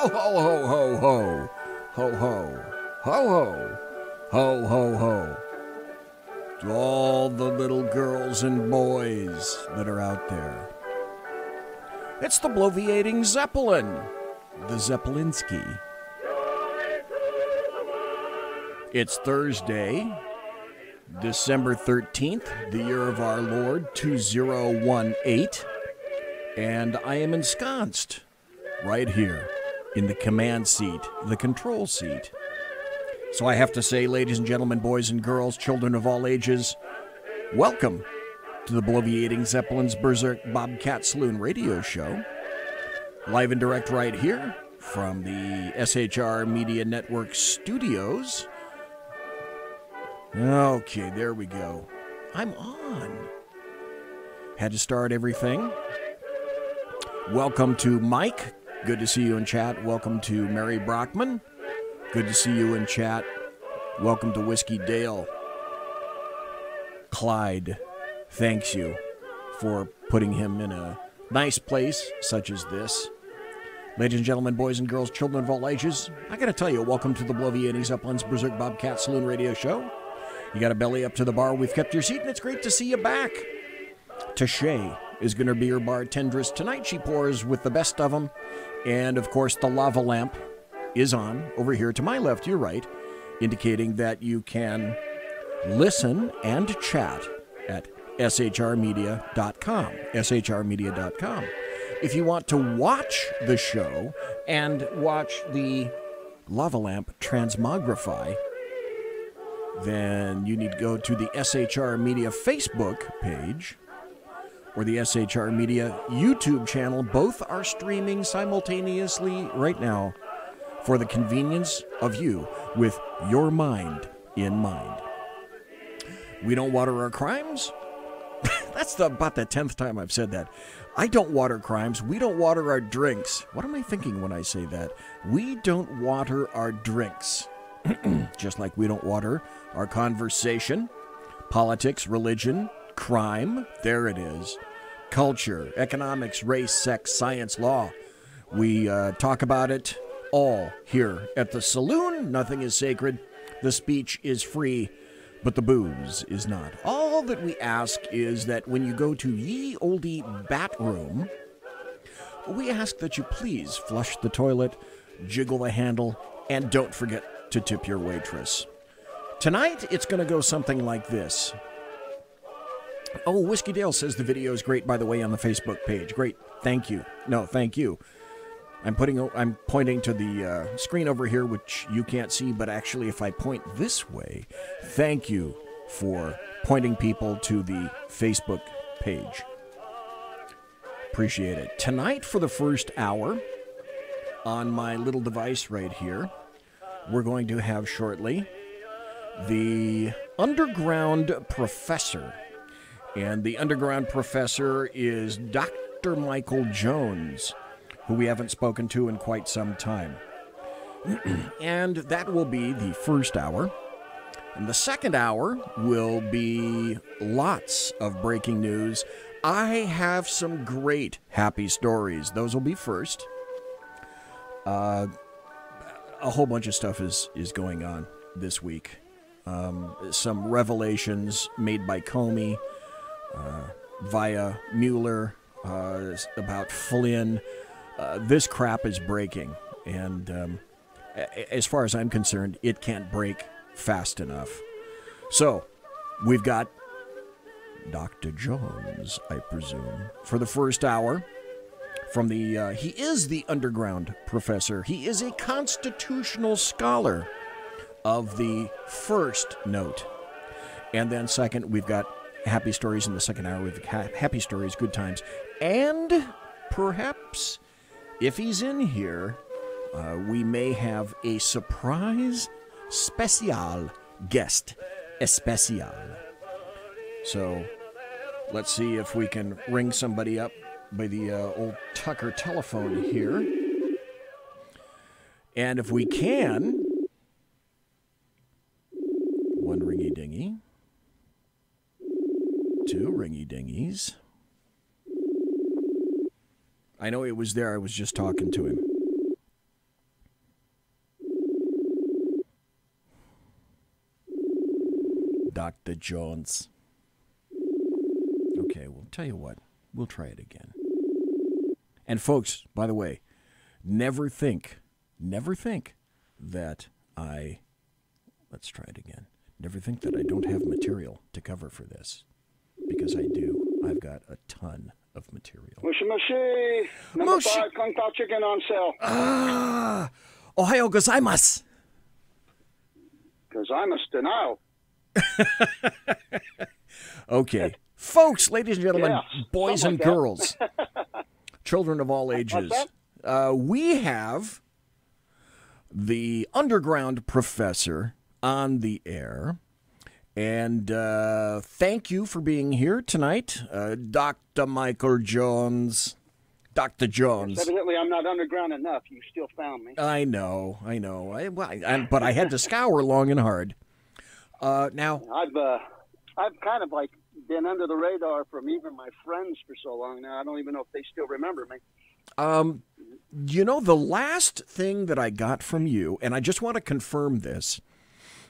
Ho, ho, ho, ho, ho. Ho, ho. Ho, ho. Ho, ho, ho. To all the little girls and boys that are out there. It's the bloviating Zeppelin. The Zeppelinski. It's Thursday, December 13th, the year of our Lord, 2018. And I am ensconced right here in the command seat, the control seat. So I have to say, ladies and gentlemen, boys and girls, children of all ages, welcome to the bloviating Zeppelin's Berserk Bobcat Saloon radio show. Live and direct right here from the SHR Media Network studios. Okay, there we go. I'm on. Had to start everything. Welcome to Mike. Good to see you in chat. Welcome to Mary Brockman. Good to see you in chat. Welcome to Whiskey Dale. Clyde, thanks you for putting him in a nice place such as this. Ladies and gentlemen, boys and girls, children of all ages, I got to tell you, welcome to the bloviating Zeppelin's Berserk Bobcat Saloon radio show. You got a belly up to the bar, we've kept your seat, and it's great to see you back. Tashay is going to be your bartendress tonight. She pours with the best of them. And, of course, the lava lamp is on over here to my left, your right, indicating that you can listen and chat at shrmedia.com. shrmedia.com. If you want to watch the show and watch the lava lamp transmogrify, then you need to go to the SHR Media Facebook page or the SHR Media YouTube channel. Both are streaming simultaneously right now for the convenience of you with your mind in mind. We don't water our crimes. That's about the 10th time I've said that. I don't water crimes. We don't water our drinks. What am I thinking when I say that? We don't water our drinks. Just like we don't water our conversation, politics, religion, crime, there it is, culture, economics, race, sex, science, law. We talk about it all here at the saloon. Nothing is sacred. The speech is free, but the booze is not. All that we ask is that when you go to ye olde bat room, we ask that you please flush the toilet, jiggle the handle, and don't forget to tip your waitress. Tonight, it's going to go something like this. Oh, Whiskey Dale says the video is great, by the way, on the Facebook page. Great. Thank you. No, thank you. I'm pointing to the screen over here, which you can't see, but actually, if I point this way, thank you for pointing people to the Facebook page. Appreciate it. Tonight, for the first hour, on my little device right here, we're going to have shortly the Underground Professor. And the Underground Professor is Dr. Michael Jones, who we haven't spoken to in quite some time. And that will be the first hour. And the second hour will be lots of breaking news. I have some great happy stories. Those will be first. A whole bunch of stuff is going on this week. Some revelations made by Comey via Mueller about Flynn. This crap is breaking, and as far as I'm concerned, it can't break fast enough. So, we've got Dr. Jones, I presume, for the first hour. From the, he is the Underground Professor. He is a constitutional scholar of the first note. And then second, we've got happy stories in the second hour. We've got happy stories, good times. And perhaps, if he's in here, we may have a surprise special guest. Especial. So, let's see if we can ring somebody up by the old Tucker telephone here. And if we can, one ringy dingy, two ringy dingies. I know he was there. I was just talking to him. Dr. Jones. Okay, well, tell you what. We'll try it again. And folks, by the way, never think that let's try it again. Never think that I don't have material to cover for this. Because I do. I've got a ton of material. Mushi mushi. Number 5 Kung Pao chicken on sale. Ohayou gozaimasu. Gozaimasu denial. Okay. Folks, ladies and gentlemen, Yeah, boys and like girls, children of all ages, we have the underground professor on the air. And thank you for being here tonight, Dr. Michael Jones. Dr. Jones. Yes, evidently, I'm not underground enough. You still found me. I know. But I had to scour long and hard. Now, I've kind of like been under the radar from even my friends for so long now. I don't even know if they still remember me. The last thing that I got from you, and I just want to confirm this,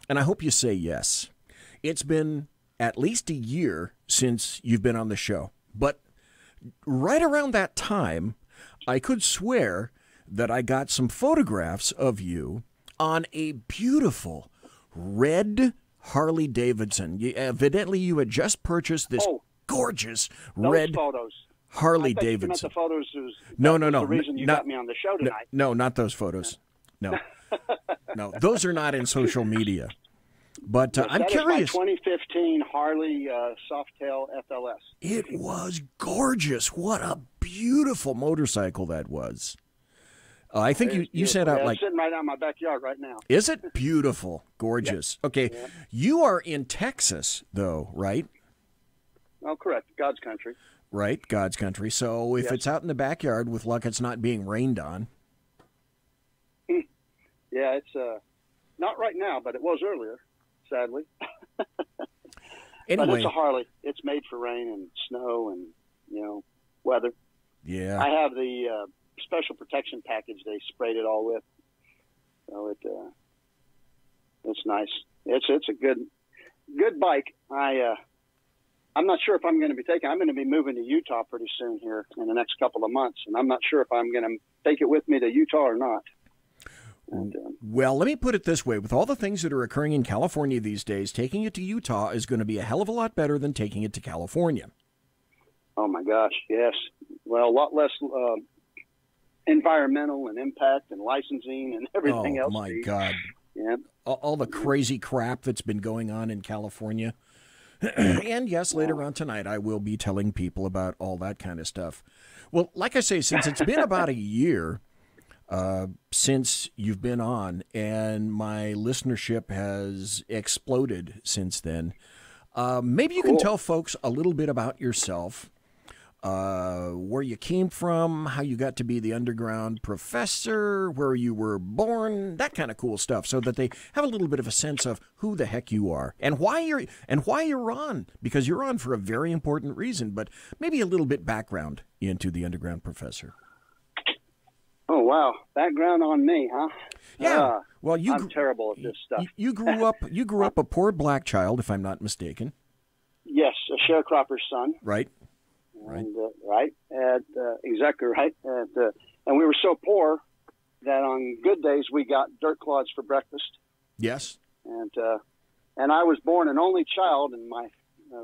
and I hope you say yes. It's been at least a year since you've been on the show. But right around that time, I could swear that I got some photographs of you on a beautiful red Harley Davidson. Evidently, you had just purchased this gorgeous red photos. Harley Davidson. The photos No. The reason you got me on the show tonight. No, not those photos. No. No, those are not in social media. But I'm curious. That is my 2015 Harley Softail FLS. It was gorgeous. What a beautiful motorcycle that was. I think you sent out like... It's sitting right out in my backyard right now. Is it? Beautiful. Gorgeous. Yep. Okay. Yep. You are in Texas, though, right? Oh, correct. God's country. Right, God's country. So if it's out in the backyard, with luck, it's not being rained on. Yeah, it's not right now, but it was earlier, sadly. Anyway. But it's a Harley. It's made for rain and snow and, weather. Yeah. I have the special protection package they sprayed it all with. So it's nice. It's a good bike. I'm not sure if I'm going to be I'm going to be moving to Utah pretty soon here in the next couple of months, and I'm not sure if I'm going to take it with me to Utah or not. And, well, let me put it this way. With all the things that are occurring in California these days, taking it to Utah is going to be a hell of a lot better than taking it to California. Oh, my gosh, yes. Well, a lot less environmental and impact and licensing and everything else. Oh, my God. Yeah. All the crazy crap that's been going on in California. And yes, later on tonight, I will be telling people about all that kind of stuff. Well, like I say, since it's been about a year since you've been on, and my listenership has exploded since then, maybe you can tell folks a little bit about yourself, where you came from, how you got to be the underground professor, where you were born, that kind of cool stuff, so that they have a little bit of a sense of who the heck you are and why you're on, because you're on for a very important reason. But maybe a little bit background into the underground professor. Oh wow, background on me, huh? Yeah. Well, I'm terrible at this stuff. You grew up a poor black child, if I'm not mistaken. Yes, a sharecropper's son. Right. And, exactly right. And we were so poor that on good days we got dirt clods for breakfast. Yes. And I was born an only child, and my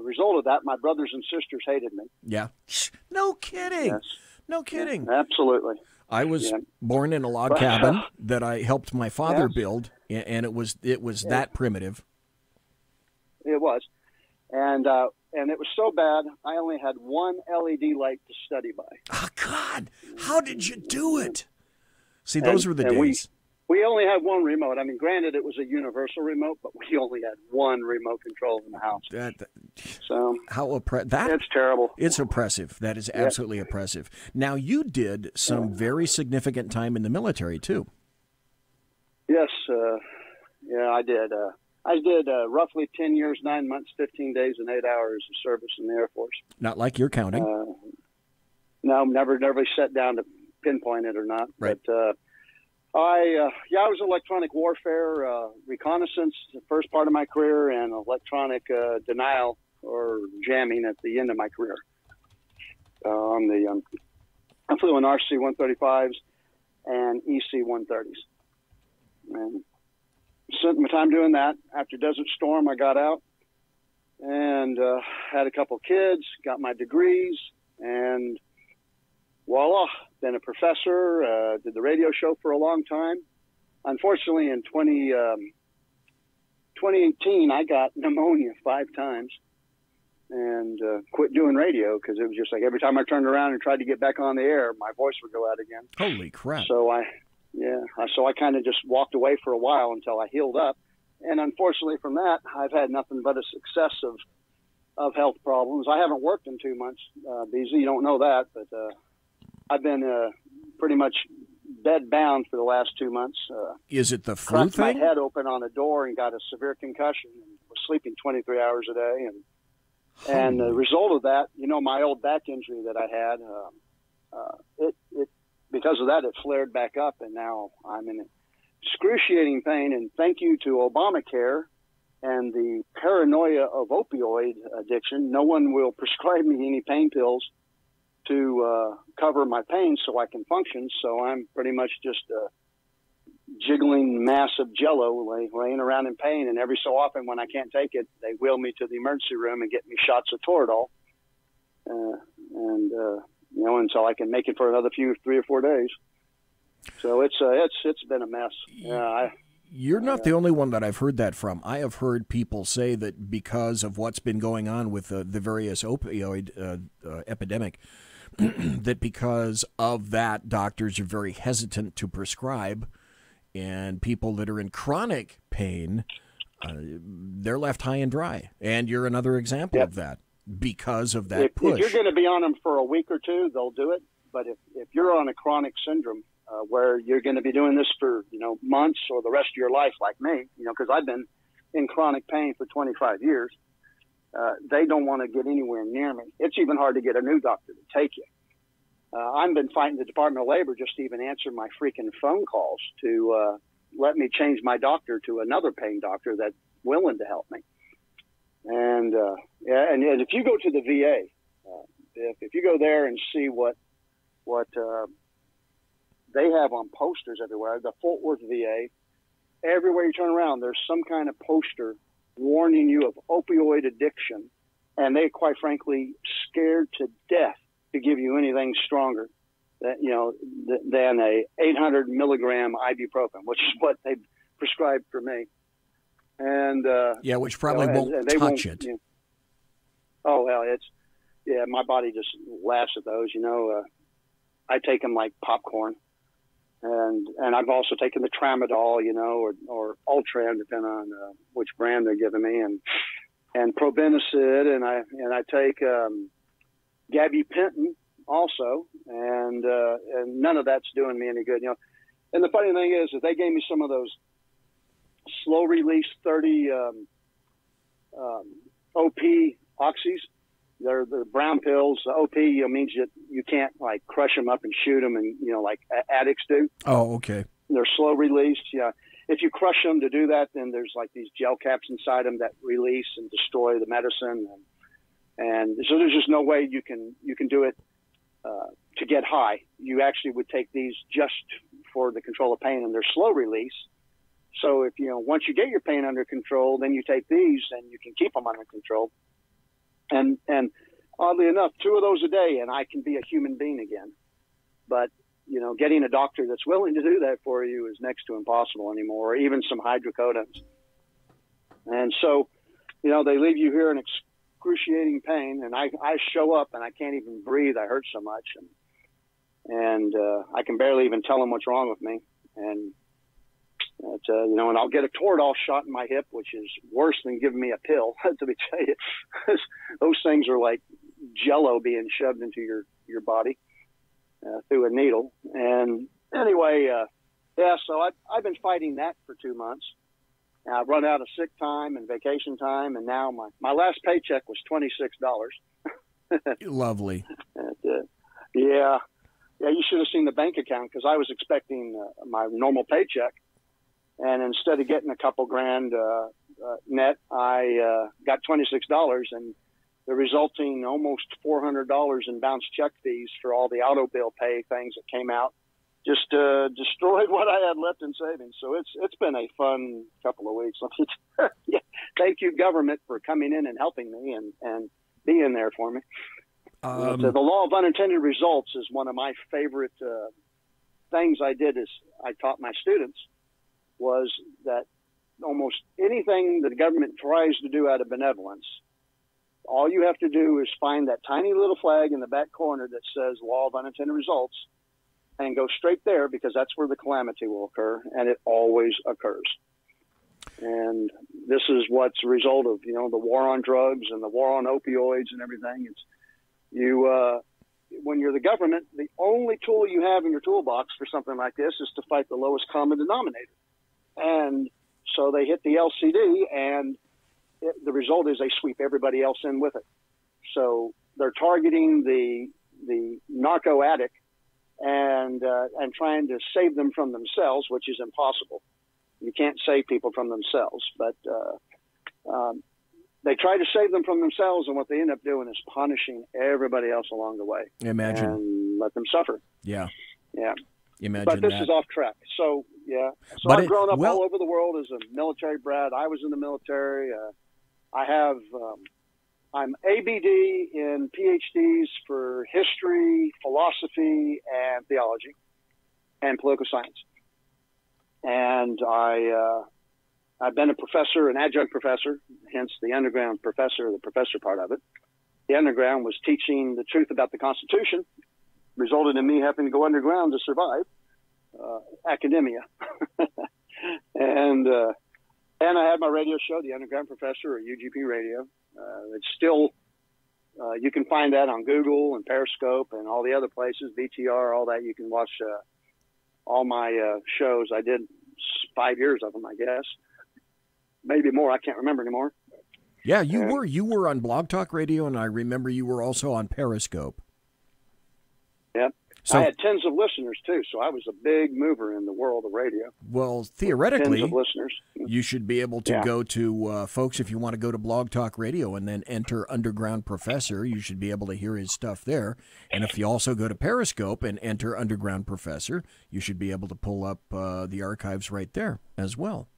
result of that, my brothers and sisters hated me. Yeah. No kidding. Yes. No kidding. Yeah, absolutely. I was born in a log cabin that I helped my father build, and it was that primitive. It was. And it was so bad, I only had one LED light to study by. Oh, God. How did you do it? See, those were the days. We only had one remote. I mean, granted, it was a universal remote, but we only had one remote control in the house. It's terrible. It's oppressive. That is absolutely oppressive. Now, you did some very significant time in the military, too. Yes. I did. I did roughly 10 years, 9 months, 15 days, and 8 hours of service in the Air Force. Not like you're counting. No, never sat down to pinpoint it or not. Right. But I was electronic warfare, reconnaissance, the first part of my career, and electronic denial or jamming at the end of my career. I flew in RC-135s and EC-130s. And spent my time doing that. After Desert Storm, I got out and had a couple kids, got my degrees, and voila, been a professor, did the radio show for a long time. Unfortunately, in 2018, I got pneumonia 5 times and quit doing radio because it was just like every time I turned around and tried to get back on the air, my voice would go out again. Holy crap. So I kind of just walked away for a while until I healed up. And unfortunately from that, I've had nothing but a success of health problems. I haven't worked in 2 months, BZ, you don't know that, but I've been pretty much bed bound for the last 2 months. Is it the flu thing? My head open on a door and got a severe concussion and was sleeping 23 hours a day. And the result of that, my old back injury that I had, because of that, it flared back up, and now I'm in excruciating pain. And thank you to Obamacare and the paranoia of opioid addiction, no one will prescribe me any pain pills to cover my pain so I can function. So I'm pretty much just jiggling massive jello laying around in pain. And every so often when I can't take it, they wheel me to the emergency room and get me shots of Toradol. Until I can make it for another 3 or 4 days. So it's been a mess. You're not the only one that I've heard that from. I have heard people say that because of what's been going on with the various opioid epidemic, that because of that, doctors are very hesitant to prescribe, and people that are in chronic pain, they're left high and dry. And you're another example of that because of that push. If you're going to be on them for a week or two, they'll do it. But if you're on a chronic syndrome where you're going to be doing this for months or the rest of your life, like me, because I've been in chronic pain for 25 years, they don't want to get anywhere near me. It's even hard to get a new doctor to take you. I've been fighting the Department of Labor just to even answer my freaking phone calls to let me change my doctor to another pain doctor that's willing to help me. And if you go to the VA, if you go there and see what they have on posters everywhere, the Fort Worth VA, everywhere you turn around, there's some kind of poster warning you of opioid addiction, and they, quite frankly, scared to death to give you anything stronger than a 800 milligram ibuprofen, which is what they prescribed for me. And which probably won't touch it. Oh well, my body just laughs at those. I take them like popcorn, and I've also taken the Tramadol, or Ultram, depending on which brand they're giving me, and Probenecid, and I take gabapentin also, and none of that's doing me any good. And the funny thing is that they gave me some of those slow release 30 OP oxys. They're the brown pills. The OP means you can't like crush them up and shoot them, and like addicts do. Oh, okay. They're slow release. Yeah. If you crush them to do that, then there's like these gel caps inside them that release and destroy the medicine, and so there's just no way you can do it to get high. You actually would take these just for the control of pain, and they're slow release. So if once you get your pain under control, then you take these and you can keep them under control. And oddly enough, 2 of those a day, and I can be a human being again. But getting a doctor that's willing to do that for you is next to impossible anymore, or even some hydrocodone. And so, they leave you here in excruciating pain, and I show up and I can't even breathe. I hurt so much, and I can barely even tell them what's wrong with me. And and I'll get a Toradol shot in my hip, which is worse than giving me a pill, to be tell you. Those things are like jello being shoved into your body through a needle. And anyway, so I've been fighting that for 2 months. And I've run out of sick time and vacation time, and now my last paycheck was $26. Lovely. And, yeah. Yeah, you should have seen the bank account, because I was expecting my normal paycheck. And instead of getting a couple grand net, I got $26, and the resulting almost $400 in bounce check fees for all the auto bill pay things that came out just destroyed what I had left in savings. So it's been a fun couple of weeks. Yeah, thank you, government, for coming in and helping me and being there for me. The law of unintended results is one of my favorite things I did is I taught my students was that almost anything that the government tries to do out of benevolence, all you have to do is find that tiny little flag in the back corner that says law of unintended results and go straight there, because that's where the calamity will occur, and it always occurs. And this is what's a result of, the war on drugs and the war on opioids and everything. It's when you're the government, the only tool you have in your toolbox for something like this is to fight the lowest common denominator. And so they hit the LCD, and the result is they sweep everybody else in with it. So they're targeting the narco addict and trying to save them from themselves, which is impossible. You can't save people from themselves, but they try to save them from themselves, and what they end up doing is punishing everybody else along the way. Imagine. And let them suffer. Yeah. Yeah. Imagine but this that. is off track. So, yeah. So but I've grown up all over the world as a military brat. I was in the military. I have, I'm ABD in PhDs for history, philosophy, and theology, and political science. And I've been a professor, an adjunct professor, hence the underground professor, the professor part of it. The underground was teaching the truth about the Constitution, resulted in me having to go underground to survive academia. And I had my radio show, The Underground Professor, or UGP Radio. It's still, you can find that on Google and Periscope and all the other places, BTR, all that. You can watch all my shows. I did 5 years of them, I guess. Maybe more. I can't remember anymore. Yeah, you were on Blog Talk Radio, and I remember you were also on Periscope. Yeah. So, I had tens of listeners, too, so I was a big mover in the world of radio. Well, theoretically, tens of listeners. You should be able to go to, folks, if you want to go to Blog Talk Radio and then enter Underground Professor, you should be able to hear his stuff there. And if you also go to Periscope and enter Underground Professor, you should be able to pull up the archives right there as well.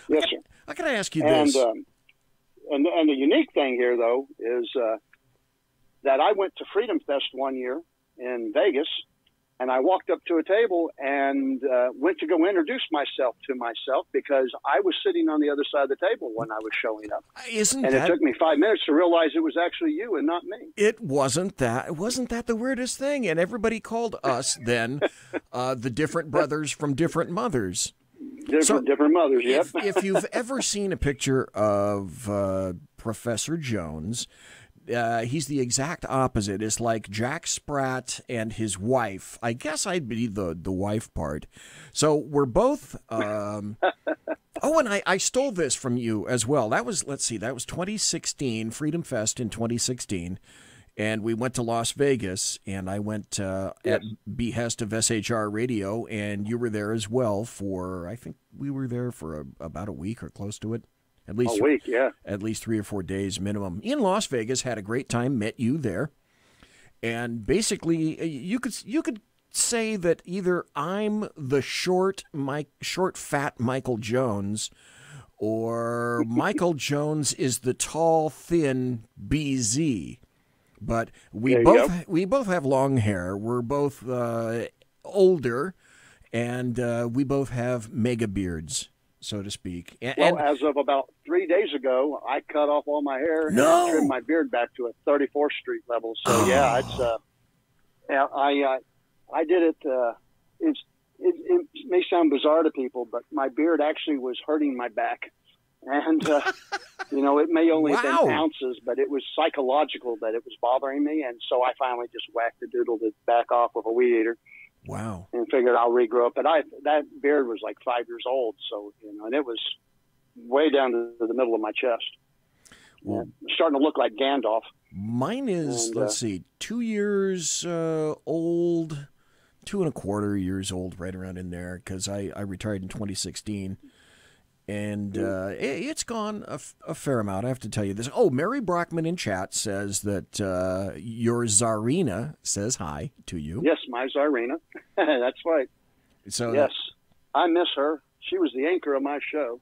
Yes, sir. I got to ask you this. And the unique thing here, though, is that I went to Freedom Fest one year in Vegas, and I walked up to a table and went to go introduce myself to myself, because I was sitting on the other side of the table when I was showing up. It took me 5 minutes to realize it was actually you and not me. It wasn't that the weirdest thing, and everybody called us then the different brothers from different mothers. Different mothers, yep. If you've ever seen a picture of Professor Jones, he's the exact opposite. It's like Jack Spratt and his wife. I guess I'd be the wife part. So we're both... and I stole this from you as well. That was 2016, Freedom Fest in 2016. And we went to Las Vegas, and I went at behest of SHR Radio, and you were there as well I think we were there for about a week or close to it. At least a week, yeah. At least 3 or 4 days minimum. In Las Vegas, had a great time, met you there. And basically, you could say that either I'm the short, fat Michael Jones, or Michael Jones is the tall, thin BZ. But we both have long hair. We're both older, and we both have mega beards, so to speak. Well, as of about 3 days ago, I cut off all my hair and trimmed my beard back to a 34th Street level. So I did it. It may sound bizarre to people, but my beard actually was hurting my back. And, it may only have been ounces, but it was psychological that it was bothering me. And so I finally just whacked the doodle back off with a weed eater. Wow. And figured I'll regrow it. But that beard was like 5 years old. So, and it was way down to the middle of my chest. Well, starting to look like Gandalf. Mine is, let's see, 2 years old 2.25 years old, right around in there, because I retired in 2016. And it's gone a fair amount, I have to tell you this. Oh, Mary Brockman in chat says that your Czarina says hi to you. Yes, my Czarina. That's right. So yes, I miss her. She was the anchor of my show.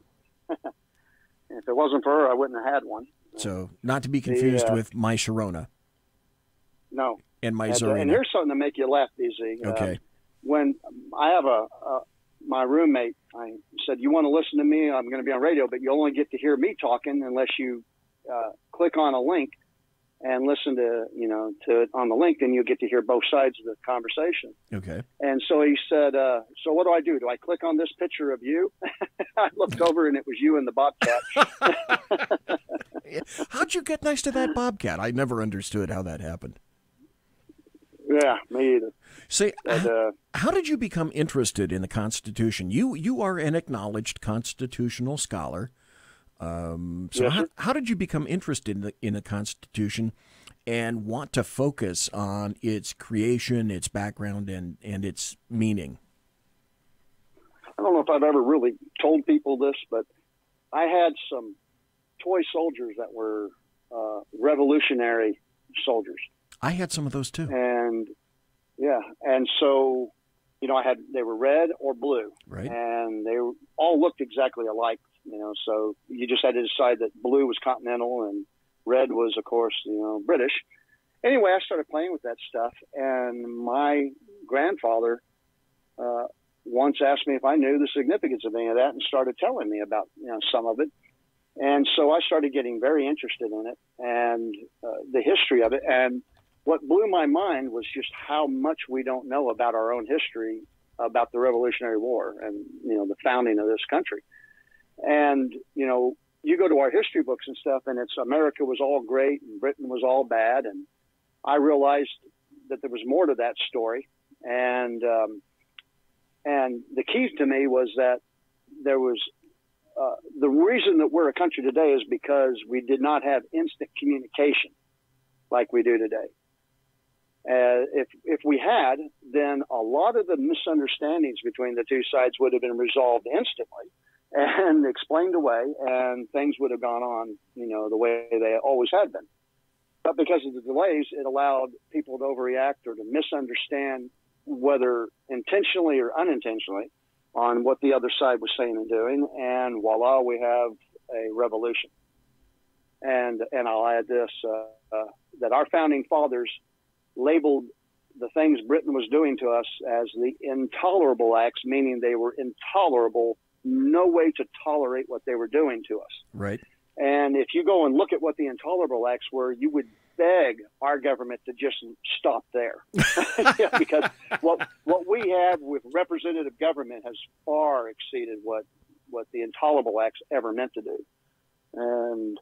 If it wasn't for her, I wouldn't have had one. So not to be confused with my Sharona. No. And my Czarina. And here's something to make you laugh, BZ. Okay. When I have my roommate, I said, you want to listen to me? I'm going to be on radio, but you only get to hear me talking unless you click on a link and listen to it on the link, then you'll get to hear both sides of the conversation. Okay. And so he said, so what do? Do I click on this picture of you? I looked over and it was you and the bobcat. How'd you get next to that bobcat? I never understood how that happened. Yeah, me either. Say, how did you become interested in the Constitution? You are an acknowledged constitutional scholar. Yes, how did you become interested in the Constitution and want to focus on its creation, its background, and its meaning? I don't know if I've ever really told people this, but I had some toy soldiers that were revolutionary soldiers. I had some of those too. And so, they were red or blue, right? And they all looked exactly alike, so you just had to decide that blue was continental and red was, of course, British. Anyway, I started playing with that stuff, and my grandfather once asked me if I knew the significance of any of that and started telling me about, some of it. And so I started getting very interested in it and the history of it. And what blew my mind was just how much we don't know about our own history, about the Revolutionary War and, the founding of this country. And, you go to our history books and stuff, and it's America was all great and Britain was all bad. And I realized that there was more to that story. And the key to me was that there was the reason that we're a country today is because we did not have instant communication like we do today. If we had, then a lot of the misunderstandings between the two sides would have been resolved instantly and explained away, and things would have gone on, the way they always had been. But because of the delays, it allowed people to overreact or to misunderstand, whether intentionally or unintentionally, on what the other side was saying and doing, and voila, we have a revolution. And I'll add this, that our founding fathers labeled the things Britain was doing to us as the intolerable acts, meaning they were intolerable, no way to tolerate what they were doing to us. Right. And if you go and look at what the intolerable acts were, you would beg our government to just stop there. Yeah, because what we have with representative government has far exceeded what the intolerable acts ever meant to do. And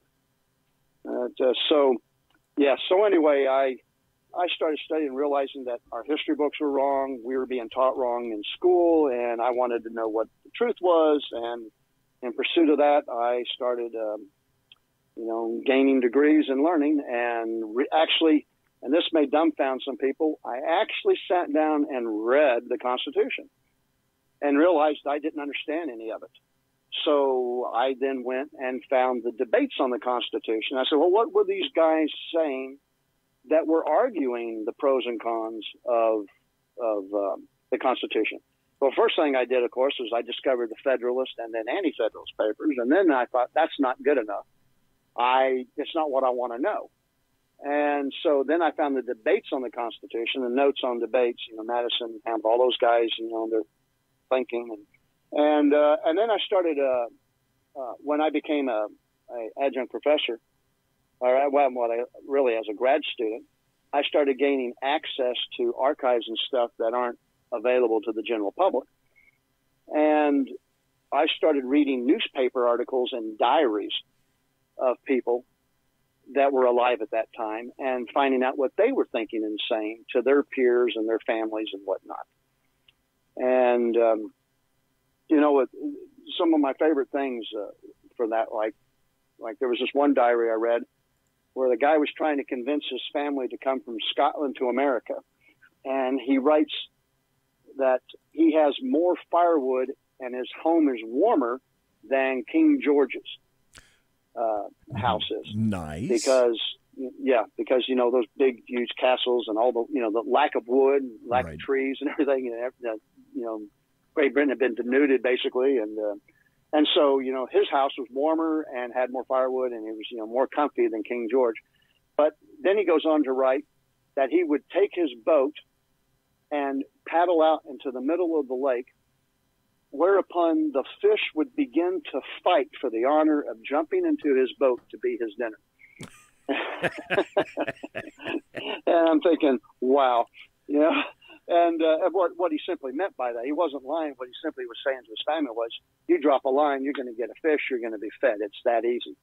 so anyway, I started studying, realizing that our history books were wrong. We were being taught wrong in school, and I wanted to know what the truth was. And in pursuit of that, I started gaining degrees and learning, and actually, and this may dumbfound some people, I actually sat down and read the Constitution and realized I didn't understand any of it. So I then went and found the debates on the Constitution. I said, well, what were these guys saying that were arguing the pros and cons of the Constitution? Well, first thing I did, of course, was I discovered the Federalist and then Anti-Federalist papers, and then I thought, that's not good enough. It's not what I want to know. And so then I found the debates on the Constitution, the notes on debates, Madison, Hamilton, all those guys, they're thinking. And then I started, when I became a adjunct professor, really as a grad student, I started gaining access to archives and stuff that aren't available to the general public. And I started reading newspaper articles and diaries of people that were alive at that time and finding out what they were thinking and saying to their peers and their families and whatnot. And, some of my favorite things for that, like there was this one diary I read where the guy was trying to convince his family to come from Scotland to America. And he writes that he has more firewood and his home is warmer than King George's house is. Nice. Because those big, huge castles and all the, the lack of wood, lack of trees and everything, Great Britain had been denuded basically. And so, his house was warmer and had more firewood and it was, more comfy than King George. But then he goes on to write that he would take his boat and paddle out into the middle of the lake, whereupon the fish would begin to fight for the honor of jumping into his boat to be his dinner. And I'm thinking, wow, and what he simply meant by that, he wasn't lying. What he simply was saying to his family was, you drop a line, you're going to get a fish, you're going to be fed. It's that easy.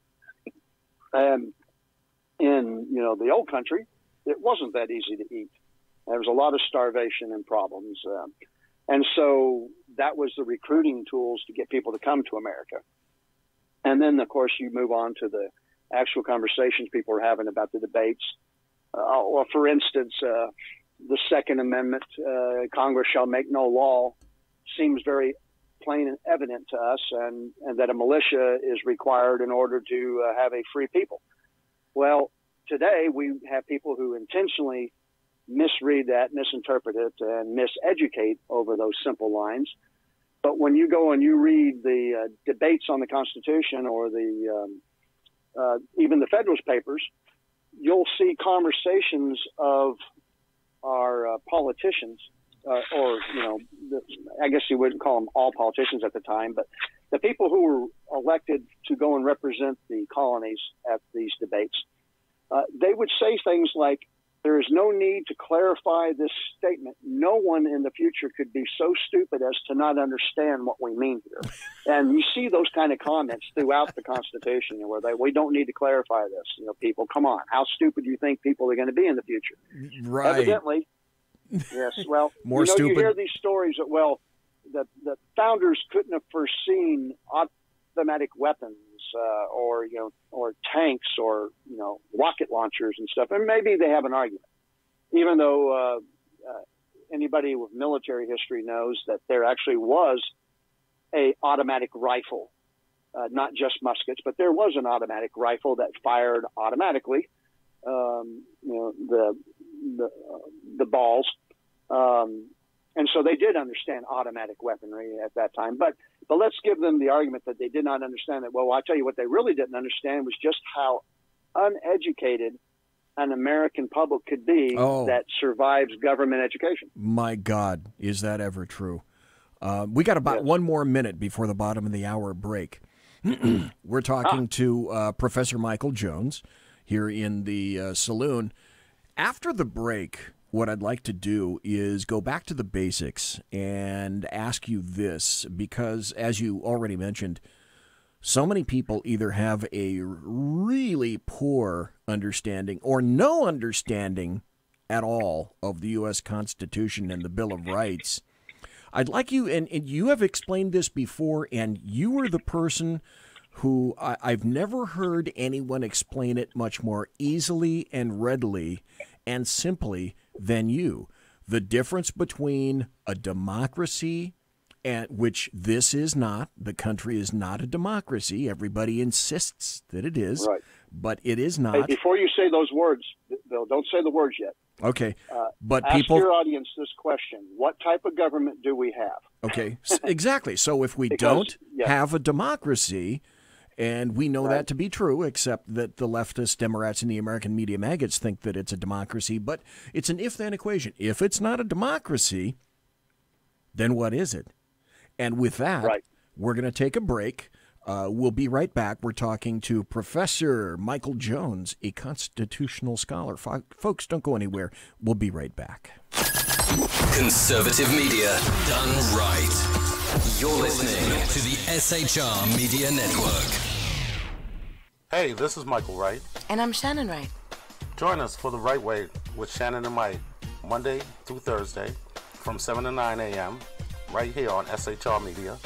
And in, the old country, it wasn't that easy to eat. There was a lot of starvation and problems. And so that was the recruiting tools to get people to come to America. And then, of course, you move on to the actual conversations people were having about the debates. Well, for instance, the Second Amendment, Congress shall make no law, seems very plain and evident to us, and that a militia is required in order to have a free people. Well, today we have people who intentionally misread that, misinterpret it, and miseducate over those simple lines. But when you go and you read the debates on the Constitution or even the Federalist Papers, you'll see conversations of our politicians, I guess you wouldn't call them all politicians at the time, but the people who were elected to go and represent the colonies at these debates, they would say things like, there is no need to clarify this statement. No one in the future could be so stupid as to not understand what we mean here. And you see those kind of comments throughout the Constitution where we don't need to clarify this. People, come on. How stupid do you think people are going to be in the future? Right. Evidently, yes. Well, more stupid. You hear these stories that, the founders couldn't have foreseen automatic weapons or tanks or rocket launchers and stuff, and maybe they have an argument. Even though anybody with military history knows that there actually was a automatic rifle, not just muskets, but there was an automatic rifle that fired automatically. The balls. And so they did understand automatic weaponry at that time. But let's give them the argument that they did not understand that. Well, I'll tell you what they really didn't understand was just how uneducated an American public could be that survives government education. My God, is that ever true? We got about one more minute before the bottom of the hour break. We're talking to Professor Michael Jones here in the saloon. After the break, what I'd like to do is go back to the basics and ask you this, because as you already mentioned, so many people either have a really poor understanding or no understanding at all of the U.S. Constitution and the Bill of Rights. I'd like you, and you have explained this before, and you were the person who I've never heard anyone explain it much more easily and readily and simply than you. The difference between a democracy, and which this is not. The country is not a democracy. Everybody insists that it is, right, but it is not. Hey, before you say those words, Bill, don't say the words yet. Okay, but ask people, your audience this question: what type of government do we have? Okay, exactly. So if we don't have a democracy, and we know that to be true, except that the leftist Democrats and the American media maggots think that it's a democracy, but it's an if-then equation. If it's not a democracy, then what is it? And with that, we're going to take a break. We'll be right back. We're talking to Professor Michael Jones, a constitutional scholar. Folks, don't go anywhere. We'll be right back. Conservative media done right. You're listening to the SHR Media Network. Hey, this is Michael Wright. And I'm Shannon Wright. Join us for The Right Way with Shannon and Mike, Monday through Thursday from 7 to 9 a.m. right here on SHR Media.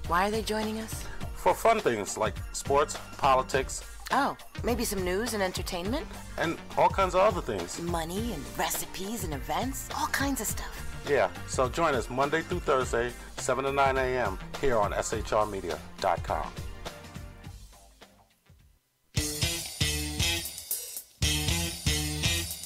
Why are they joining us? For fun things like sports, politics. Oh, maybe some news and entertainment? And all kinds of other things. Money and recipes and events, all kinds of stuff. Yeah, so join us Monday through Thursday, 7 to 9 a.m. here on shrmedia.com.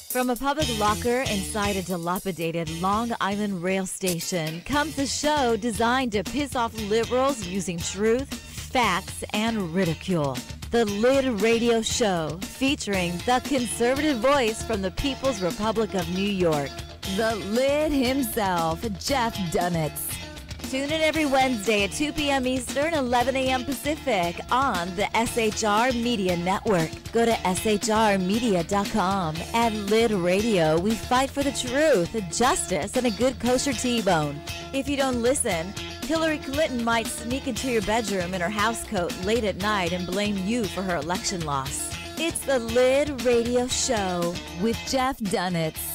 From a public locker inside a dilapidated Long Island rail station comes a show designed to piss off liberals using truth, facts, and ridicule. The Lid Radio Show, featuring the conservative voice from the People's Republic of New York, the Lid himself, Jeff Dunitz. Tune in every Wednesday at 2 p.m. Eastern, 11 a.m. Pacific on the SHR Media Network. Go to shrmedia.com. At Lid Radio, we fight for the truth, justice, and a good kosher T-bone. If you don't listen, Hillary Clinton might sneak into your bedroom in her housecoat late at night and blame you for her election loss. It's the Lid Radio Show with Jeff Dunitz.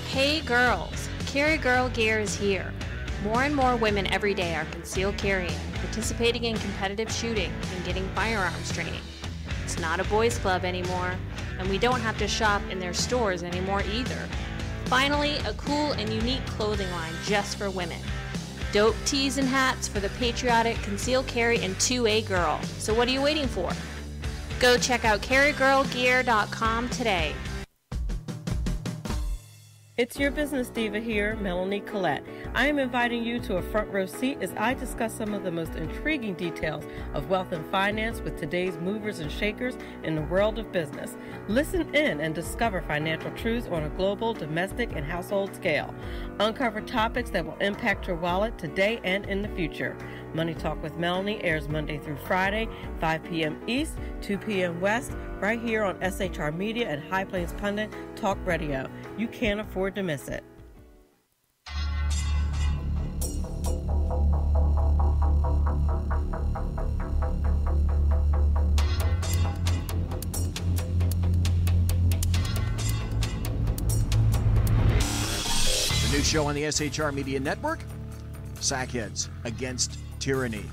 Hey girls, Carry Girl Gear is here. More and more women every day are concealed carrying, participating in competitive shooting, and getting firearms training. It's not a boys' club anymore, and we don't have to shop in their stores anymore either. Finally, a cool and unique clothing line just for women. Dope tees and hats for the patriotic concealed carry and 2A girl. So what are you waiting for? Go check out carrygirlgear.com today. It's your business diva here, Melanie Collette. I am inviting you to a front row seat as I discuss some of the most intriguing details of wealth and finance with today's movers and shakers in the world of business. Listen in and discover financial truths on a global, domestic, and household scale. Uncover topics that will impact your wallet today and in the future. Money Talk with Melanie airs Monday through Friday, 5 p.m. East, 2 p.m. West, right here on SHR Media and High Plains Pundit Talk Radio. You can't afford to miss it. The new show on the SHR Media Network, Sackheads Against Tyranny.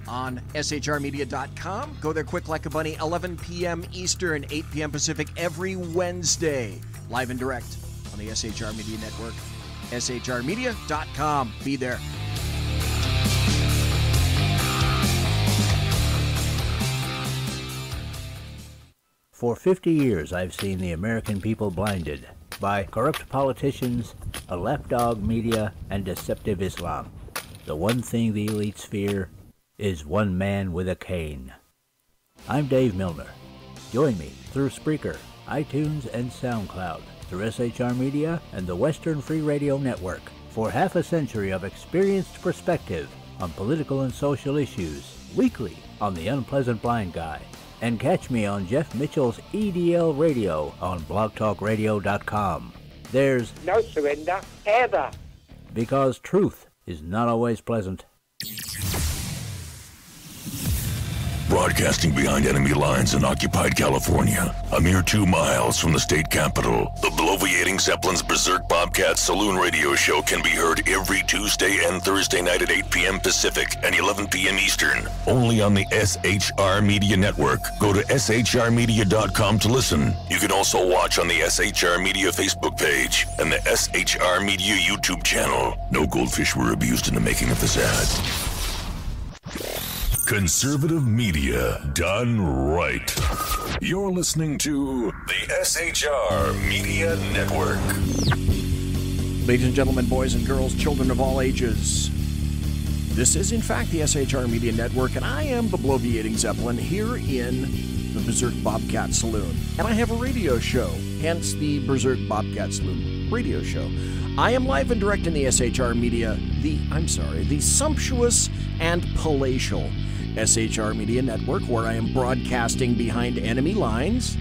On shrmedia.com. Go there quick like a bunny, 11 p.m. Eastern, 8 p.m. Pacific every Wednesday. Live and direct on the SHR Media Network. shrmedia.com. Be there. For 50 years, I've seen the American people blinded by corrupt politicians, a lapdog media, and deceptive Islam. The one thing the elites fear is one man with a cane. I'm Dave Milner. Join me through Spreaker, iTunes, and SoundCloud, through SHR Media and the Western Free Radio Network, for half a century of experienced perspective on political and social issues, weekly on The Unpleasant Blind Guy. And catch me on Jeff Mitchell's EDL Radio on blogtalkradio.com. There's no surrender, ever. Because truth is not always pleasant. Broadcasting behind enemy lines in occupied California, a mere 2 miles from the state capital, the bloviating Zeppelin's Berserk Bobcat Saloon radio show can be heard every Tuesday and Thursday night at 8 p.m. Pacific and 11 p.m. Eastern, only on the SHR Media Network. Go to shrmedia.com to listen. You can also watch on the SHR Media Facebook page and the SHR Media YouTube channel. No goldfish were abused in the making of this ad. Conservative media done right. You're listening to the SHR Media Network. Ladies and gentlemen, boys and girls, children of all ages, this is in fact the SHR Media Network, and I am the bloviating Zeppelin here in the Berserk Bobcat Saloon. And I have a radio show, hence the Berserk Bobcat Saloon radio show. I am live and direct in the SHR Media, the sumptuous and palatial SHR Media Network, where I am broadcasting behind enemy lines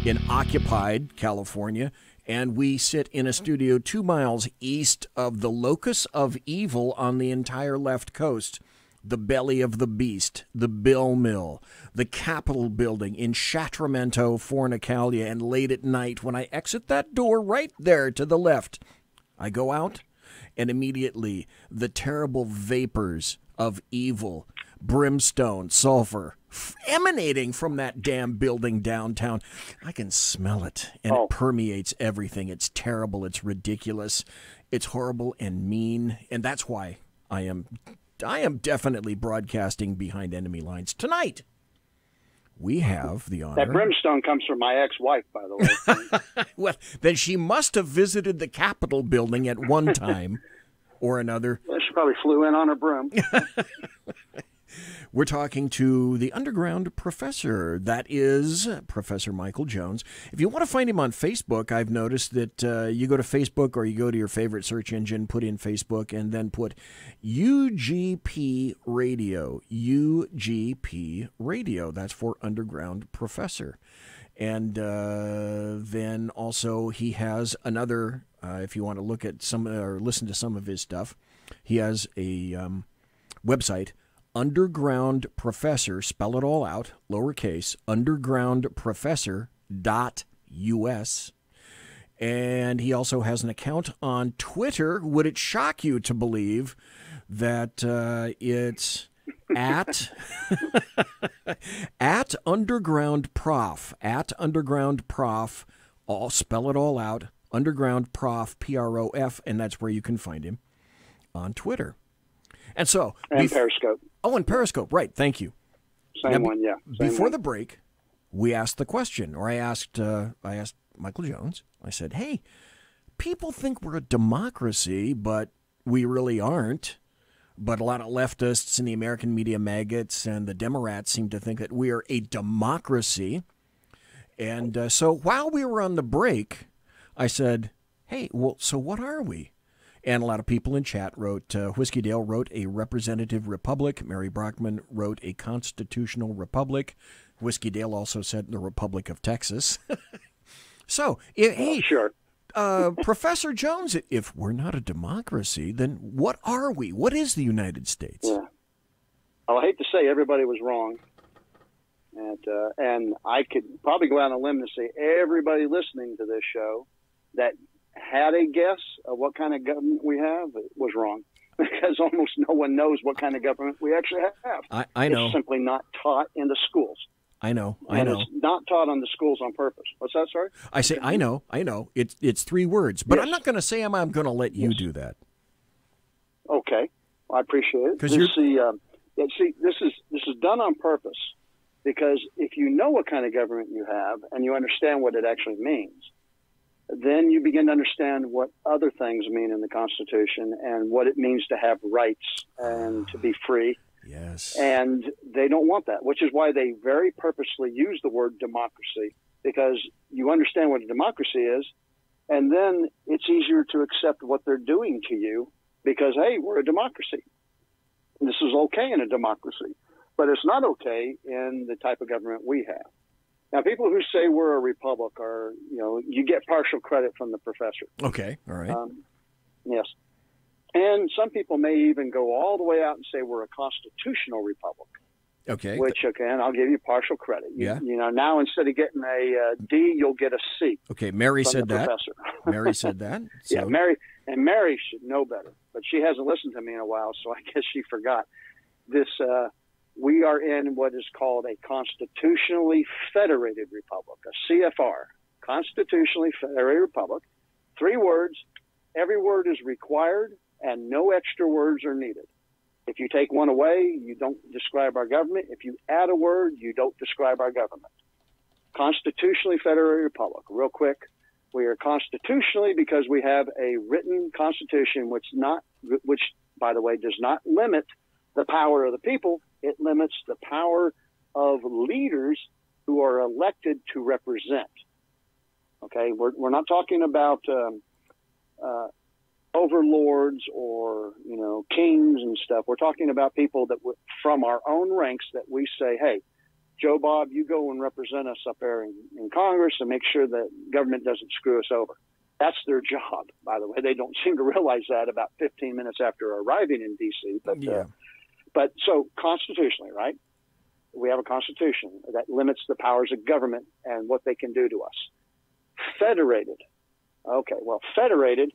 in occupied California, and we sit in a studio 2 miles east of the locus of evil on the entire left coast, the belly of the beast, the Bill Mill, the Capitol building in Sacramento, Fornicalia, and late at night when I exit that door right there to the left, I go out, and immediately the terrible vapors of evil brimstone, sulfur emanating from that damn building downtown. I can smell it, and it permeates everything. It's terrible. It's ridiculous. It's horrible and mean, and that's why I am definitely broadcasting behind enemy lines tonight. We have the honor. That brimstone comes from my ex-wife, by the way. Well, then she must have visited the Capitol building at one time or another. Well, she probably flew in on her broom. We're talking to the underground professor. That is Professor Michael Jones. If you want to find him on Facebook, I've noticed that you go to Facebook or you go to your favorite search engine, put in Facebook, and then put UGP Radio. UGP Radio. That's for Underground Professor. And then also he has another, if you want to look at some or listen to some of his stuff, he has a website, Underground Professor, spell it all out, lowercase, undergroundprofessor.us. And he also has an account on Twitter. Would it shock you to believe that it's at underground prof, all spell it all out, underground prof, PROF, and that's where you can find him on Twitter. And so, and Periscope. Oh, and Periscope, right? Thank you. Same one, yeah. Before the break, we asked the question, or I asked Michael Jones. I said, "Hey, people think we're a democracy, but we really aren't. But a lot of leftists and the American media maggots and the Democrats seem to think that we are a democracy." And so while we were on the break, I said, "Hey, well, so what are we?" And a lot of people in chat wrote, Whiskey Dale wrote a representative republic. Mary Brockman wrote a constitutional republic. Whiskey Dale also said the Republic of Texas. So, hey, sure. Professor Jones, if we're not a democracy, then what are we? What is the United States? Yeah. Well, I hate to say everybody was wrong. And I could probably go out on a limb and say everybody listening to this show that had a guess of what kind of government we have was wrong, because almost no one knows what kind of government we actually have. I know. It's simply not taught in the schools. I know. It's not taught on the schools on purpose. What's that, sorry? I say, I know. It's 3 words, but yes. I'm not going to say I'm going to let you do that. Okay. Well, I appreciate it. Because this is done on purpose, because if you know what kind of government you have and you understand what it actually means, then you begin to understand what other things mean in the Constitution and what it means to have rights and to be free. Yes. And they don't want that, which is why they very purposely use the word democracy, because you understand what a democracy is, and then it's easier to accept what they're doing to you because, hey, we're a democracy. And this is okay in a democracy, but it's not okay in the type of government we have. Now, people who say we're a republic are, you get partial credit from the professor. Okay, all right. Yes. And some people may even go all the way out and say we're a constitutional republic. Okay. Which, and I'll give you partial credit. Yeah. Now instead of getting a D, you'll get a C. Okay, Mary said that. Professor. Mary said that. So. Yeah, Mary should know better, but she hasn't listened to me in a while, so I guess she forgot. This, we are in what is called a constitutionally federated republic, a CFR, constitutionally federated republic. 3 words. Every word is required, and no extra words are needed. If you take one away, you don't describe our government. If you add a word, you don't describe our government. Constitutionally federated republic. Real quick, we are constitutionally because we have a written constitution which, by the way, does not limit the power of the people. It limits the power of leaders who are elected to represent. Okay, we're not talking about overlords or kings and stuff. We're talking about people that from our own ranks that we say, hey, Joe Bob, you go and represent us up there in Congress and make sure that government doesn't screw us over. That's their job, by the way. They don't seem to realize that about 15 minutes after arriving in D.C. But so constitutionally, right? We have a constitution that limits the powers of government and what they can do to us. Federated. Okay, well, federated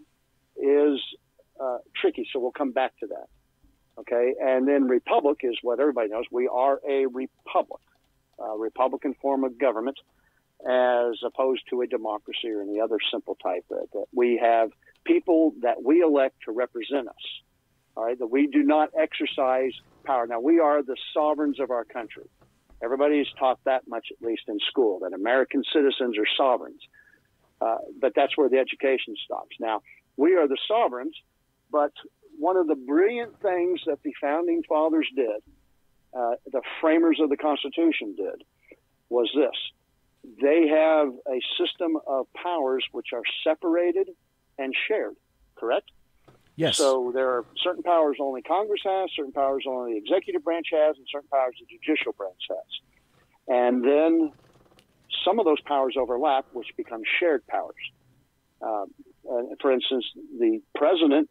is tricky, so we'll come back to that. Okay, and then republic is what everybody knows. We are a republic, a Republican form of government, as opposed to a democracy or any other simple type. That we have people that we elect to represent us. All right, that we do not exercise power. Now, we are the sovereigns of our country. Everybody's taught that much, at least in school, that American citizens are sovereigns. But that's where the education stops. Now, we are the sovereigns, but one of the brilliant things that the founding fathers did, the framers of the Constitution did, was this. They have a system of powers which are separated and shared, correct? Yes. So there are certain powers only Congress has, certain powers only the executive branch has, and certain powers the judicial branch has. And then some of those powers overlap, which become shared powers. For instance, the president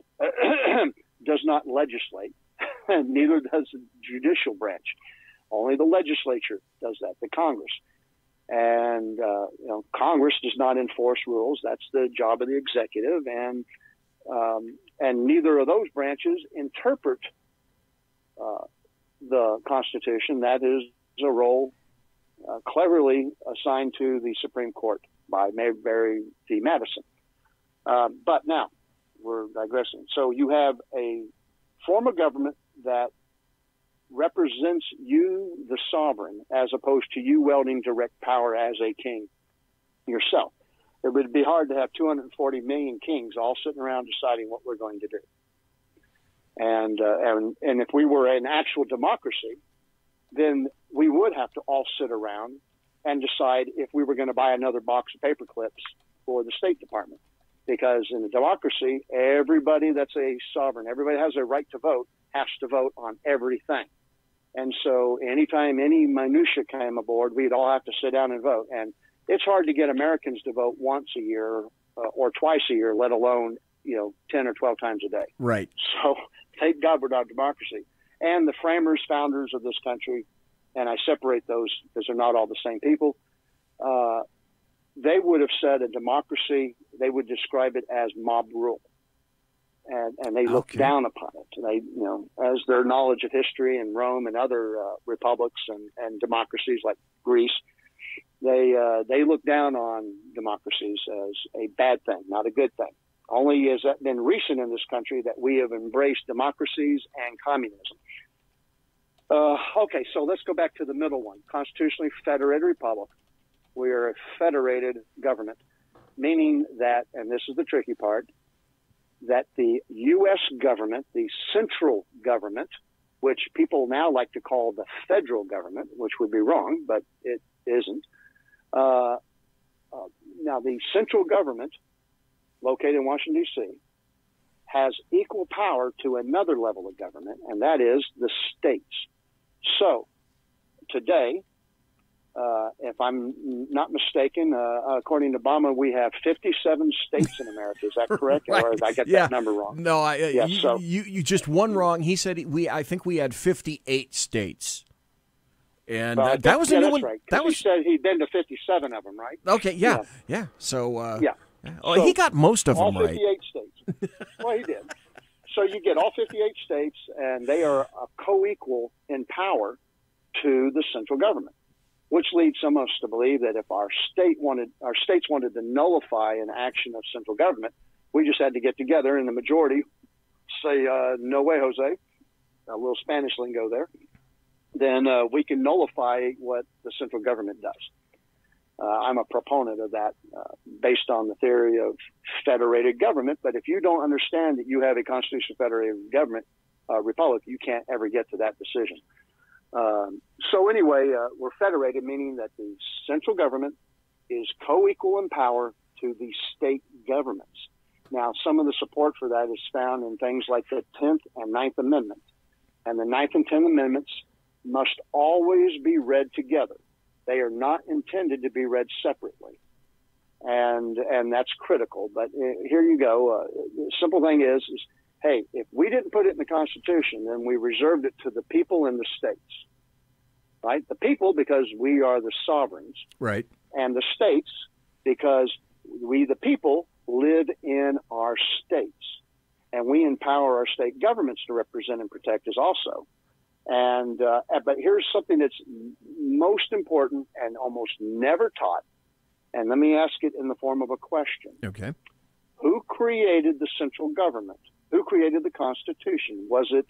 does not legislate, and neither does the judicial branch. Only the legislature does that, the Congress. And Congress does not enforce rules. That's the job of the executive, and neither of those branches interpret the Constitution. That is a role cleverly assigned to the Supreme Court by Mary v. Madison. But now we're digressing. So you have a form of government that represents you, the sovereign, as opposed to you wielding direct power as a king yourself. It would be hard to have 240 million kings all sitting around deciding what we're going to do. And if we were an actual democracy, then we would have to all sit around and decide if we were going to buy another box of paper clips for the State Department. Because in a democracy, everybody that's a sovereign, everybody has a right to vote, has to vote on everything. And so anytime any minutia came aboard, we'd all have to sit down and vote. And it's hard to get Americans to vote once a year or twice a year, let alone, 10 or 12 times a day. Right. So thank God we're not a democracy. And the framers, founders of this country, and I separate those because they're not all the same people, they would have said a democracy, they would describe it as mob rule. And they look down upon it. They, as their knowledge of history and Rome and other republics and democracies like Greece, they look down on democracies as a bad thing, not a good thing. Only has that been recent in this country that we have embraced democracies and communism. Okay, so let's go back to the middle one. Constitutionally federated republic. We are a federated government, meaning that, and this is the tricky part, that the U.S. government, the central government, which people now like to call the federal government, which would be wrong, but it isn't. Now, the central government, located in Washington, D.C., has equal power to another level of government, and that is the states. So, today, if I'm not mistaken, according to Obama, we have 57 states in America. Is that correct? Right. Or did I get that number wrong? No, so you just one wrong. He said I think we had 58 states, and that was a new one. Right. That was he said he'd been to 57 of them, right? Okay, yeah. So yeah. Oh, so he got most of them right. All 58 states. Well, he did. So you get all 58 states, and they are co-equal in power to the central government, which leads some of us to believe that if our states wanted to nullify an action of central government, we just had to get together and the majority say, no way, Jose, a little Spanish lingo there, then we can nullify what the central government does. I'm a proponent of that based on the theory of federated government. But if you don't understand that you have a constitutional federated government, republic, you can't ever get to that decision. So anyway, we're federated, meaning that the central government is co-equal in power to the state governments. Now, some of the support for that is found in things like the 10th and 9th Amendment. And the 9th and 10th Amendments must always be read together. They are not intended to be read separately. And that's critical. But here you go. The simple thing is, hey, if we didn't put it in the Constitution, then we reserved it to the people in the states, right? The people, because we are the sovereigns. Right. And the states, because we, the people, live in our states. and we empower our state governments to represent and protect us also. And but here's something that's most important and almost never taught. And let me ask it in the form of a question. Okay. Who created the central government? Who created the Constitution? Was it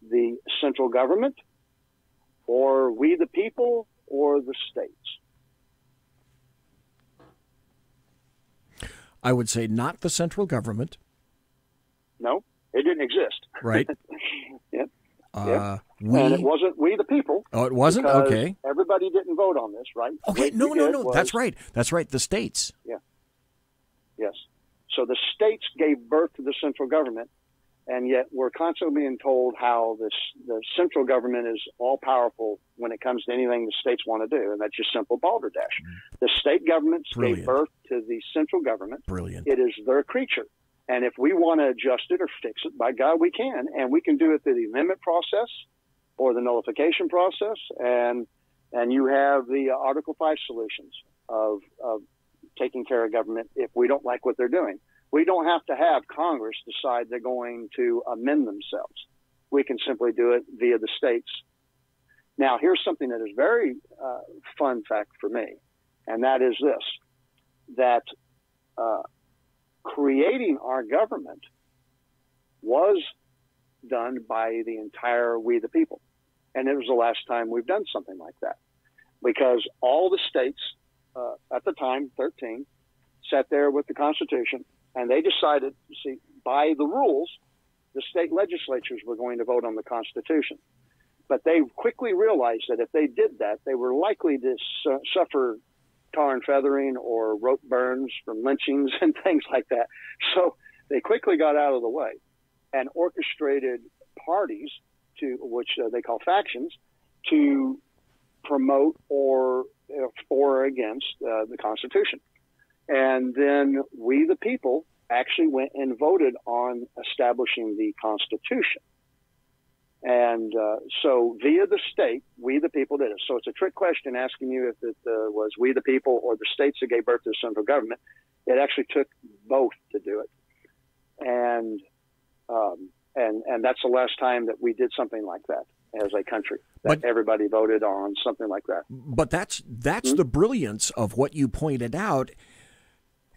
the central government, or we the people, or the states? I would say not the central government. No, it didn't exist. Right. Yep. And it wasn't we the people. Oh, it wasn't? because Okay. Everybody didn't vote on this, right? Okay, What we did no. was- That's right. That's right. The states. Yeah. Yes. So the states gave birth to the central government, and yet we're constantly being told how the central government is all powerful when it comes to anything the states want to do, and that's just simple balderdash. The state governments Brilliant. gave birth to the central government. Brilliant. It is their creature. And if we want to adjust it or fix it, by God, we can. And we can do it through the amendment process or the nullification process. And you have the Article 5 solutions of taking care of government if we don't like what they're doing. We don't have to have Congress decide they're going to amend themselves. We can simply do it via the states. Now, here's something that is very fun fact for me, and that is this, that creating our government was done by the entire we the people. And it was the last time we've done something like that, because all the states at the time, 13, sat there with the Constitution, and they decided, see, by the rules, the state legislatures were going to vote on the Constitution. But they quickly realized that if they did that, they were likely to suffer tar and feathering or rope burns from lynchings and things like that. So they quickly got out of the way and orchestrated parties, to which they call factions, to promote or for or against the Constitution. And then we, the people, actually went and voted on establishing the Constitution. And so via the state, we the people did it. So it's a trick question asking you if it was we the people or the states that gave birth to the central government. It actually took both to do it. And that's the last time that we did something like that as a country, that everybody voted on something like that. But that's the brilliance of what you pointed out,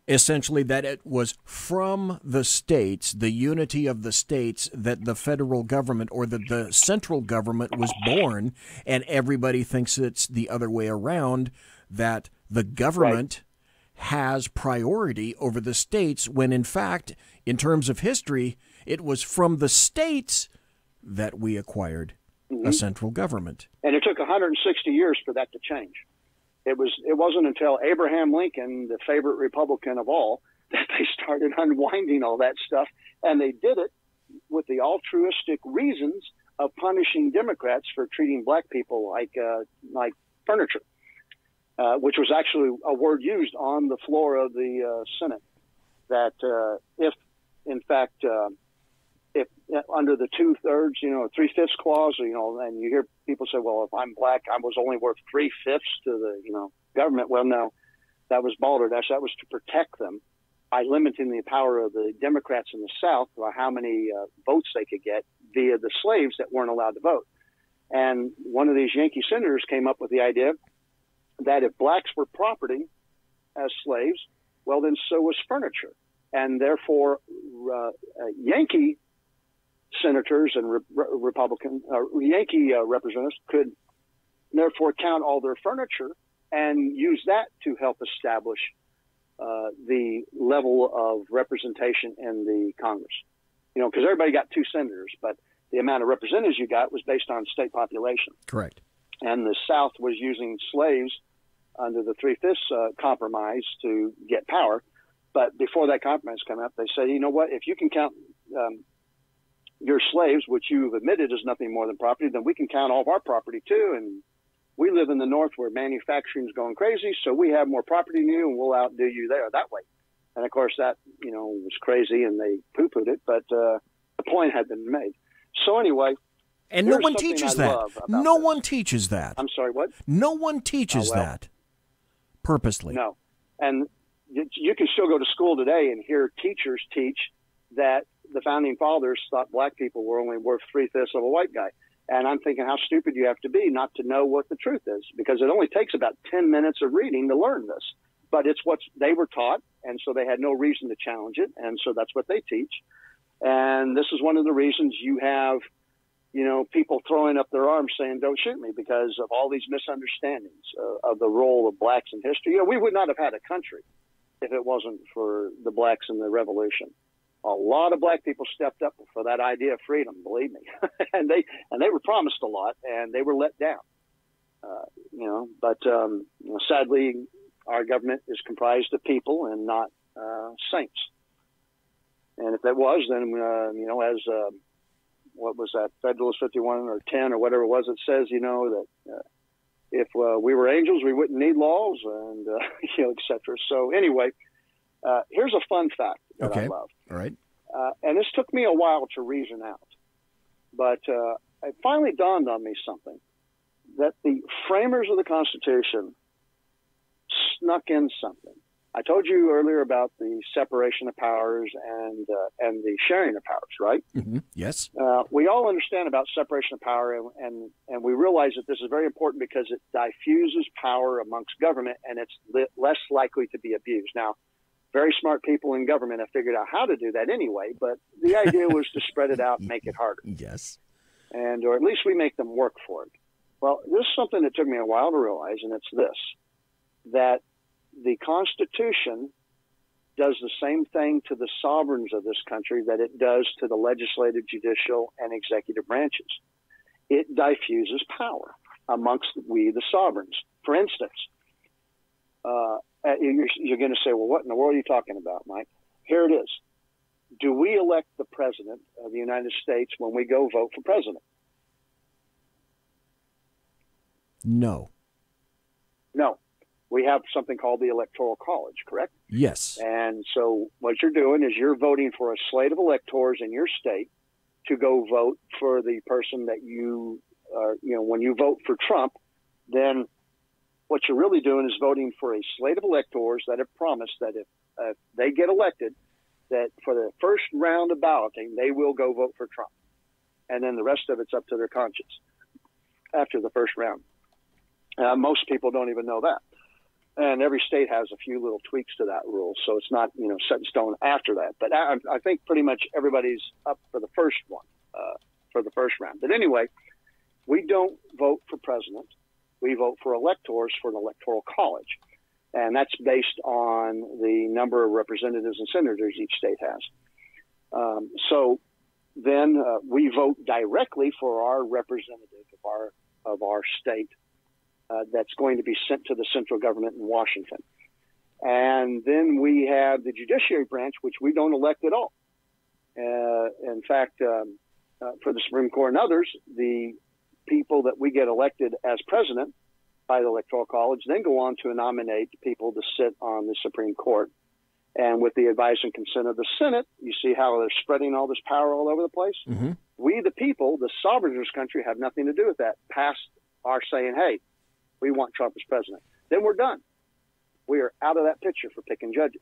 essentially, that it was from the states, the unity of the states, that the federal government or the central government was born, and everybody thinks it's the other way around, that the government has priority over the states, when in fact, in terms of history, it was from the states that we acquired a central government. And it took 160 years for that to change. It wasn't until Abraham Lincoln, the favorite Republican of all, that they started unwinding all that stuff. And they did it with the altruistic reasons of punishing Democrats for treating black people like furniture, which was actually a word used on the floor of the Senate. That if, in fact, if under the 2/3, 3/5 clause, and you hear people say, well, if I'm black, I was only worth 3/5 to the, government. Well, no, that was balderdash. That was to protect them by limiting the power of the Democrats in the South by how many votes they could get via the slaves that weren't allowed to vote. And one of these Yankee senators came up with the idea that if blacks were property as slaves, well, then so was furniture. And therefore, Yankee senators and Yankee representatives could therefore count all their furniture and use that to help establish the level of representation in the Congress. Because everybody got 2 senators, but the amount of representatives you got was based on state population. Correct. And the South was using slaves under the 3/5 compromise to get power. But before that compromise came up, they said, you know what, if you can count your slaves, which you've admitted is nothing more than property, then we can count all of our property too. And we live in the North where manufacturing is going crazy, so we have more property than you, and we'll outdo you there that way. And of course that, was crazy, and they poo-pooed it, but the point had been made. So anyway. And no one teaches that. No one teaches that. I'm sorry, what? No one teaches that purposely. No. And you can still go to school today and hear teachers teach that the founding fathers thought black people were only worth 3/5 of a white guy. And I'm thinking how stupid you have to be not to know what the truth is, because it only takes about 10 minutes of reading to learn this. But it's what they were taught, and so they had no reason to challenge it, and so that's what they teach. And this is one of the reasons you have, people throwing up their arms saying, don't shoot me, because of all these misunderstandings of the role of blacks in history. We would not have had a country if it wasn't for the blacks in the Revolution. A lot of black people stepped up for that idea of freedom, believe me. and they were promised a lot, and they were let down. But sadly, our government is comprised of people and not saints. And if it was, then, what was that, Federalist 51 or 10 or whatever it was, it says, that if we were angels, we wouldn't need laws, and, et cetera. So anyway, here's a fun fact that I love. All right. And this took me a while to reason out. But it finally dawned on me something, that the framers of the Constitution snuck in something. I told you earlier about the separation of powers and the sharing of powers, right? Mm-hmm. Yes. We all understand about separation of power, and we realize that this is very important because it diffuses power amongst government, and it's less likely to be abused. Now, very smart people in government have figured out how to do that anyway, but the idea was to spread it out and make it harder. Yes. Or at least we make them work for it. Well, this is something that took me a while to realize, and it's this, that the Constitution does the same thing to the sovereigns of this country that it does to the legislative, judicial, and executive branches. It diffuses power amongst we, the sovereigns. For instance, you're going to say, well, what in the world are you talking about, Mike? Here it is. Do we elect the president of the United States when we go vote for president? No. No. We have something called the Electoral College, correct? Yes. And so what you're doing is you're voting for a slate of electors in your state to go vote for the person that you, when you vote for Trump, then what you're really doing is voting for a slate of electors that have promised that if they get elected, that for the first round of balloting, they will go vote for Trump. And then the rest of it's up to their conscience after the first round. Most people don't even know that. And every state has a few little tweaks to that rule, so it's not, set in stone after that. But I think pretty much everybody's up for the first one, for the first round. But anyway, we don't vote for president. We vote for electors for an electoral college. And that's based on the number of representatives and senators each state has. So then we vote directly for our representative of our state. That's going to be sent to the central government in Washington. And then we have the judiciary branch, which we don't elect at all. In fact, for the Supreme Court and others, the people that we get elected as president by the Electoral College then go on to nominate people to sit on the Supreme Court. And with the advice and consent of the Senate, you see how they're spreading all this power all over the place? Mm-hmm. We, the people, the sovereigns of this country, have nothing to do with that. Past our saying, hey, we want Trump as president. Then we're done. We are out of that picture for picking judges.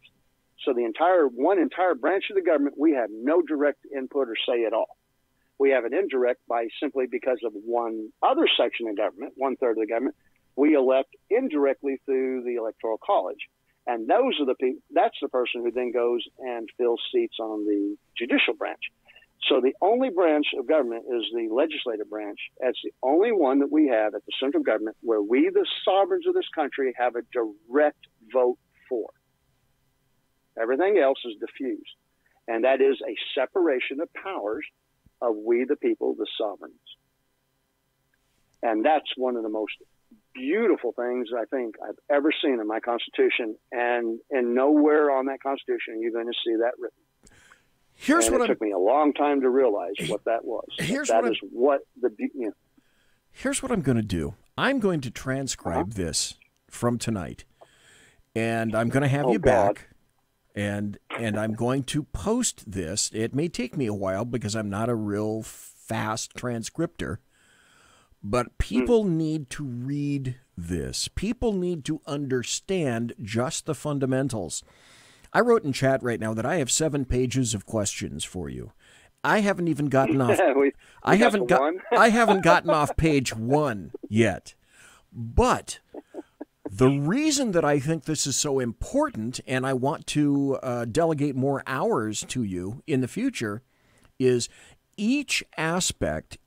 So the entire branch of the government, we have no direct input or say at all. We have an indirect by simply because of one other section of government, 1/3 of the government, we elect indirectly through the Electoral College. And those are the people, that's the person who then goes and fills seats on the judicial branch. So the only branch of government is the legislative branch. That's the only one that we have at the central government where we, the sovereigns of this country, have a direct vote for. Everything else is diffused. And that is a separation of powers of we, the people, the sovereigns. And that's one of the most beautiful things I think I've ever seen in my Constitution. And nowhere on that Constitution are you going to see that written. It took me a long time to realize what that was. Here's what I'm going to do. I'm going to transcribe this from tonight, and I'm going to have you back, and I'm going to post this. It may take me a while because I'm not a real fast transcriptor, but people need to read this. People need to understand just the fundamentals. I wrote in chat right now that I have 7 pages of questions for you. I haven't even gotten off. I haven't gotten off page 1 yet. But the reason that I think this is so important, and I want to delegate more hours to you in the future, is each aspect,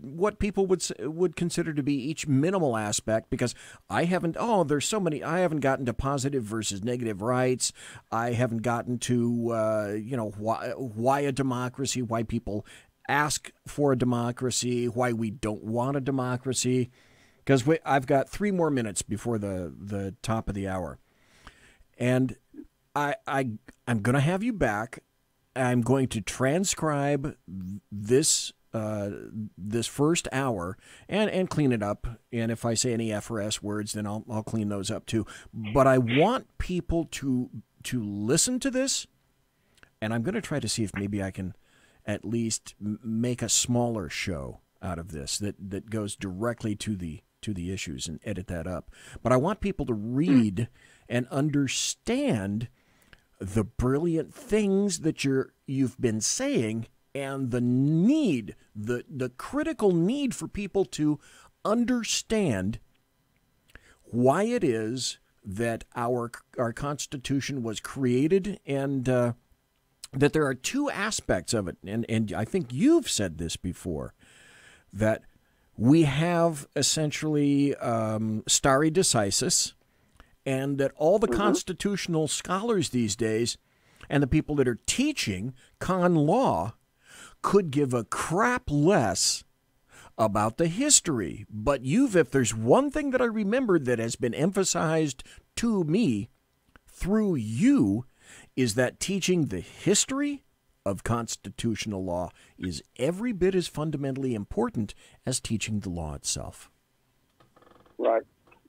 what people would consider to be each minimal aspect, because I haven't gotten to positive versus negative rights. I haven't gotten to, why a democracy, why people ask for a democracy, why we don't want a democracy, because I've got 3 more minutes before the top of the hour. And I'm going to have you back. I'm going to transcribe this first hour and clean it up. And if I say any F or S words, then I'll clean those up too. But I want people to listen to this, and I'm going to try to see if maybe I can at least make a smaller show out of this that goes directly to the issues and edit that up. But I want people to read and understand the brilliant things that you've been saying, and the critical need for people to understand why it is that our Constitution was created, and that there are 2 aspects of it. And I think you've said this before, that we have essentially stare decisis, and that all the constitutional scholars these days and the people that are teaching con law could give a crap less about the history. But if there's one thing that I remembered that has been emphasized to me through you, is that teaching the history of constitutional law is every bit as fundamentally important as teaching the law itself. Right.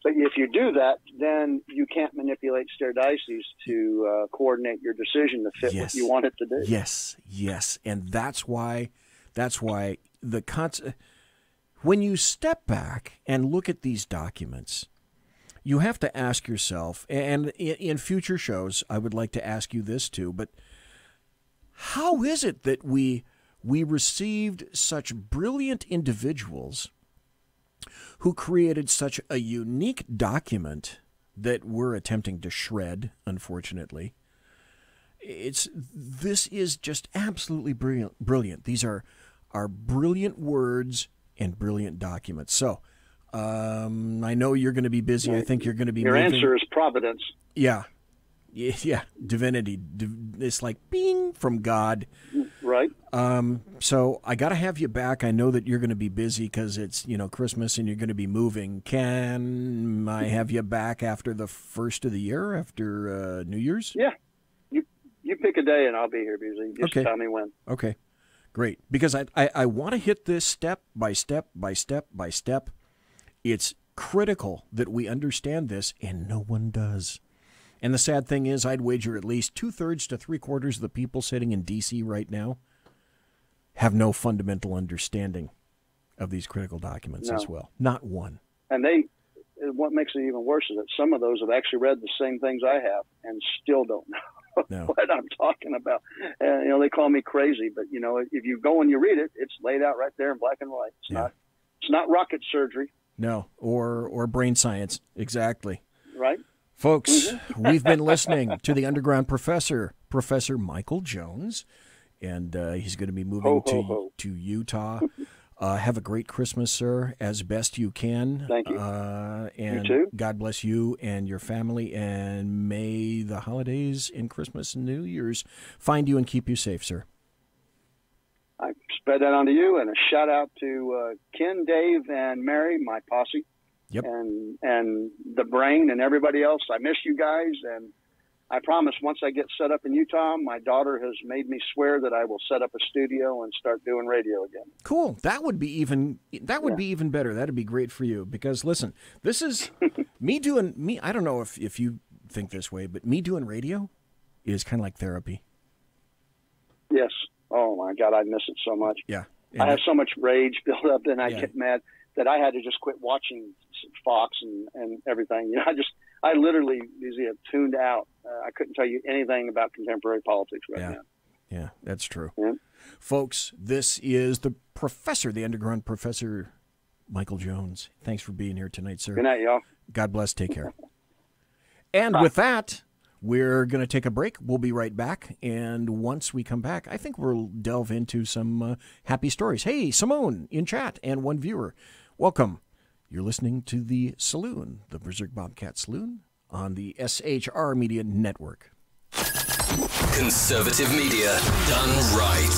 But if you do that, then you can't manipulate stare decisis to coordinate your decision to fit what you want it to do. Yes, and that's why when you step back and look at these documents, you have to ask yourself, and in future shows, I would like to ask you this too, but how is it that we received such brilliant individuals who created such a unique document that we're attempting to shred, unfortunately? This is just absolutely brilliant. These are brilliant words and brilliant documents. So I know you're going to be busy. I think you're going to be Your answer is providence. Yeah, divinity. It's like bing from God. Right. So I got to have you back. I know that you're going to be busy because it's, Christmas and you're going to be moving. Can I have you back after the first of the year, after New Year's? Yeah. You pick a day and I'll be here, busy. Just tell me when. Okay. Great. Because I want to hit this step by step by step by step. It's critical that we understand this, and no one does. And the sad thing is, I'd wager at least 2/3 to 3/4 of the people sitting in D.C. right now have no fundamental understanding of these critical documents as well. Not one. And what makes it even worse is that some of those have actually read the same things I have and still don't know what I'm talking about. And, they call me crazy, but, if you go and you read it, it's laid out right there in black and white. It's not rocket surgery. No, or brain science. Exactly. Right. Folks, we've been listening to the Underground Professor, Professor Michael Jones, and he's going to be moving to Utah. Have a great Christmas, sir, as best you can. Thank you. And you too. God bless you and your family, and may the holidays and Christmas and New Year's find you and keep you safe, sir. I spread that on to you, and a shout out to Ken, Dave, and Mary, my posse. Yep. And the brain and everybody else. I miss you guys, and I promise once I get set up in Utah, my daughter has made me swear that I will set up a studio and start doing radio again. Cool. That would be even better. That'd be great for you, because listen, this is me. I don't know if you think this way, but me doing radio is kind of like therapy. Yes. Oh my God, I miss it so much. Yeah. I have so much rage built up, and I get mad that I had to just quit watching Fox and everything. I literally have tuned out. I couldn't tell you anything about contemporary politics right now. Yeah, that's true. Yeah. Folks, this is the professor, the underground professor, Michael Jones. Thanks for being here tonight, sir. Good night, y'all. God bless. Take care. And with that, we're going to take a break. We'll be right back. And once we come back, I think we'll delve into some happy stories. Hey, Simone in chat and one viewer. Welcome. You're listening to the Saloon, the Berserk Bobcat Saloon, on the SHR Media Network. Conservative media done right.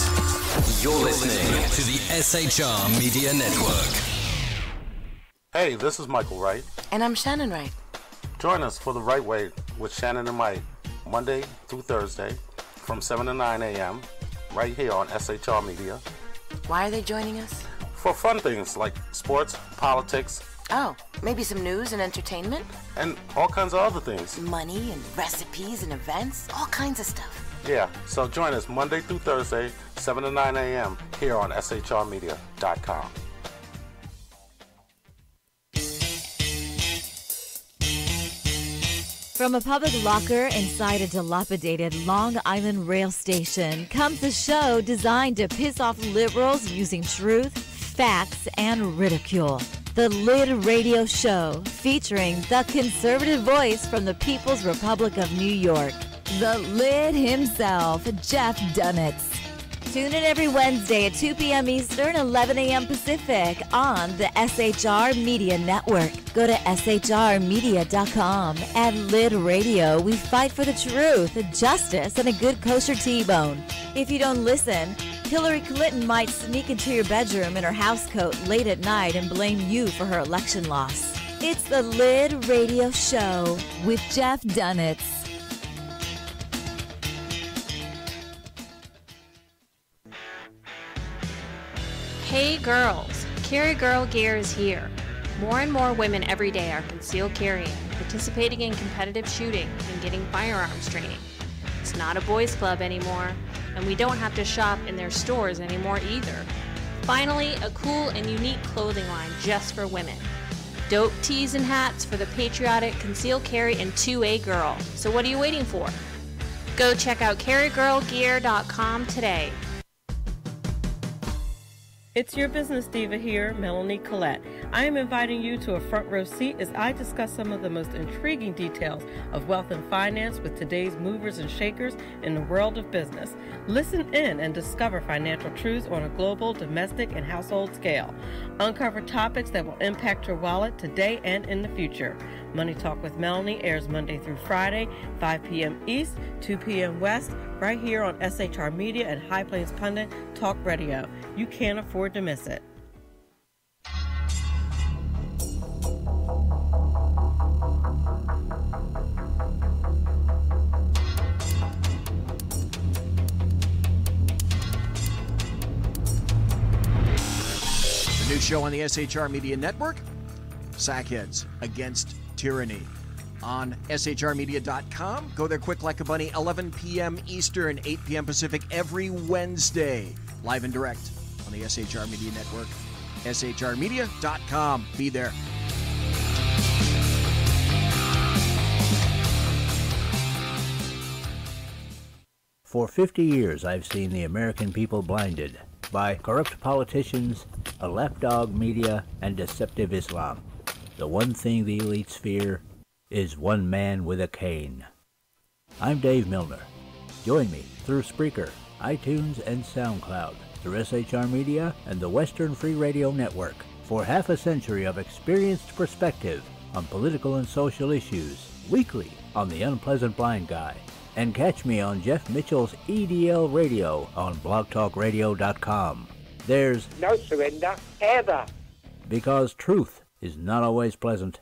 You're listening to the SHR Media Network. Hey, this is Michael Wright. And I'm Shannon Wright. Join us for The Right Way with Shannon and Mike, Monday through Thursday from 7 to 9 a.m. right here on SHR Media. Why are they joining us? For fun things like sports, politics. Oh, maybe some news and entertainment? And all kinds of other things. Money and recipes and events, all kinds of stuff. Yeah, so join us Monday through Thursday, 7 to 9 a.m. here on shrmedia.com. From a public locker inside a dilapidated Long Island rail station comes a show designed to piss off liberals using truth, facts, and ridicule. The Lid Radio Show, featuring the conservative voice from the People's Republic of New York, the Lid himself, Jeff Dunitz. Tune in every Wednesday at 2 p.m. Eastern, 11 a.m. Pacific on the SHR Media Network. Go to shrmedia.com. At Lid Radio, we fight for the truth, justice, and a good kosher T-bone. If you don't listen, Hillary Clinton might sneak into your bedroom in her housecoat late at night and blame you for her election loss. It's the Lid Radio Show with Jeff Dunitz. Hey girls, Carry Girl Gear is here. More and more women every day are concealed carrying, participating in competitive shooting, and getting firearms training. It's not a boys club anymore, and we don't have to shop in their stores anymore either. Finally, a cool and unique clothing line just for women. Dope tees and hats for the patriotic concealed carry and 2A girl. So what are you waiting for? Go check out carrygirlgear.com today. It's your business diva here, Melanie Collette. I am inviting you to a front row seat as I discuss some of the most intriguing details of wealth and finance with today's movers and shakers in the world of business. Listen in and discover financial truths on a global, domestic, and household scale. Uncover topics that will impact your wallet today and in the future. Money Talk with Melanie airs Monday through Friday, 5 p.m. East, 2 p.m. West, right here on SHR Media and High Plains Pundit Talk Radio. You can't afford to miss it. The new show on the SHR Media Network, Sackheads Against Tyranny. On shrmedia.com. Go there quick like a bunny, 11 p.m. Eastern, 8 p.m. Pacific every Wednesday. Live and direct on the SHR Media Network. shrmedia.com. Be there. For 50 years, I've seen the American people blinded by corrupt politicians, a lapdog media, and deceptive Islam. The one thing the elites fear is one man with a cane. I'm Dave Milner. Join me through Spreaker, iTunes, and SoundCloud, through SHR Media and the Western Free Radio Network, for half a century of experienced perspective on political and social issues, weekly on The Unpleasant Blind Guy. And catch me on Jeff Mitchell's EDL Radio on blogtalkradio.com. There's no surrender, ever. Because truth is not always pleasant.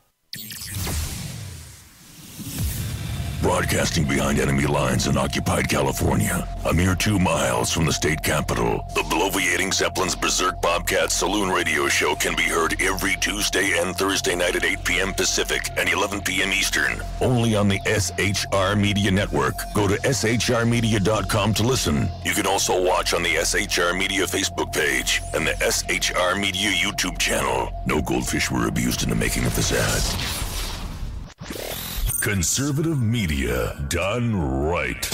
Broadcasting behind enemy lines in occupied California, a mere 2 miles from the state capital, the bloviating Zeppelin's Berserk Bobcat Saloon Radio Show can be heard every Tuesday and Thursday night at 8 p.m. Pacific and 11 p.m. Eastern, only on the SHR Media Network. Go to shrmedia.com to listen. You can also watch on the SHR Media Facebook page and the SHR Media YouTube channel. No goldfish were abused in the making of this ad. Conservative media done right.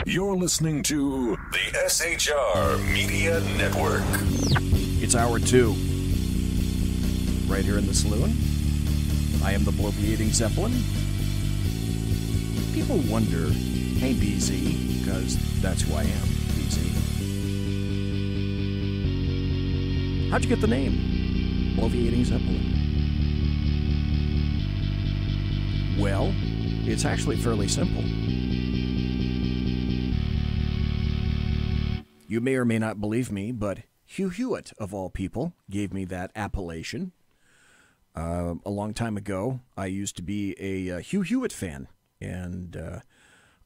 You're listening to The SHR Media Network. It's hour 2. Right here in the saloon. I am the bloviating Zeppelin. People wonder, hey BZ, because that's who I am, BZ. How'd you get the name? Bloviating Zeppelin. Well, it's actually fairly simple. You may or may not believe me, but Hugh Hewitt, of all people, gave me that appellation. A long time ago, I used to be a Hugh Hewitt fan, and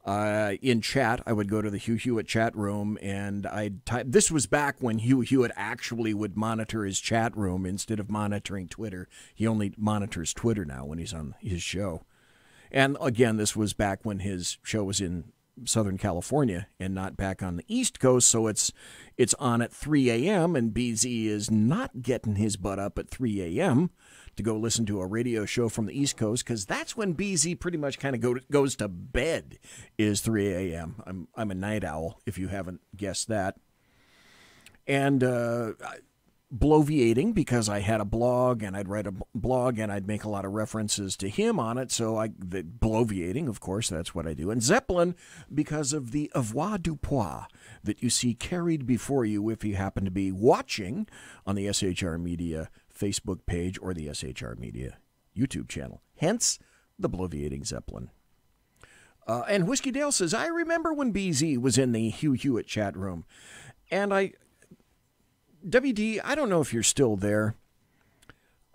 in chat, I would go to the Hugh Hewitt chat room, and I'd type. This was back when Hugh Hewitt actually would monitor his chat room instead of monitoring Twitter. He only monitors Twitter now when he's on his show. And again, this was back when his show was in Southern California and not back on the East Coast, so it's on at 3 a.m., and BZ is not getting his butt up at 3 a.m. to go listen to a radio show from the East Coast, because that's when BZ pretty much kind of goes to bed, is 3 a.m. I'm a night owl, if you haven't guessed that. And bloviating, because I had a blog, and I'd write a blog, and I'd make a lot of references to him on it, so the bloviating, of course, that's what I do. And Zeppelin, because of the avoirdupois that you see carried before you if you happen to be watching on the SHR Media Facebook page or the SHR Media YouTube channel. Hence, the bloviating Zeppelin. And Whiskey Dale says, I remember when BZ was in the Hugh Hewitt chat room, and WD, I don't know if you're still there.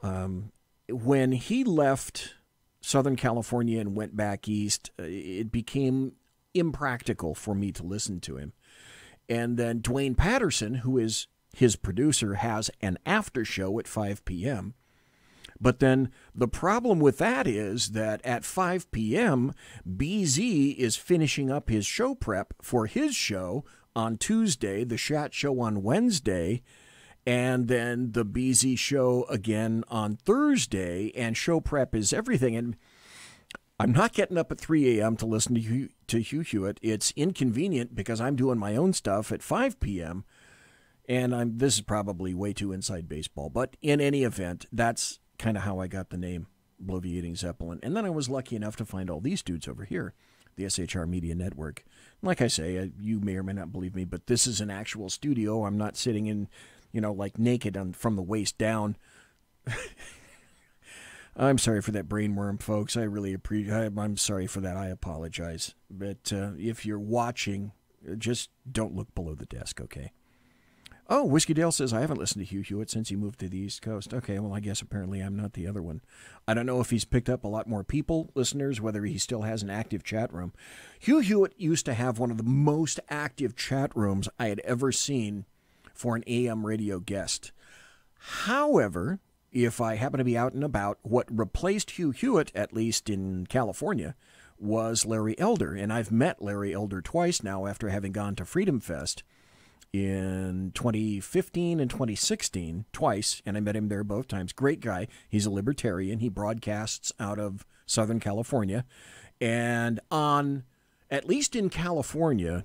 When he left Southern California and went back east, it became impractical for me to listen to him. And then Dwayne Patterson, who is his producer, has an after show at 5 p.m. But then the problem with that is that at 5 p.m., BZ is finishing up his show prep for his show on Tuesday, the Shat Show on Wednesday, and then the BZ show again on Thursday, and show prep is everything. And I'm not getting up at 3 a.m. to listen to Hugh Hewitt. It's inconvenient because I'm doing my own stuff at 5 p.m., and this is probably way too inside baseball. But in any event, that's kind of how I got the name Bloviating Zeppelin. And then I was lucky enough to find all these dudes over here, the SHR Media Network. Like I say, you may or may not believe me, but this is an actual studio. I'm not sitting in, like naked from the waist down. I'm sorry for that brainworm, folks. I really appreciate. I'm sorry for that. I apologize. But if you're watching, just don't look below the desk, okay? Oh, Whiskey Dale says, I haven't listened to Hugh Hewitt since he moved to the East Coast. Okay, well, I guess apparently I'm not the other one. I don't know if he's picked up a lot more people, listeners, whether he still has an active chat room. Hugh Hewitt used to have one of the most active chat rooms I had ever seen for an AM radio guest. However, if I happen to be out and about, what replaced Hugh Hewitt, at least in California, was Larry Elder. And I've met Larry Elder twice now after having gone to Freedom Fest in 2015 and 2016, twice, and I met him there both times. Great guy. He's a libertarian. He broadcasts out of Southern California. And at least in California,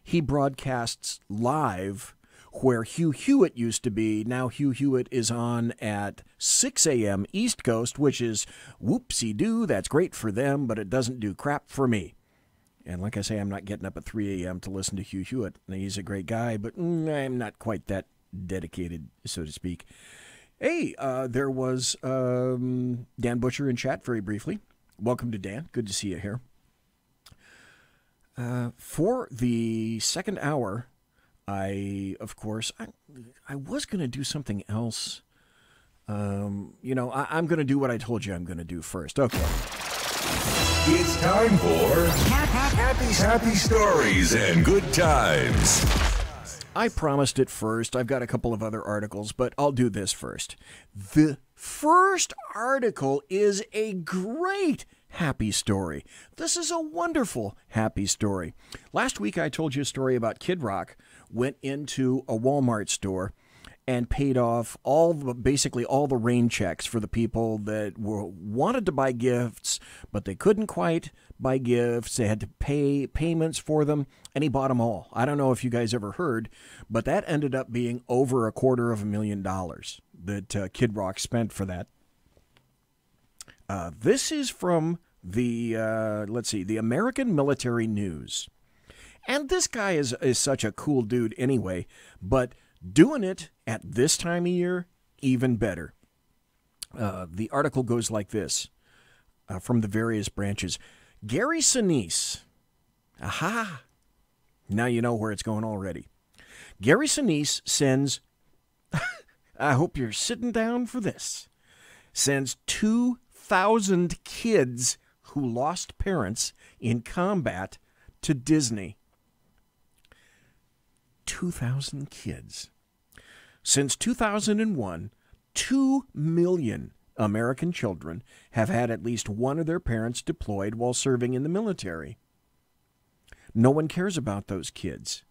he broadcasts live where Hugh Hewitt used to be. Now Hugh Hewitt is on at 6 a.m. East Coast, which is whoopsie-doo. That's great for them, but it doesn't do crap for me. And like I say, I'm not getting up at 3 a.m. to listen to Hugh Hewitt. He's a great guy, but I'm not quite that dedicated, so to speak. Hey, there was Dan Butcher in chat very briefly. Welcome to Dan. Good to see you here. For the second hour, I was going to do something else. I'm going to do what I told you I'm going to do first. Okay. It's time for happy stories and good times. I promised it first. I've got a couple of other articles, but I'll do this first. The first article is a great happy story. This is a wonderful happy story. Last week I told you a story about Kid Rock went into a Walmart store and paid off basically all the rain checks for the people that wanted to buy gifts, but they couldn't quite buy gifts. They had to pay payments for them, and he bought them all. I don't know if you guys ever heard, but that ended up being over $250,000 that Kid Rock spent for that. This is from the the American Military News. And this guy is such a cool dude anyway, but doing it at this time of year, even better. The article goes like this, from the various branches. Gary Sinise. Aha! Now you know where it's going already. Gary Sinise sends, I hope you're sitting down for this, sends 2,000 kids who lost parents in combat to Disney. 2,000 kids. Since 2001, 2 million American children have had at least one of their parents deployed while serving in the military. No one cares about those kids.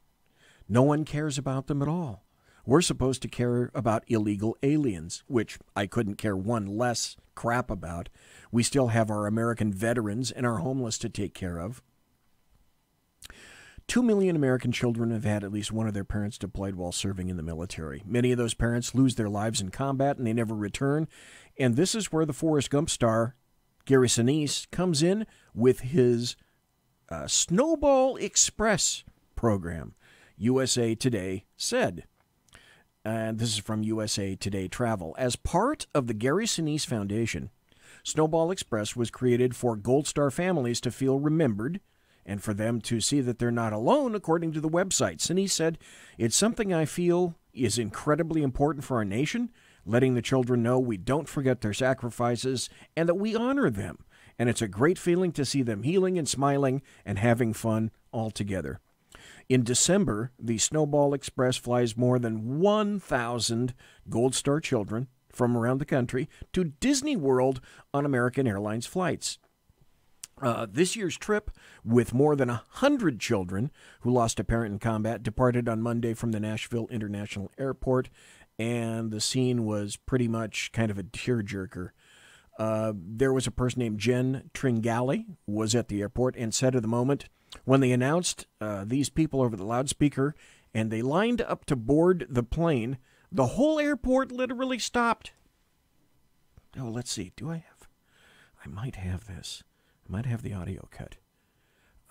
No one cares about them at all. We're supposed to care about illegal aliens, which I couldn't care one less crap about. We still have our American veterans and our homeless to take care of. 2 million American children have had at least one of their parents deployed while serving in the military. Many of those parents lose their lives in combat and they never return. And this is where the Forrest Gump star, Gary Sinise, comes in with his Snowball Express program, USA Today said. And this is from USA Today Travel. As part of the Gary Sinise Foundation, Snowball Express was created for Gold Star families to feel remembered and for them to see that they're not alone, according to the website. Sinise said, "It's something I feel is incredibly important for our nation, letting the children know we don't forget their sacrifices and that we honor them. And it's a great feeling to see them healing and smiling and having fun all together." In December, the Snowball Express flies more than 1,000 Gold Star children from around the country to Disney World on American Airlines flights. This year's trip, with more than 100 children who lost a parent in combat, departed on Monday from the Nashville International Airport, and the scene was pretty much kind of a tearjerker. There was a person named Jen Tringali was at the airport and said at the moment, when they announced these people over the loudspeaker and they lined up to board the plane, the whole airport literally stopped. Oh, let's see. I might have this. I might have the audio cut.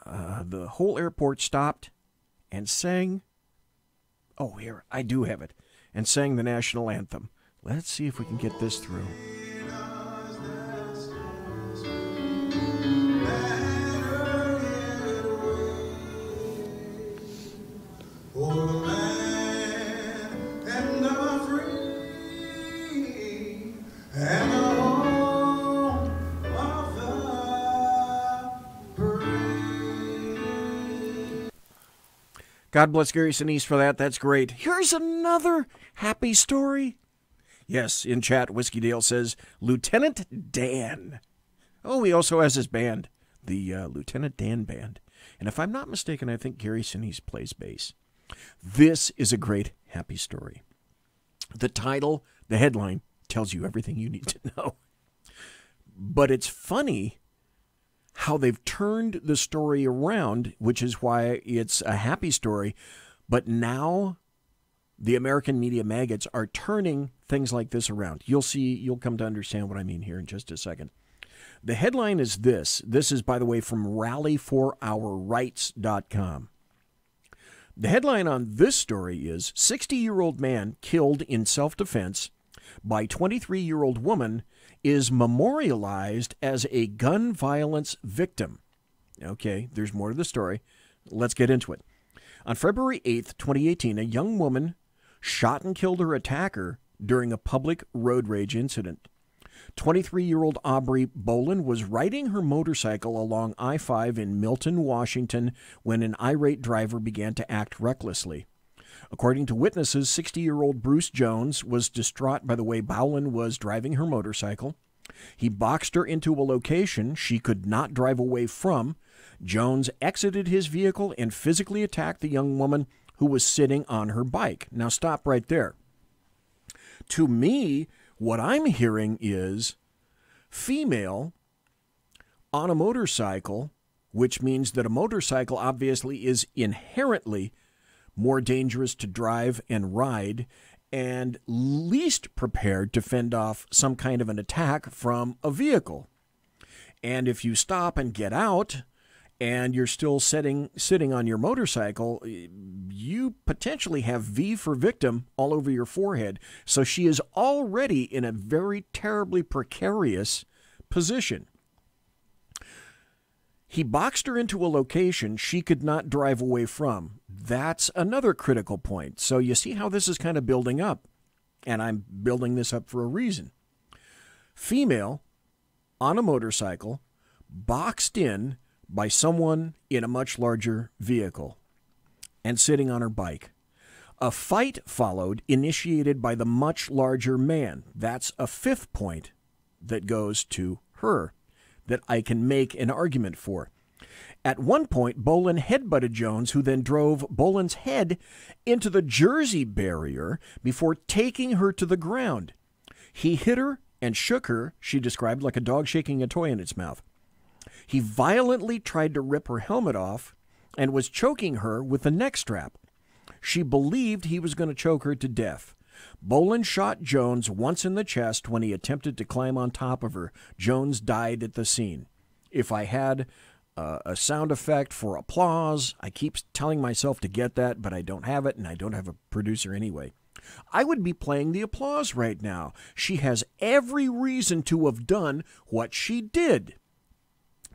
The whole airport stopped and sang. Oh, here, I do have it. And sang the national anthem. Let's see if we can get this through. God bless Gary Sinise for that. That's great. Here's another happy story. Yes, in chat, Whiskey Dale says, Lieutenant Dan. Oh, he also has his band, the Lieutenant Dan Band. And if I'm not mistaken, I think Gary Sinise plays bass. This is a great happy story. The title, the headline, tells you everything you need to know. But it's funny how they've turned the story around, which is why it's a happy story. But now the American media maggots are turning things like this around. You'll come to understand what I mean here in just a second. The headline is this. This is, by the way, from rallyforourrights.com. The headline on this story is 60-year-old man killed in self-defense by 23-year-old woman is memorialized as a gun violence victim. Okay, there's more to the story. Let's get into it. On February 8th, 2018, a young woman shot and killed her attacker during a public road rage incident. 23-year-old Aubrey Bolin was riding her motorcycle along I-5 in Milton, Washington, when an irate driver began to act recklessly. According to witnesses, 60-year-old Bruce Jones was distraught by the way Bolin was driving her motorcycle. He boxed her into a location she could not drive away from. Jones exited his vehicle and physically attacked the young woman who was sitting on her bike. Now stop right there. To me, what I'm hearing is female on a motorcycle, which means that a motorcycle obviously is inherently more dangerous to drive and ride and least prepared to fend off some kind of an attack from a vehicle. And if you stop and get out and you're still sitting on your motorcycle, you potentially have V for victim all over your forehead. So she is already in a very terribly precarious position. He boxed her into a location she could not drive away from. That's another critical point. So you see how this is kind of building up. And I'm building this up for a reason. Female on a motorcycle, boxed in by someone in a much larger vehicle and sitting on her bike. A fight followed, initiated by the much larger man. That's a fifth point that goes to her that I can make an argument for. At one point, Bolin headbutted Jones, who then drove Bolin's head into the Jersey barrier before taking her to the ground. He hit her and shook her, she described, like a dog shaking a toy in its mouth. He violently tried to rip her helmet off and was choking her with the neck strap. She believed he was going to choke her to death. Bolin shot Jones once in the chest when he attempted to climb on top of her. Jones died at the scene. If I had a sound effect for applause, I keep telling myself to get that, but I don't have it, and I don't have a producer anyway. I would be playing the applause right now. She has every reason to have done what she did.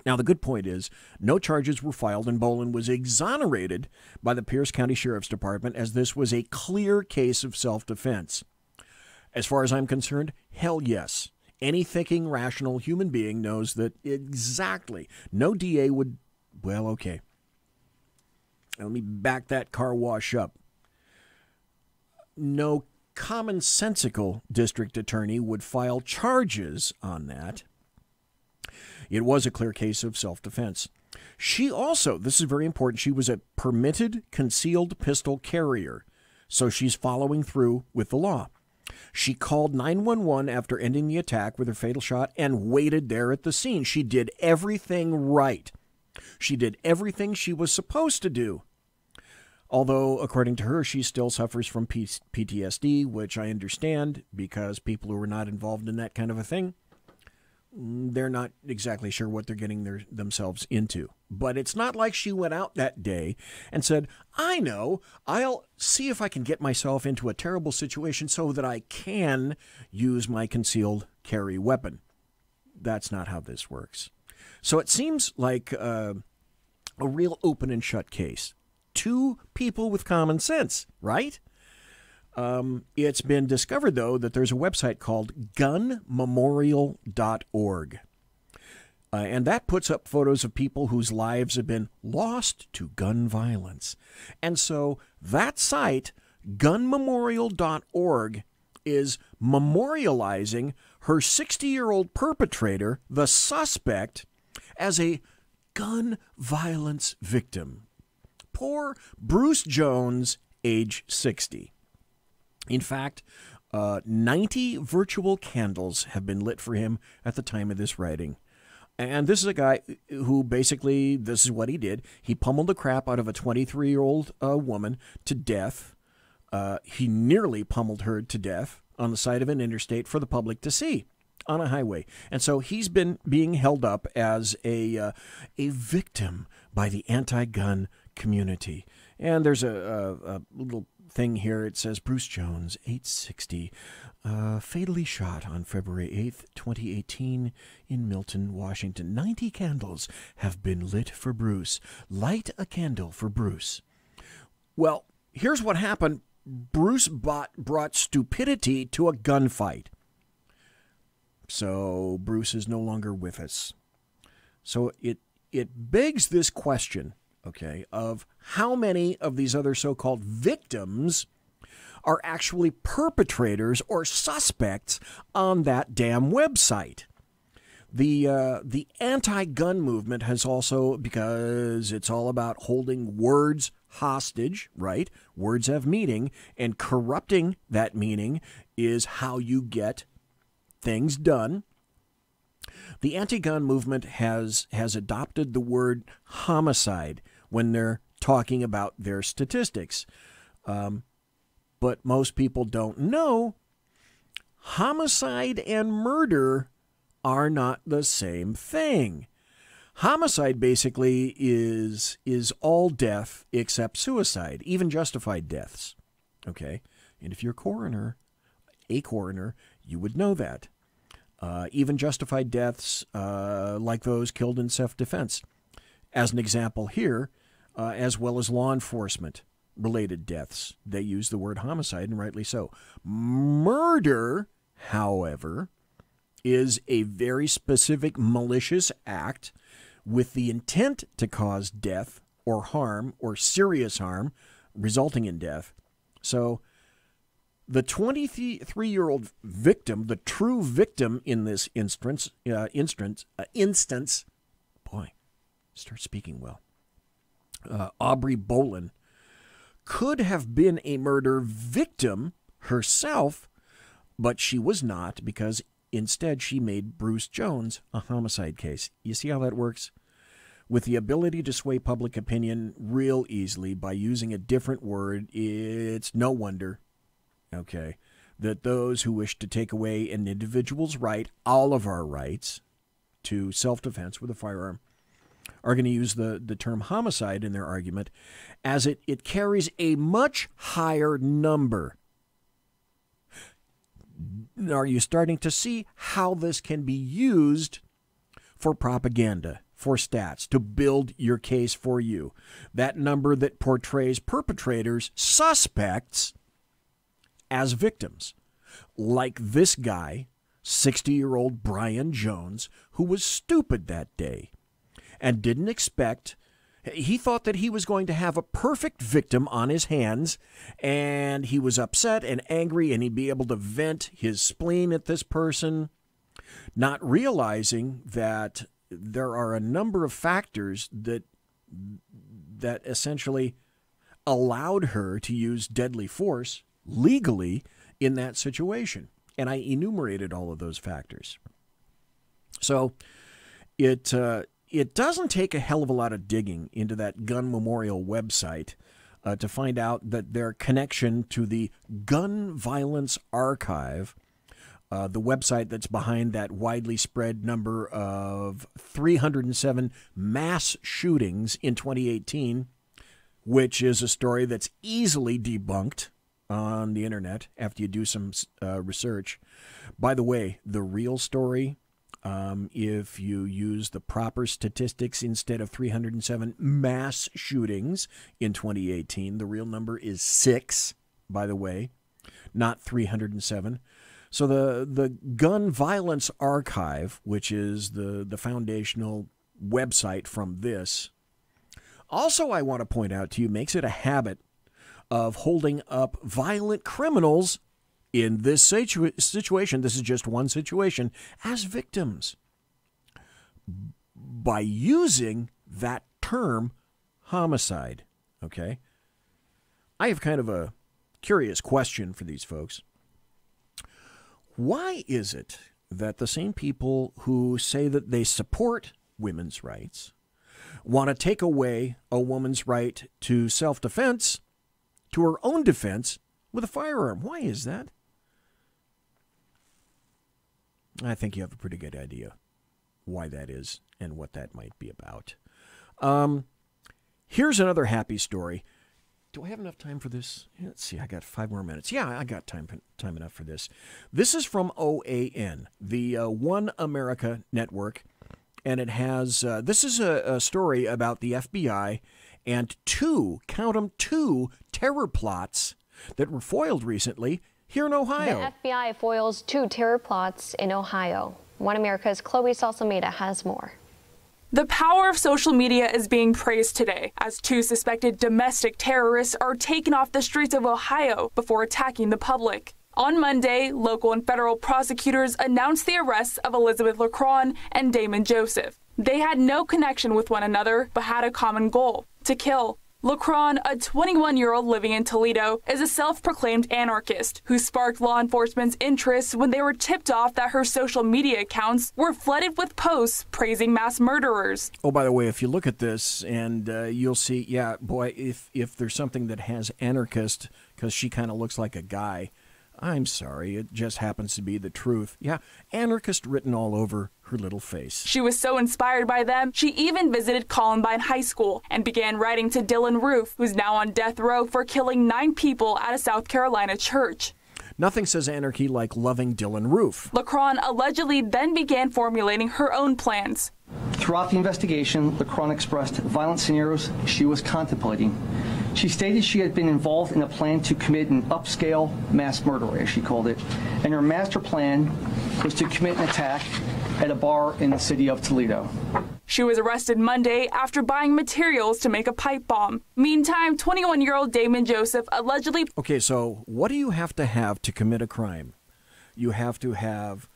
Now, the good point is, no charges were filed and Bolin was exonerated by the Pierce County Sheriff's Department, as this was a clear case of self-defense. As far as I'm concerned, hell yes. Any thinking, rational human being knows that exactly. No DA would, well, okay. Let me back that car wash up. No commonsensical district attorney would file charges on that. It was a clear case of self-defense. She also, this is very important, she was a permitted concealed pistol carrier, so she's following through with the law. She called 911 after ending the attack with her fatal shot and waited there at the scene. She did everything right. She did everything she was supposed to do. Although, according to her, she still suffers from PTSD, which I understand, because people who are not involved in that kind of a thing, they're not exactly sure what they're getting themselves into. But it's not like she went out that day and said, I know, I'll see if I can get myself into a terrible situation so that I can use my concealed carry weapon. That's not how this works. So it seems like a real open and shut case. Two people with common sense, right? It's been discovered, though, that there's a website called gunmemorial.org. And that puts up photos of people whose lives have been lost to gun violence. And so that site, gunmemorial.org, is memorializing her 60-year-old perpetrator, the suspect, as a gun violence victim. Poor Bruce Jones, age 60. In fact, 90 virtual candles have been lit for him at the time of this writing. And this is a guy who basically, this is what he did. He pummeled the crap out of a 23-year-old woman to death. He nearly pummeled her to death on the side of an interstate for the public to see on a highway. And so he's been being held up as a victim by the anti-gun community. And there's a little thing here. It says Bruce Jones, age 60, fatally shot on February 8th, 2018 in Milton, Washington. 90 candles have been lit for Bruce. Light a candle for Bruce. Well, here's what happened. Bruce brought stupidity to a gunfight. So Bruce is no longer with us. So it begs this question, okay, of how many of these other so-called victims are actually perpetrators or suspects on that damn website. The anti-gun movement has also, because it's all about holding words hostage, right? Words have meaning, and corrupting that meaning is how you get things done. The anti-gun movement has adopted the word homicide when they're talking about their statistics. But most people don't know homicide and murder are not the same thing. Homicide basically is all death except suicide, even justified deaths. Okay? And if you're a coroner, you would know that. Even justified deaths like those killed in self-defense. As an example here, as well as law enforcement-related deaths. They use the word homicide, and rightly so. Murder, however, is a very specific malicious act with the intent to cause death or harm or serious harm resulting in death. So the 23-year-old victim, the true victim in this instance, boy, start speaking well, Aubrey Bolin, could have been a murder victim herself, but she was not, because instead she made Bruce Jones a homicide case. You see how that works? With the ability to sway public opinion real easily by using a different word, it's no wonder, okay, that those who wish to take away an individual's right, all of our rights, to self-defense with a firearm, are going to use the term homicide in their argument, as it carries a much higher number. Are you starting to see how this can be used for propaganda, for stats, to build your case for you? That number that portrays perpetrators, suspects, as victims. Like this guy, 60-year-old Brian Jones, who was stupid that day and didn't expect. He thought that he was going to have a perfect victim on his hands, and he was upset and angry, and he'd be able to vent his spleen at this person, not realizing that there are a number of factors that essentially allowed her to use deadly force legally in that situation. And I enumerated all of those factors. So it doesn't take a hell of a lot of digging into that Gun Memorial website to find out that their connection to the Gun Violence Archive, the website that's behind that widely spread number of 307 mass shootings in 2018, which is a story that's easily debunked on the internet after you do some research. By the way, the real story, if you use the proper statistics instead of 307 mass shootings in 2018, the real number is 6, by the way, not 307. So the Gun Violence Archive, which is the foundational website from this, also I want to point out to you, makes it a habit of holding up violent criminals in this situation, this is just one situation, as victims by using that term homicide, okay? I have kind of a curious question for these folks. Why is it that the same people who say that they support women's rights want to take away a woman's right to self-defense, to her own defense, with a firearm? Why is that? I think you have a pretty good idea why that is and what that might be about. Here's another happy story. Do I have enough time for this? Let's see, I got 5 more minutes. Yeah, I got time enough for this. This is from OAN, the One America Network, and it has, this is a story about the FBI and 2 terror plots that were foiled recently here in Ohio. The FBI foils 2 terror plots in Ohio. One America's Chloe Salsameda has more. The power of social media is being praised today as 2 suspected domestic terrorists are taken off the streets of Ohio before attacking the public. On Monday, local and federal prosecutors announced the arrests of Elizabeth Lacron and Damon Joseph. They had no connection with one another, but had a common goal: to kill. LaCron, a 21-year-old living in Toledo, is a self-proclaimed anarchist who sparked law enforcement's interest when they were tipped off that her social media accounts were flooded with posts praising mass murderers. Oh, by the way, if you look at this, and you'll see, yeah, boy, if there's something that has anarchist, because she kind of looks like a guy, I'm sorry, it just happens to be the truth. Yeah, anarchist written all over her little face. She was so inspired by them, she even visited Columbine High School and began writing to Dylan Roof, who's now on death row for killing 9 people at a South Carolina church. Nothing says anarchy like loving Dylan Roof. LaCron allegedly then began formulating her own plans. Throughout the investigation, LaCron expressed violent scenarios she was contemplating. She stated she had been involved in a plan to commit an upscale mass murder, as she called it, and her master plan was to commit an attack at a bar in the city of Toledo. She was arrested Monday after buying materials to make a pipe bomb. Meantime, 21-year-old Damon Joseph allegedly... Okay, so what do you have to commit a crime? You have to have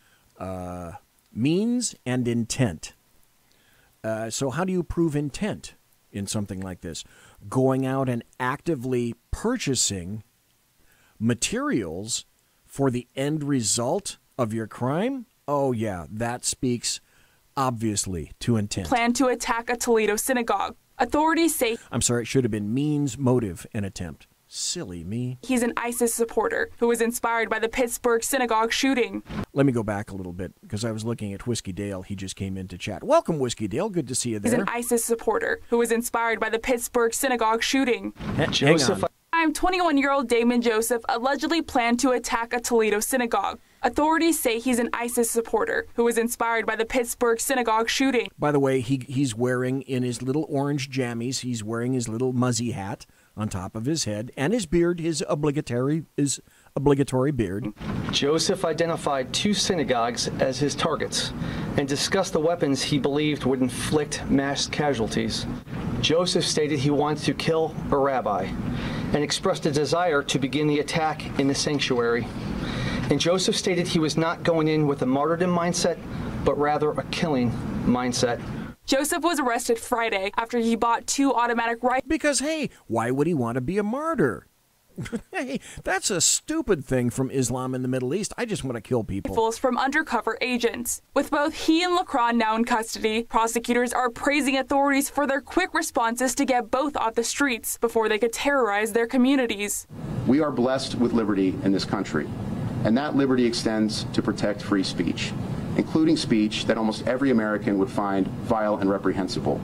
means and intent. So how do you prove intent in something like this? Going out and actively purchasing materials for the end result of your crime? Oh, yeah, that speaks obviously to intent. Plan to attack a Toledo synagogue. Authorities say... I'm sorry, it should have been means, motive, and attempt. Silly me. He's an ISIS supporter who was inspired by the Pittsburgh synagogue shooting. Let me go back a little bit because I was looking at Whiskey Dale. He just came in to chat. Welcome, Whiskey Dale. Good to see you there. He's an ISIS supporter who was inspired by the Pittsburgh synagogue shooting. Hang on. 21-year-old Damon Joseph allegedly planned to attack a Toledo synagogue. Authorities say he's an ISIS supporter who was inspired by the Pittsburgh synagogue shooting. By the way, he's wearing, in his little orange jammies, he's wearing his little muzzy hat on top of his head, and his beard, his obligatory beard. Joseph identified 2 synagogues as his targets and discussed the weapons he believed would inflict mass casualties. Joseph stated he wanted to kill a rabbi and expressed a desire to begin the attack in the sanctuary. And Joseph stated he was not going in with a martyrdom mindset, but rather a killing mindset. Joseph was arrested Friday after he bought 2 automatic rifles. Because, hey, why would he want to be a martyr? Hey, that's a stupid thing from Islam in the Middle East. I just want to kill people. From undercover agents. With both he and LaCron now in custody, prosecutors are praising authorities for their quick responses to get both off the streets before they could terrorize their communities. We are blessed with liberty in this country, and that liberty extends to protect free speech, including speech that almost every American would find vile and reprehensible.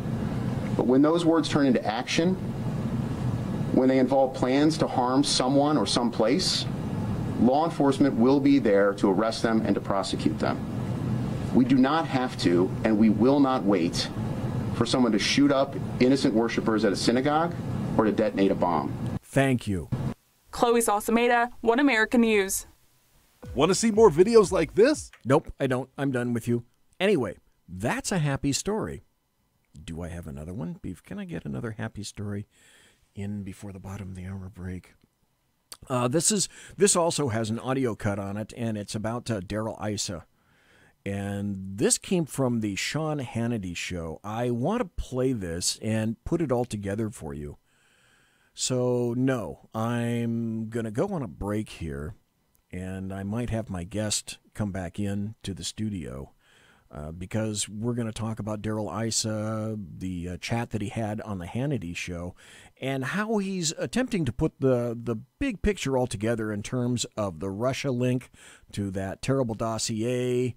But when those words turn into action, when they involve plans to harm someone or someplace, law enforcement will be there to arrest them and to prosecute them. We do not have to, and we will not wait for someone to shoot up innocent worshipers at a synagogue or to detonate a bomb. Thank you. Chloe Salsameda, One America News. Want to see more videos like this? Nope, I don't. I'm done with you. Anyway, that's a happy story. Do I have another one? Beef, can I get another happy story in before the bottom of the hour break? This also has an audio cut on it, and it's about Daryl Issa. And this came from the Sean Hannity show. I want to play this and put it all together for you. So, no, I'm going to go on a break here, and I might have my guest come back in to the studio because we're going to talk about Daryl Issa, the chat that he had on the Hannity show, and how he's attempting to put the big picture all together in terms of the Russia link to that terrible dossier.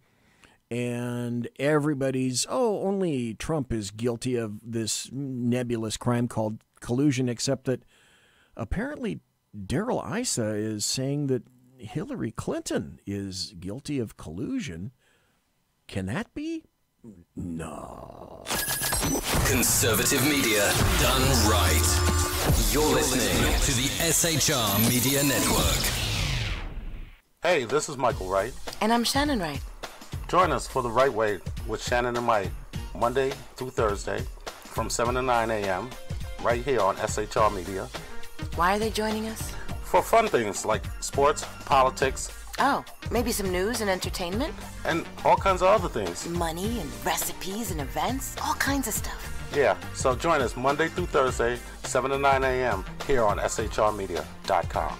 And everybody's, only Trump is guilty of this nebulous crime called collusion, except that apparently Daryl Issa is saying that Hillary Clinton is guilty of collusion. Can that be? No. Conservative media done right. You're listening to the SHR Media Network. Hey, this is Michael Wright. And I'm Shannon Wright. Join us for The Right Way with Shannon and Mike, Monday through Thursday from 7 to 9 a.m. right here on SHR Media. Why are they joining us? For fun things like sports, politics. Oh, maybe some news and entertainment? And all kinds of other things. Money and recipes and events, all kinds of stuff. Yeah, so join us Monday through Thursday, 7 to 9 a.m. here on shrmedia.com.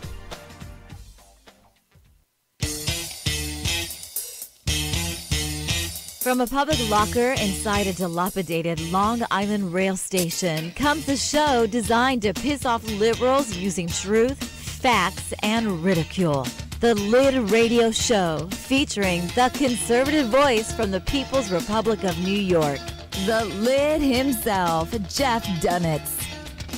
From a public locker inside a dilapidated Long Island rail station comes a show designed to piss off liberals using truth, facts, and ridicule. The Lid Radio Show, featuring the conservative voice from the People's Republic of New York, the Lid himself, Jeff Dunitz.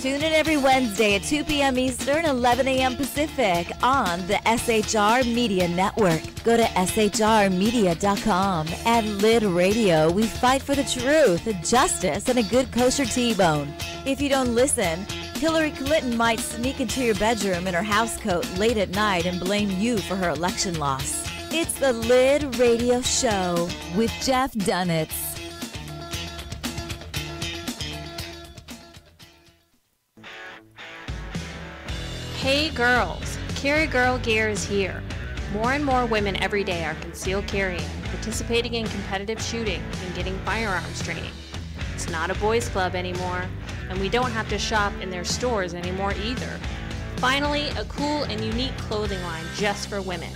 Tune in every Wednesday at 2 p.m. Eastern, 11 a.m. Pacific on the SHR Media Network. Go to shrmedia.com. At Lid Radio, we fight for the truth, justice, and a good kosher T-bone. If you don't listen, Hillary Clinton might sneak into your bedroom in her housecoat late at night and blame you for her election loss. It's the Lid Radio Show with Jeff Dunitz. Hey girls, Carry Girl Gear is here. More and more women every day are concealed carrying, participating in competitive shooting, and getting firearms training. It's not a boys' club anymore, and we don't have to shop in their stores anymore either. Finally, a cool and unique clothing line just for women.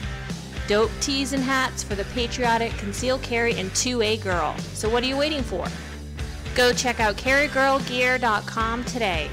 Dope tees and hats for the patriotic concealed carry and 2A girl. So what are you waiting for? Go check out carrygirlgear.com today.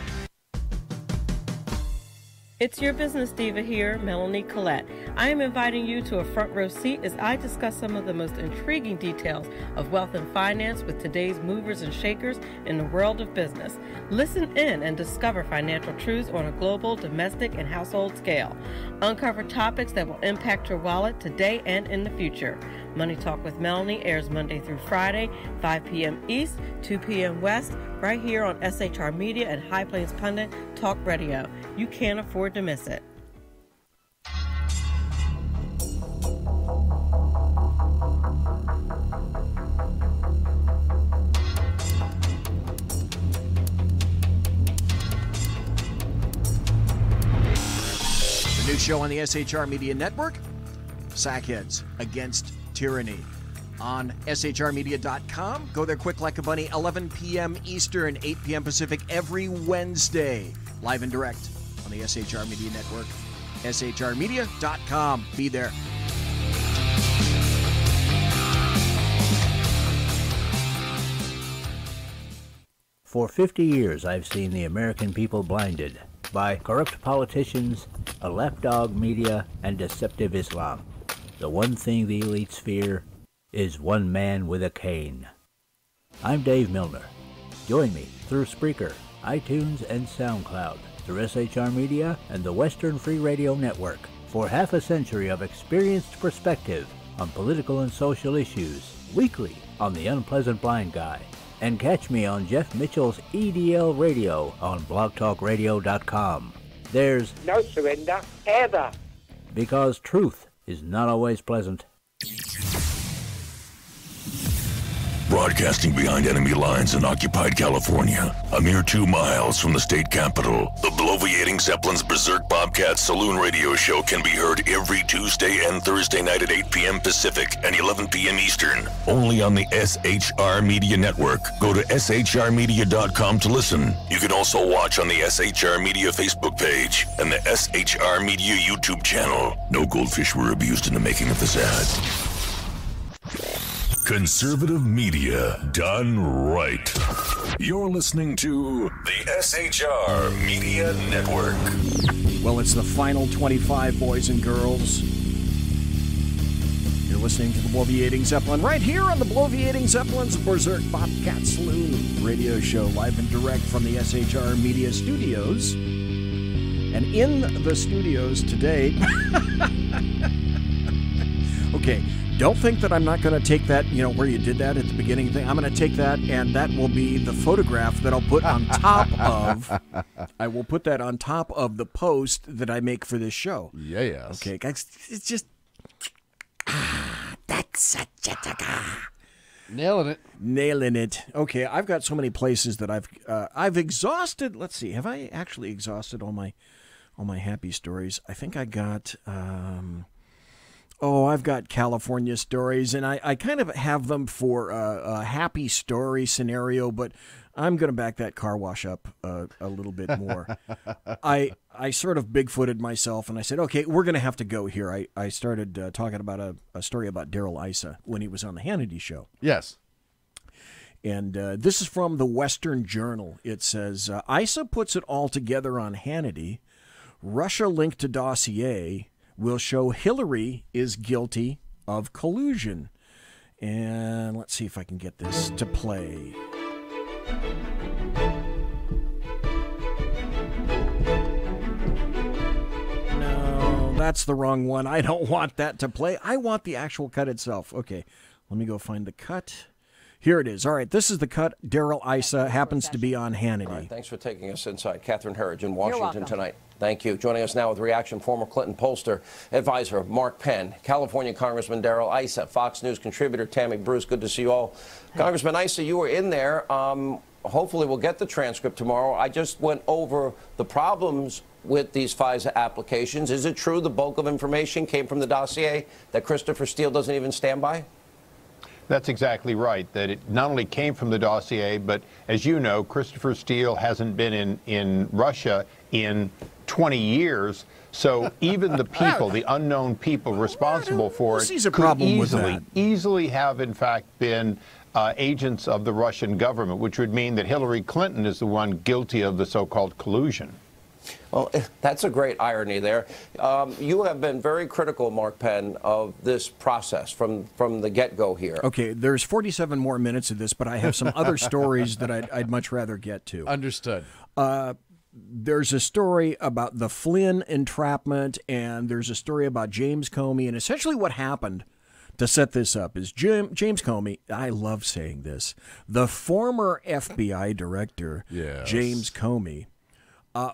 It's your business diva here, Melanie Collette. I am inviting you to a front row seat as I discuss some of the most intriguing details of wealth and finance with today's movers and shakers in the world of business. Listen in and discover financial truths on a global, domestic, and household scale. Uncover topics that will impact your wallet today and in the future. Money Talk with Melanie airs Monday through Friday, 5 p.m. East, 2 p.m. West, right here on SHR Media and High Plains Pundit Talk Radio. You can't afford to miss it. The new show on the SHR Media Network, Sackheads Against Tyranny. On shrmedia.com. Go there quick like a bunny, 11 p.m. Eastern, 8 p.m. Pacific, every Wednesday. Live and direct on the SHR Media Network. shrmedia.com. Be there. For 50 years, I've seen the American people blinded by corrupt politicians, a lapdog media, and deceptive Islam. The one thing the elites fear is one man with a cane. I'm Dave Milner. Join me through Spreaker, iTunes, and SoundCloud, through SHR Media and the Western Free Radio Network, for half a century of experienced perspective on political and social issues, weekly on The Unpleasant Blind Guy. And catch me on Jeff Mitchell's EDL Radio on blogtalkradio.com. There's no surrender, ever. Because truth is not always pleasant. Broadcasting behind enemy lines in occupied California, a mere 2 miles from the state capitol, the bloviating Zeppelin's Berserk Bobcat Saloon Radio Show can be heard every Tuesday and Thursday night at 8 p.m. Pacific and 11 p.m. Eastern, only on the SHR Media Network. Go to shrmedia.com to listen. You can also watch on the SHR Media Facebook page and the SHR Media YouTube channel. No goldfish were abused in the making of this ad. Conservative media done right. You're listening to the SHR Media Network. Well, it's the final 25, boys and girls. You're listening to the Bloviating Zeppelin right here on the Bloviating Zeppelin's Berserk Bobcat Saloon Radio Show, live and direct from the SHR Media Studios. And in the studios today... Okay, don't think that I'm not going to take that, where you did that at the beginning thing. I'm going to take that, and that will be the photograph that I'll put on top of... I will put that on top of the post that I make for this show. Yes. Okay, guys, it's just... that's such a... Nailing it. Okay, I've got so many places that I've exhausted... Let's see, have I actually exhausted all my happy stories? I think I got... I've got California stories, and I kind of have them for a happy story scenario, but I'm going to back that car wash up a little bit more. I sort of Bigfooted myself, and I said, okay, we're going to have to go here. I started talking about a story about Darrell Issa when he was on the Hannity show. Yes. And this is from the Western Journal. It says, Issa puts it all together on Hannity. Russia linked to dossier will show Hillary is guilty of collusion. And let's see if I can get this to play. No, that's the wrong one. I don't want that to play. I want the actual cut itself. Okay, let me go find the cut. Here it is. All right, this is the cut. Darrell Issa happens to be on Hannity. All right, thanks for taking us inside. Catherine Herridge in Washington tonight. Thank you. Joining us now with reaction, former Clinton pollster advisor Mark Penn, California Congressman Darrell Issa, Fox News contributor Tammy Bruce. Good to see you all. Congressman Issa, you were in there. Hopefully we'll get the transcript tomorrow. I just went over the problems with these FISA applications. Is it true the bulk of information came from the dossier that Christopher Steele doesn't even stand by? That's exactly right, that it not only came from the dossier, but as you know, Christopher Steele hasn't been in Russia in 20 years. So even the people, the unknown people responsible for it, could easily have, in fact, been agents of the Russian government, which would mean that Hillary Clinton is the one guilty of the so-called collusion. Well, that's a great irony there. You have been very critical, Mark Penn, of this process from the get-go here. Okay, there's 47 more minutes of this, but I have some other stories that I'd much rather get to. Understood. There's a story about the Flynn entrapment, and there's a story about James Comey, and essentially what happened to set this up is James Comey, I love saying this, the former FBI director, James Comey,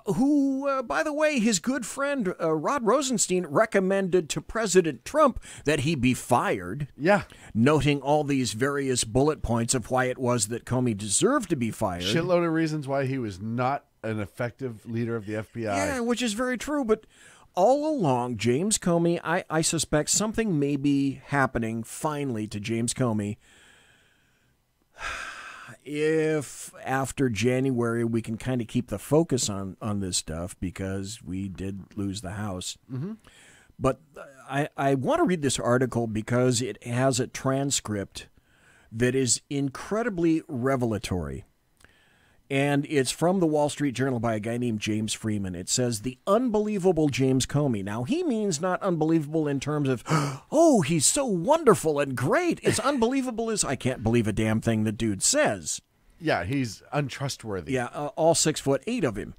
who, by the way, his good friend Rod Rosenstein recommended to President Trump that he be fired. Yeah. Noting all these various bullet points of why it was that Comey deserved to be fired. Shitload of reasons why he was not an effective leader of the FBI. Yeah, which is very true. But all along, James Comey, I suspect something may be happening finally to James Comey. If after January we can kind of keep the focus on this stuff, because we did lose the House. Mm-hmm. But I want to read this article because it has a transcript that is incredibly revelatory. And it's from the Wall Street Journal by a guy named James Freeman. It says, the unbelievable James Comey. Now, he means not unbelievable in terms of, oh, he's so wonderful and great. It's unbelievable as I can't believe a damn thing the dude says. Yeah, he's untrustworthy. Yeah, all 6'8" of him.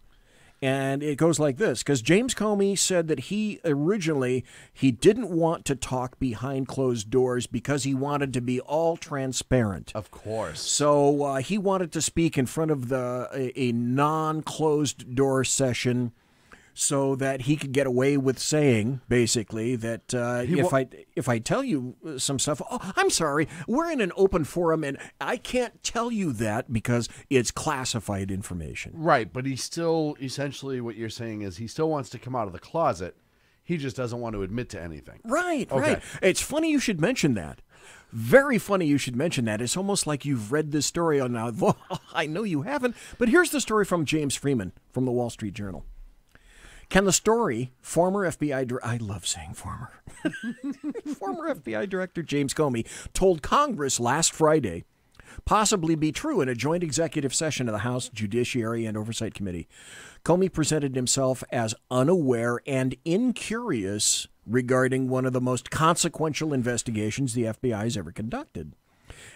And it goes like this, because James Comey said that he didn't want to talk behind closed doors because he wanted to be all transparent. Of course. So he wanted to speak in front of a non-closed door session so that he could get away with saying, basically, that if I tell you some stuff, oh, I'm sorry, we're in an open forum and I can't tell you that because it's classified information. Right, but he still, essentially what you're saying is he still wants to come out of the closet. He just doesn't want to admit to anything. Right, okay. Right. It's funny you should mention that. Very funny you should mention that. It's almost like you've read this story on now. Well, I know you haven't, but here's the story from James Freeman from the Wall Street Journal. Can the story, former FBI I love saying former. Former FBI Director James Comey told Congress last Friday possibly be true in a joint executive session of the House Judiciary and Oversight Committee? Comey presented himself as unaware and incurious regarding one of the most consequential investigations the FBI has ever conducted.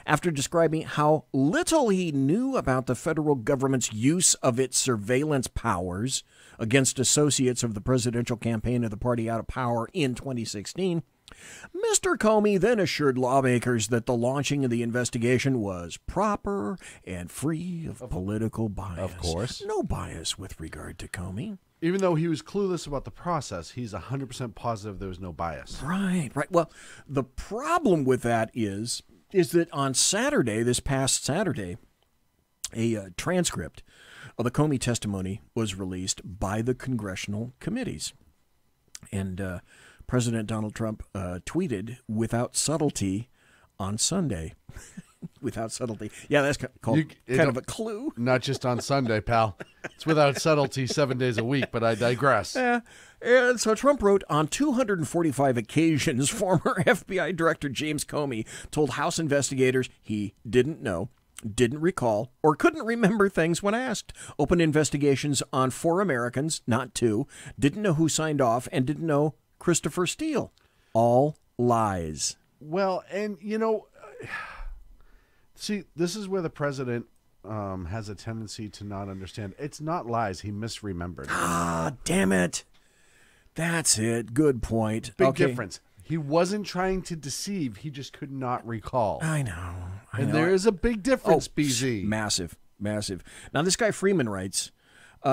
After describing how little he knew about the federal government's use of its surveillance powers against associates of the presidential campaign of the party out of power in 2016, Mr. Comey then assured lawmakers that the launching of the investigation was proper and free of political bias. Of course. No bias with regard to Comey. Even though he was clueless about the process, he's 100% positive there was no bias. Right. Well, the problem with that is that on Saturday, this past Saturday, a transcript of the Comey testimony was released by the congressional committees. And President Donald Trump tweeted without subtlety on Sunday. Without subtlety. Yeah, that's called kind of a clue. Not just on Sunday, pal. It's without subtlety 7 days a week, but I digress. And so Trump wrote, on 245 occasions, former FBI Director James Comey told House investigators he didn't know, didn't recall, or couldn't remember things when asked. Open investigations on 4 Americans, not 2, didn't know who signed off, and didn't know Christopher Steele. All lies. Well, and, see, this is where the president has a tendency to not understand. It's not lies. He misremembered. Ah, damn it. That's it. Good point. Big difference. He wasn't trying to deceive. He just could not recall. I know. There is a big difference, BZ. Massive, massive. Now, this guy Freeman writes,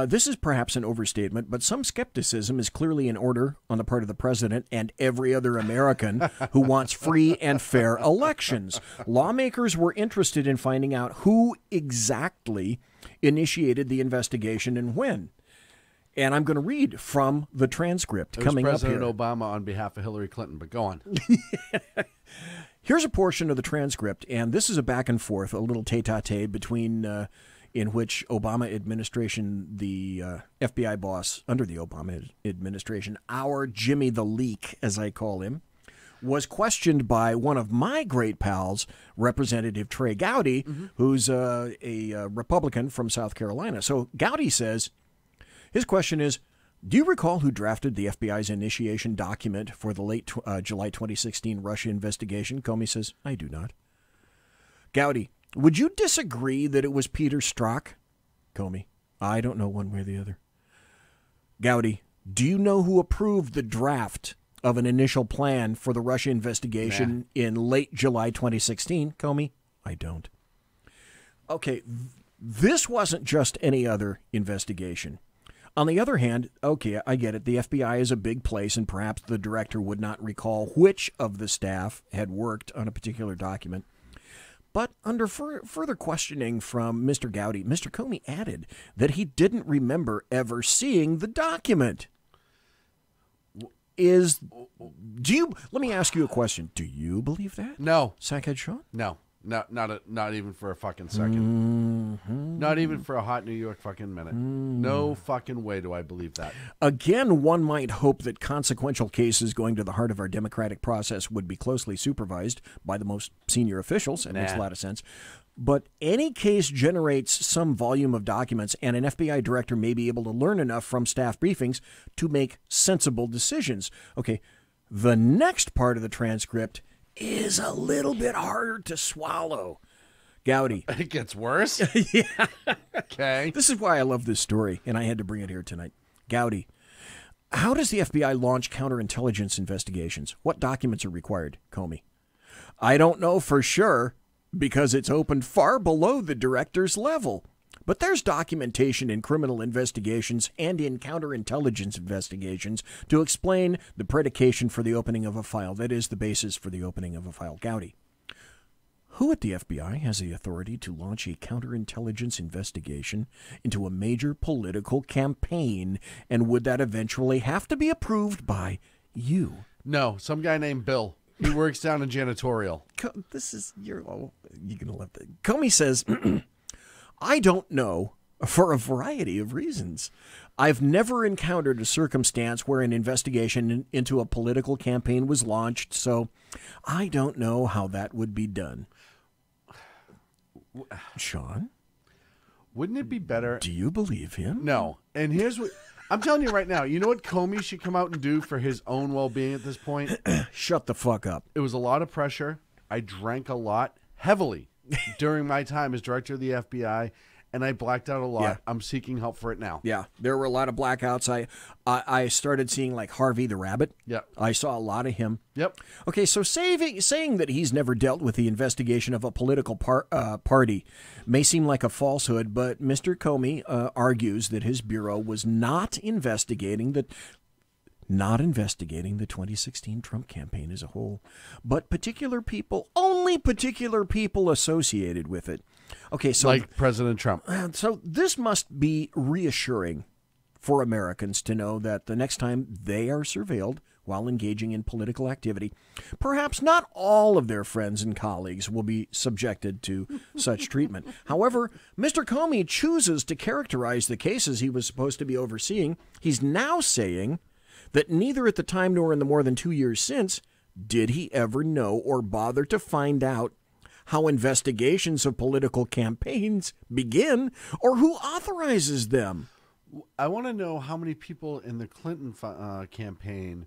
this is perhaps an overstatement, but some skepticism is clearly in order on the part of the president and every other American who wants free and fair elections. Lawmakers were interested in finding out who exactly initiated the investigation and when. And I'm going to read from the transcript coming up here. President Obama on behalf of Hillary Clinton, but go on. Here's a portion of the transcript, and this is a back and forth, a little tete-a-tete between, in which Obama administration, the FBI boss under the Obama administration, our Jimmy the Leak, as I call him, was questioned by one of my great pals, Representative Trey Gowdy, who's a Republican from South Carolina. So Gowdy says, his question is, do you recall who drafted the FBI's initiation document for the late July 2016 Russia investigation? Comey says, I do not. Gowdy, would you disagree that it was Peter Strzok? Comey, I don't know one way or the other. Gowdy, do you know who approved the draft of an initial plan for the Russia investigation in late July 2016? Comey, I don't. Okay, this wasn't just any other investigation. On the other hand, okay, I get it. The FBI is a big place, and perhaps the director would not recall which of the staff had worked on a particular document. But under further questioning from Mr. Gowdy, Mr. Comey added that he didn't remember ever seeing the document. Let me ask you a question. Do you believe that? No. Sackhead Sean? No. Not even for a fucking second. Not even for a hot New York fucking minute. No fucking way do I believe that. Again, one might hope that consequential cases going to the heart of our democratic process would be closely supervised by the most senior officials. It makes a lot of sense. But any case generates some volume of documents, and an FBI director may be able to learn enough from staff briefings to make sensible decisions. Okay, the next part of the transcript is a little bit harder to swallow. Gowdy. It gets worse? Yeah. Okay. This is why I love this story, and I had to bring it here tonight. Gowdy, how does the FBI launch counterintelligence investigations? What documents are required? Comey. I don't know for sure because it's opened far below the director's level. But there's documentation in criminal investigations and in counterintelligence investigations to explain the predication for the opening of a file. That is the basis for the opening of a file. Gowdy, who at the FBI has the authority to launch a counterintelligence investigation into a major political campaign, and would that eventually have to be approved by you? No, some guy named Bill. He works down in janitorial. You're going to love that. Comey says, I don't know for a variety of reasons. I've never encountered a circumstance where an investigation into a political campaign was launched, so I don't know how that would be done. Sean? Wouldn't it be better? Do you believe him? No. And here's what I'm telling you right now. You know what Comey should come out and do for his own well-being at this point? Shut the fuck up. It was a lot of pressure. I drank a lot, heavily, during my time as director of the FBI, and I blacked out a lot. Yeah. I'm seeking help for it now. Yeah, there were a lot of blackouts. I started seeing like Harvey the Rabbit. Yep. I saw a lot of him. Yep. Okay, so saying that he's never dealt with the investigation of a political party may seem like a falsehood, but Mr. Comey argues that his bureau was not investigating the 2016 Trump campaign as a whole, but only particular people associated with it. Okay, so like President Trump. So this must be reassuring for Americans to know that the next time they are surveilled, while engaging in political activity. Perhaps not all of their friends and colleagues will be subjected to such treatment. However, Mr. Comey chooses to characterize the cases he was supposed to be overseeing. He's now saying that neither at the time nor in the more than 2 years since did he ever know or bother to find out how investigations of political campaigns begin or who authorizes them. I want to know how many people in the Clinton campaign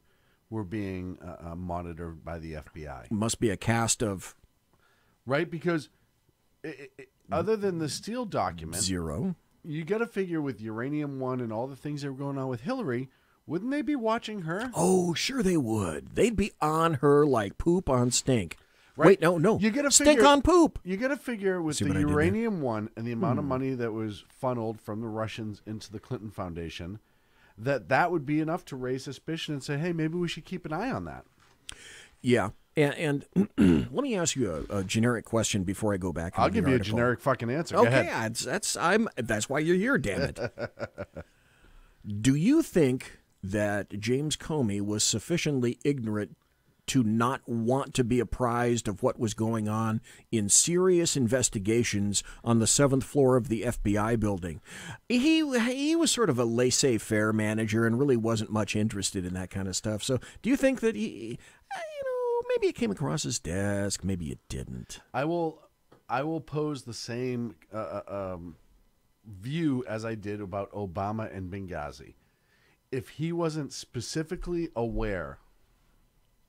were being monitored by the FBI. Must be a cast of... Right, because other than the Steele document... Zero. You got to figure with Uranium One and all the things that were going on with Hillary, wouldn't they be watching her? Oh, sure they would. They'd be on her like poop on stink. Right? Wait, no. You gotta stink figure, on poop. You got to figure with the Uranium One and the amount of money that was funneled from the Russians into the Clinton Foundation, that would be enough to raise suspicion and say, hey, maybe we should keep an eye on that. Yeah. And let me ask you a generic question before I go back. I'll give you a generic fucking answer. Go okay, ahead. that's why you're here, damn it. Do you think that James Comey was sufficiently ignorant to not want to be apprised of what was going on in serious investigations on the 7th floor of the FBI building? He was sort of a laissez-faire manager and really wasn't much interested in that kind of stuff. So do you think that he, maybe it came across his desk, maybe it didn't? I will pose the same view as I did about Obama and Benghazi. If he wasn't specifically aware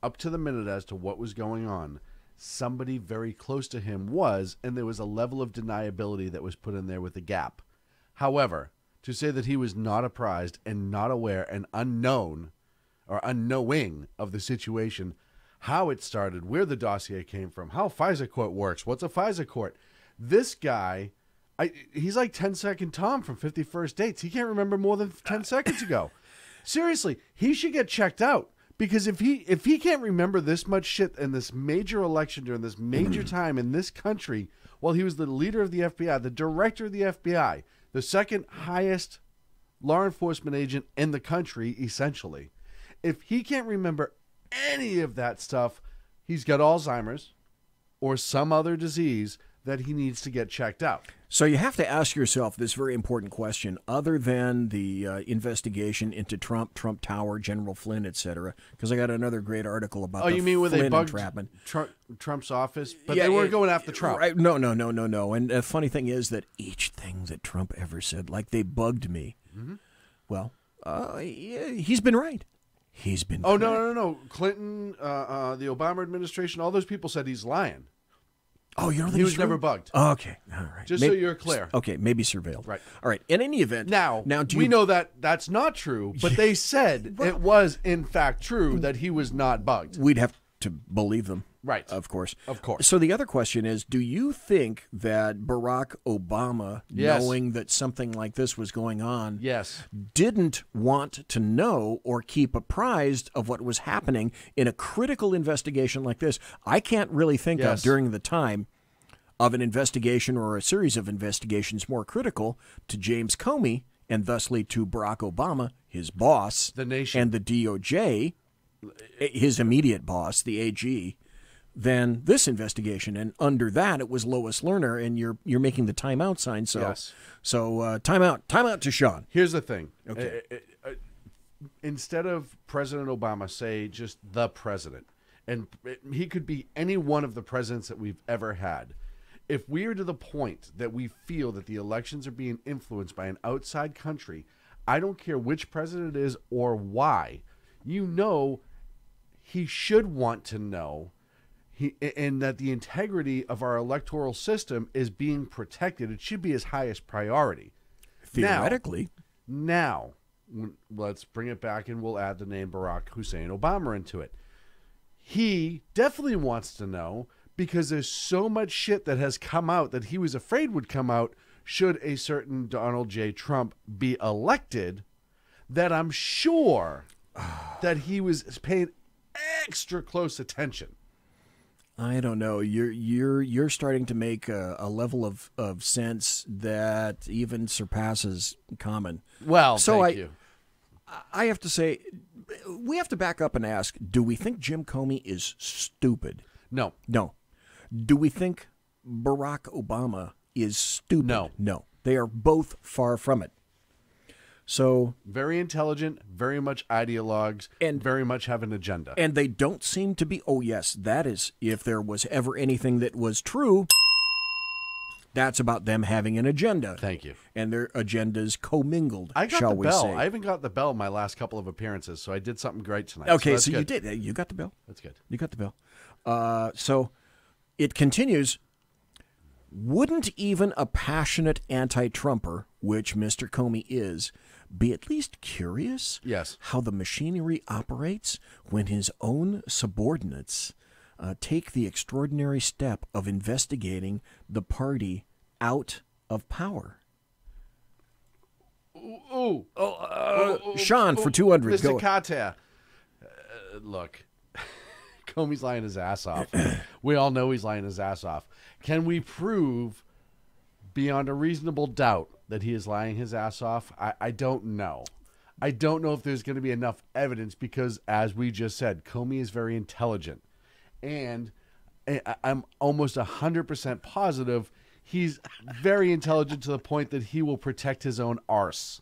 up to the minute as to what was going on, somebody very close to him was, and there was a level of deniability that was put in there with the gap. However, to say that he was not apprised and not aware and unknown or unknowing of the situation, how it started, where the dossier came from, how FISA court works, what's a FISA court, this guy, he's like 10-second Tom from 50 First Dates. He can't remember more than 10 seconds ago. Seriously, he should get checked out. Because if he can't remember this much shit in this major election during this major time in this country, while he was the leader of the FBI, the director of the FBI, the second highest law enforcement agent in the country, essentially, if he can't remember any of that stuff, he's got Alzheimer's or some other disease that he needs to get checked out. So you have to ask yourself this very important question, other than the investigation into Trump Tower, General Flynn, etc., because I got another great article about you mean when they bugged entrapment. Trump's office? But they weren't going after Trump. Right? No. And the funny thing is that each thing that Trump ever said, like they bugged me, well, he's been right. He's been correct. No. Clinton, the Obama administration, all those people said he's lying. Oh, you don't think he was true? never bugged. Oh, okay, all right. Just so you're clear. Okay, maybe surveilled. Right. All right. In any event, now we know that that's not true, but they said it was in fact true that he was not bugged. We'd have to believe them. Right. Of course. Of course. So the other question is, do you think that Barack Obama, knowing that something like this was going on, didn't want to know or keep apprised of what was happening in a critical investigation like this? I can't really think of during the time of an investigation or a series of investigations more critical to James Comey and thusly to Barack Obama, his boss, the nation, and the DOJ, his immediate boss, the AG, than this investigation. And under that, it was Lois Lerner, and you're making the timeout sign. So, timeout to Sean. Here's the thing. Okay. Instead of President Obama, say just the president, and he could be any one of the presidents that we've ever had. If we are to the point that we feel that the elections are being influenced by an outside country, I don't care which president it is or why, he should want to know and that the integrity of our electoral system is being protected. It should be his highest priority. Theoretically. Now, let's bring it back and we'll add the name Barack Hussein Obama into it. He definitely wants to know because there's so much shit that has come out that he was afraid would come out should a certain Donald J. Trump be elected, that I'm sure that he was paying extra close attention. I don't know. You're starting to make a level of sense that even surpasses common. Well, thank you. I have to say, we have to back up and ask, do we think Jim Comey is stupid? No. No. Do we think Barack Obama is stupid? No. No. They are both far from it. So very intelligent, very much ideologues, and very much have an agenda. And they don't seem to be, oh yes, that is, if there was ever anything that was true, that's about them having an agenda. Thank you. And their agendas commingled, I got shall the we bell. say. I haven't got the bell in my last couple of appearances, so I did something great tonight. Okay, so you good. did. You got the bell. That's good. You got the bell. So it continues. Wouldn't even a passionate anti-Trumper, which Mr. Comey is, be at least curious how the machinery operates when his own subordinates take the extraordinary step of investigating the party out of power? Sean, for 200. Mr. Go. Carter, look, Comey's lying his ass off. We all know he's lying his ass off. Can we prove beyond a reasonable doubt that he is lying his ass off? I don't know. I don't know if there's going to be enough evidence because, as we just said, Comey is very intelligent. And I'm almost 100% positive he's very intelligent to the point that he will protect his own arse.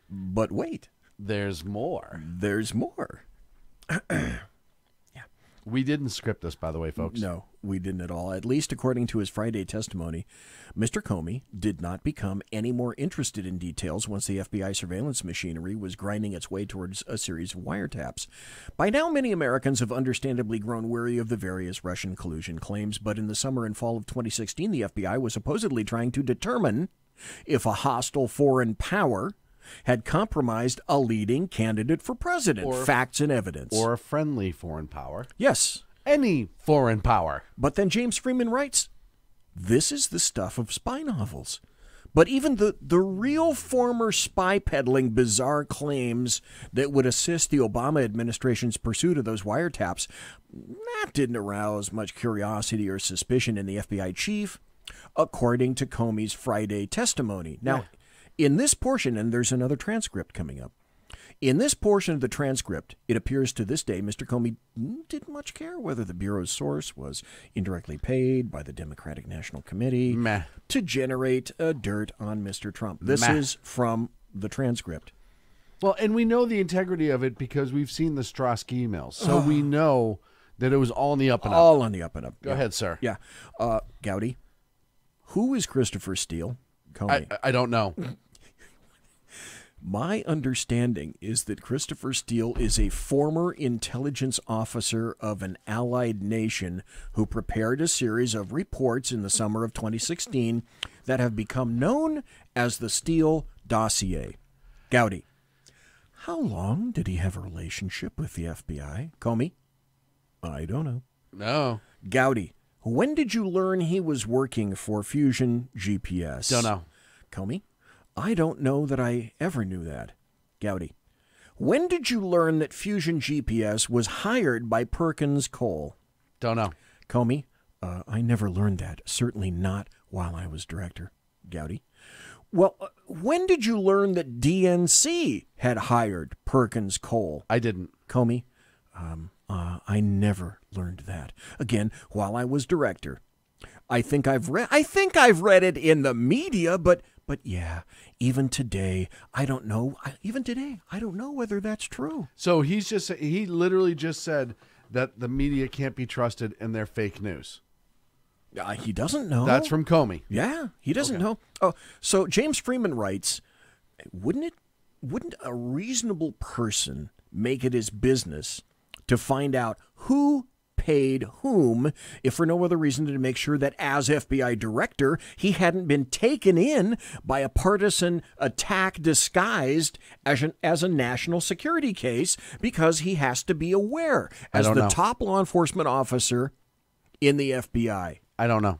But wait. There's more. There's more. We didn't script this, by the way, folks. No, we didn't at all. At least according to his Friday testimony, Mr. Comey did not become any more interested in details once the FBI surveillance machinery was grinding its way towards a series of wiretaps. By now, many Americans have understandably grown weary of the various Russian collusion claims, but in the summer and fall of 2016, the FBI was supposedly trying to determine if a hostile foreign power had compromised a leading candidate for president. Facts and evidence. Or a friendly foreign power. Yes. Any foreign power. But then James Freeman writes, this is the stuff of spy novels. But even the real former spy peddling bizarre claims that would assist the Obama administration's pursuit of those wiretaps, that didn't arouse much curiosity or suspicion in the FBI chief, according to Comey's Friday testimony. Now, in this portion, and there's another transcript coming up, in this portion of the transcript, it appears to this day Mr. Comey didn't much care whether the Bureau's source was indirectly paid by the Democratic National Committee to generate dirt on Mr. Trump. This is from the transcript. Well, and we know the integrity of it because we've seen the Strauss emails. So we know that it was all on the up and up. All on the up and up. Go ahead, sir. Yeah. Gowdy, who is Christopher Steele? Comey. I don't know. My understanding is that Christopher Steele is a former intelligence officer of an allied nation who prepared a series of reports in the summer of 2016 that have become known as the Steele dossier. Gowdy, how long did he have a relationship with the FBI? Comey? I don't know. No. Gowdy, when did you learn he was working for Fusion GPS? Don't know. Comey? I don't know that I ever knew that. Gowdy, when did you learn that Fusion GPS was hired by Perkins Coie? Don't know. Comey, I never learned that. Certainly not while I was director. Gowdy, well, when did you learn that DNC had hired Perkins Coie? I didn't. Comey, I never learned that. Again, while I was director. I think I've read it in the media, but yeah, even today, I don't know. Even today, I don't know whether that's true. So he literally just said that the media can't be trusted and they're fake news. He doesn't know. That's from Comey. Yeah, he doesn't know. Oh, so James Freeman writes, wouldn't a reasonable person make it his business to find out who paid whom, if for no other reason than to make sure that as FBI director, he hadn't been taken in by a partisan attack disguised as a national security case, because he has to be aware as the top law enforcement officer in the FBI. I don't know.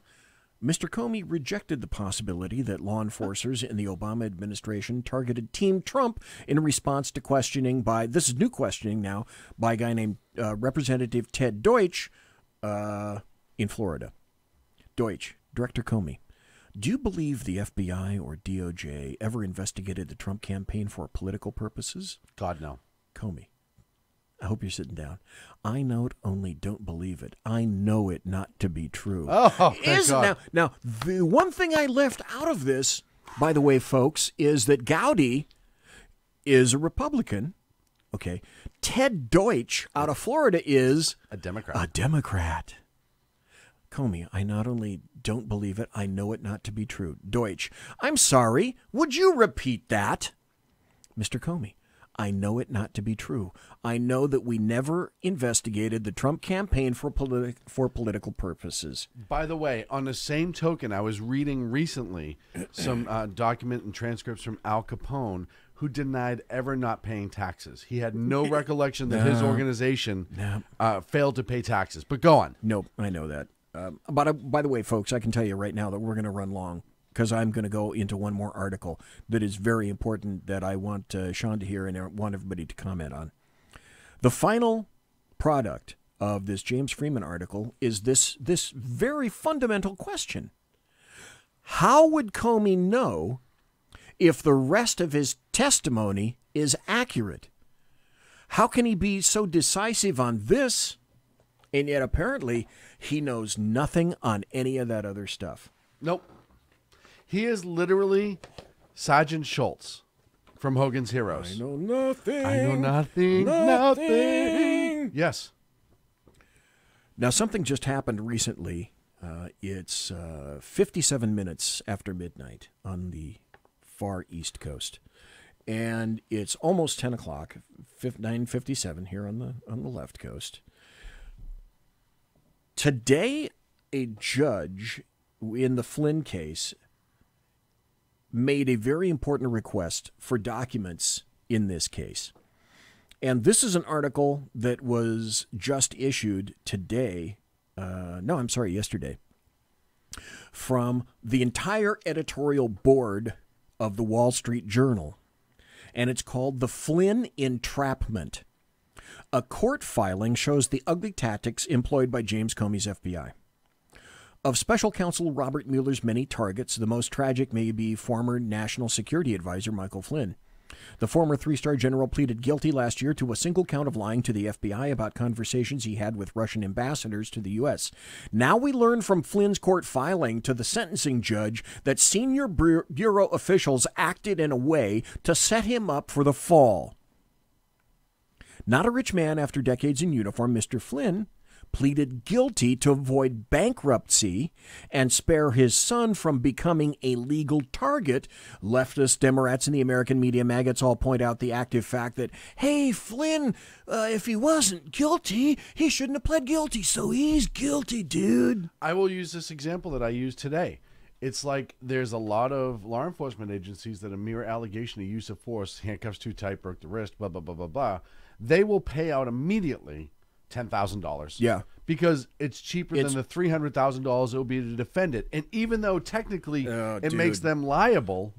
Mr. Comey rejected the possibility that law enforcers in the Obama administration targeted Team Trump in response to questioning this is new questioning now, by a guy named Representative Ted Deutsch in Florida. Deutsch, Director Comey, do you believe the FBI or DOJ ever investigated the Trump campaign for political purposes? God, no. Comey, I hope you're sitting down. I not only don't believe it, I know it not to be true. Oh, thank God. Now, the one thing I left out of this, by the way, folks, is that Gowdy is a Republican. Okay. Ted Deutsch out of Florida is a Democrat. A Democrat. Comey, I not only don't believe it, I know it not to be true. Deutsch, I'm sorry. Would you repeat that? Mr. Comey, I know it not to be true. I know that we never investigated the Trump campaign for political purposes. By the way, on the same token, I was reading recently some document and transcripts from Al Capone, who denied ever not paying taxes. He had no recollection that his organization failed to pay taxes. But go on. Nope, I know that. But by the way, folks, I can tell you right now that we're going to run long because I'm going to go into one more article that is very important that I want Sean to hear and I want everybody to comment on. The final product of this James Freeman article is this very fundamental question. How would Comey know if the rest of his testimony is accurate? How can he be so decisive on this, and yet apparently he knows nothing on any of that other stuff? Nope. He is literally Sergeant Schultz from Hogan's Heroes. I know nothing. I know nothing. Nothing. Yes. Now, something just happened recently. It's 57 minutes after midnight on the far East Coast. And it's almost 10 o'clock, 9:57 here on the left coast. Today, a judge in the Flynn case made a very important request for documents in this case. And this is an article that was just issued today. Yesterday. From the entire editorial board of the Wall Street Journal. And it's called The Flynn Entrapment. A court filing shows the ugly tactics employed by James Comey's FBI. Of special counsel Robert Mueller's many targets, the most tragic may be former National Security Advisor Michael Flynn. The former three-star general pleaded guilty last year to a single count of lying to the FBI about conversations he had with Russian ambassadors to the U.S. Now we learn from Flynn's court filing to the sentencing judge that senior bureau officials acted in a way to set him up for the fall. Not a rich man after decades in uniform, Mr. Flynn pleaded guilty to avoid bankruptcy and spare his son from becoming a legal target. Leftist Democrats and the American media maggots all point out the active fact that, hey, Flynn, if he wasn't guilty, he shouldn't have pled guilty, so he's guilty, dude. I will use this example that I used today. It's like there's a lot of law enforcement agencies that a mere allegation of use of force, handcuffs too tight, broke the wrist, blah, blah, blah, blah, blah, they will pay out immediately $10,000. Yeah. Because it's cheaper than the $300,000 it will be to defend it. And even though technically it makes them liable,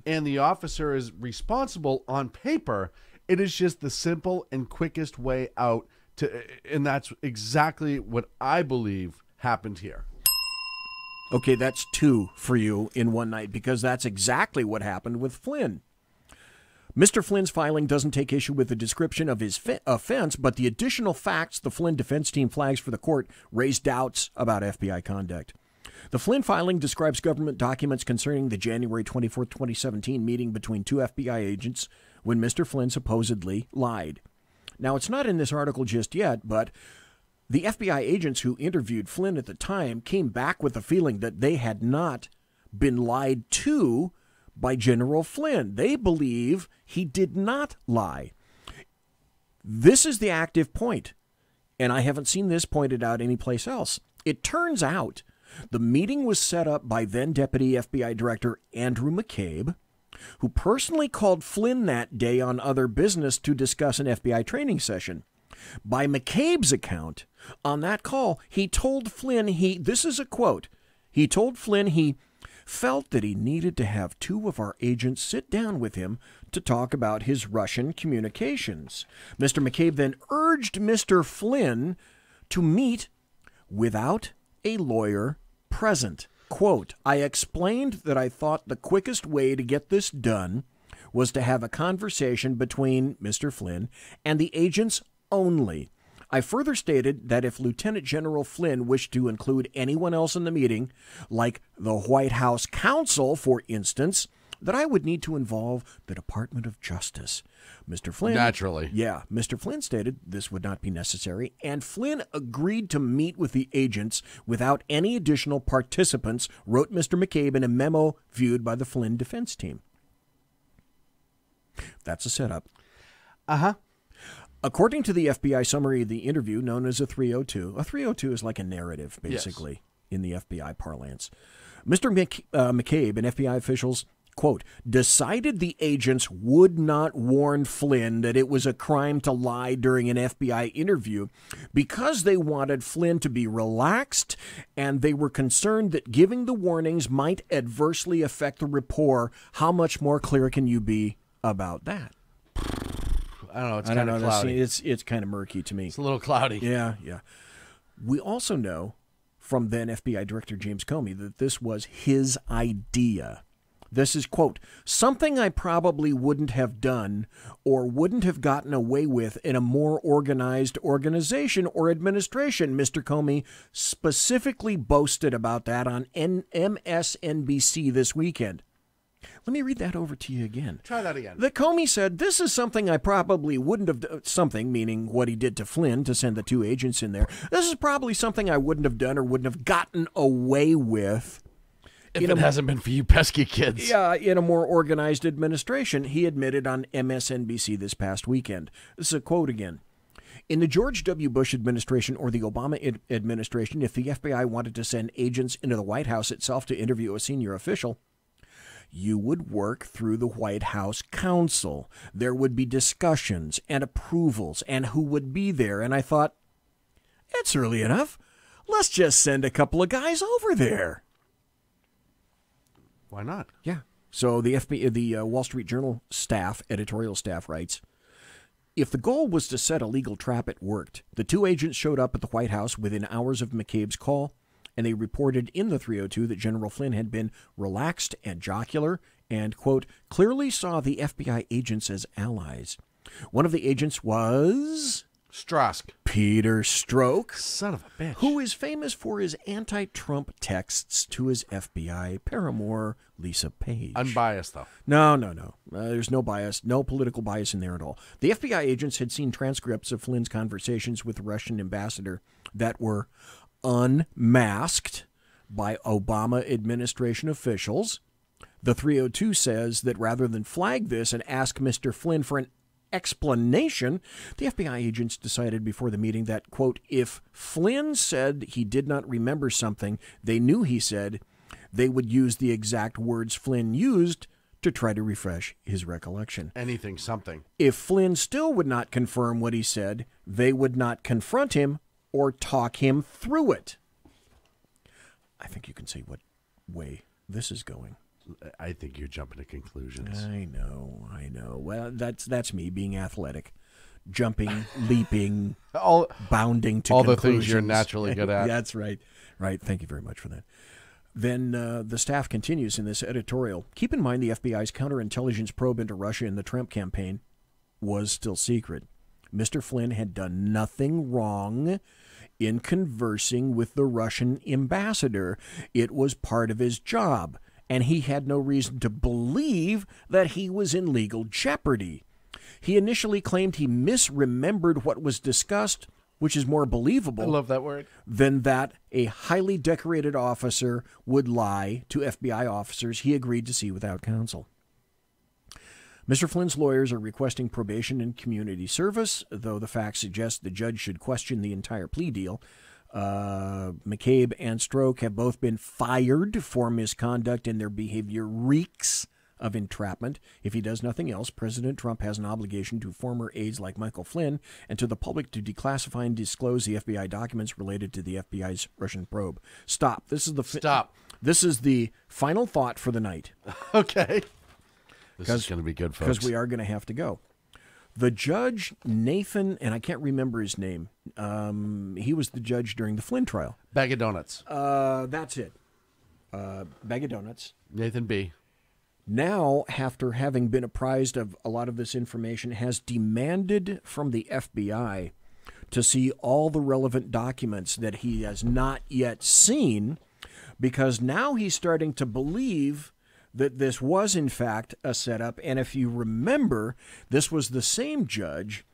and the officer is responsible on paper, it is just the simple and quickest way out to, and that's exactly what I believe happened here. Okay, that's two for you in one night because that's exactly what happened with Flynn. Mr. Flynn's filing doesn't take issue with the description of his offense, but the additional facts the Flynn defense team flags for the court raise doubts about FBI conduct. The Flynn filing describes government documents concerning the January 24, 2017 meeting between two FBI agents when Mr. Flynn supposedly lied. Now, it's not in this article just yet, but the FBI agents who interviewed Flynn at the time came back with the feeling that they had not been lied to by General Flynn. They believe he did not lie. This is the active point, and I haven't seen this pointed out anyplace else. It turns out the meeting was set up by then Deputy FBI Director Andrew McCabe, who personally called Flynn that day on other business to discuss an FBI training session. By McCabe's account, on that call, he told Flynn this is a quote, he told Flynn he felt that he needed to have two of our agents sit down with him to talk about his Russian communications. Mr. McCabe then urged Mr. Flynn to meet without a lawyer present. Quote, I explained that I thought the quickest way to get this done was to have a conversation between Mr. Flynn and the agents only. I further stated that if Lieutenant General Flynn wished to include anyone else in the meeting, like the White House counsel, for instance, that I would need to involve the Department of Justice. Mr. Flynn... Naturally. Yeah, Mr. Flynn stated this would not be necessary, and Flynn agreed to meet with the agents without any additional participants, wrote Mr. McCabe in a memo viewed by the Flynn defense team. That's a setup. Uh-huh. According to the FBI summary of the interview, known as a 302 is like a narrative, basically, in the FBI parlance. Mr. McCabe and FBI officials, quote, decided the agents would not warn Flynn that it was a crime to lie during an FBI interview because they wanted Flynn to be relaxed and they were concerned that giving the warnings might adversely affect the rapport. How much more clear can you be about that? I don't know. It's kind of cloudy. It's kind of murky to me. It's a little cloudy. Yeah. We also know from then FBI Director James Comey that this was his idea. This is, quote, something I probably wouldn't have done or wouldn't have gotten away with in a more organized organization or administration. Mr. Comey specifically boasted about that on MSNBC this weekend. Let me read that over to you again. Try that again. The Comey said, this is something I probably wouldn't have done, something, meaning what he did to Flynn to send the two agents in there. This is probably something I wouldn't have done or wouldn't have gotten away with. If it hasn't been for you pesky kids. Yeah, in a more organized administration, he admitted on MSNBC this past weekend. This is a quote again. In the George W. Bush administration or the Obama administration, if the FBI wanted to send agents into the White House itself to interview a senior official, you would work through the White House counsel. There would be discussions and approvals and who would be there. And I thought, it's early enough. Let's just send a couple of guys over there. Why not? Yeah. So the Wall Street Journal staff, editorial staff, writes, if the goal was to set a legal trap, it worked. The two agents showed up at the White House within hours of McCabe's call, and they reported in the 302 that General Flynn had been relaxed and jocular and, quote, clearly saw the FBI agents as allies. One of the agents was... Strzok. Peter Strzok. Son of a bitch. Who is famous for his anti-Trump texts to his FBI paramour, Lisa Page. Unbiased, though. No. There's no bias, no political bias in there at all. The FBI agents had seen transcripts of Flynn's conversations with the Russian ambassador that were unmasked by Obama administration officials. The 302 says that rather than flag this and ask Mr. Flynn for an explanation, the FBI agents decided before the meeting that, quote, if Flynn said he did not remember something they knew he said, they would use the exact words Flynn used to try to refresh his recollection. Anything, something. If Flynn still would not confirm what he said, they would not confront him or talk him through it. I think you can see what way this is going. I think you're jumping to conclusions. I know. Well, that's me being athletic. Jumping, leaping, bounding to all conclusions. the things you're naturally good at. That's right. Right. Thank you very much for that. Then the staff continues in this editorial. Keep in mind the FBI's counterintelligence probe into Russia in the Trump campaign was still secret. Mr. Flynn had done nothing wrong in conversing with the Russian ambassador. It was part of his job, and he had no reason to believe that he was in legal jeopardy. He initially claimed he misremembered what was discussed, which is more believable. I love that word. Than that a highly decorated officer would lie to FBI officers he agreed to see without counsel. Mr. Flynn's lawyers are requesting probation and community service, though the facts suggest the judge should question the entire plea deal. McCabe and Strzok have both been fired for misconduct, and their behavior reeks of entrapment. If he does nothing else, President Trump has an obligation to former aides like Michael Flynn and to the public to declassify and disclose the FBI documents related to the FBI's Russian probe. Stop. This is the final thought for the night. Okay. This is going to be good, folks. Because we are going to have to go. The judge, Nathan, and I can't remember his name. He was the judge during the Flynn trial. Bag of Donuts. That's it. Bag of Donuts. Nathan B. now, after having been apprised of a lot of this information, has demanded from the FBI to see all the relevant documents that he has not yet seen, because now he's starting to believe that this was, in fact, a setup. And if you remember, this was the same judge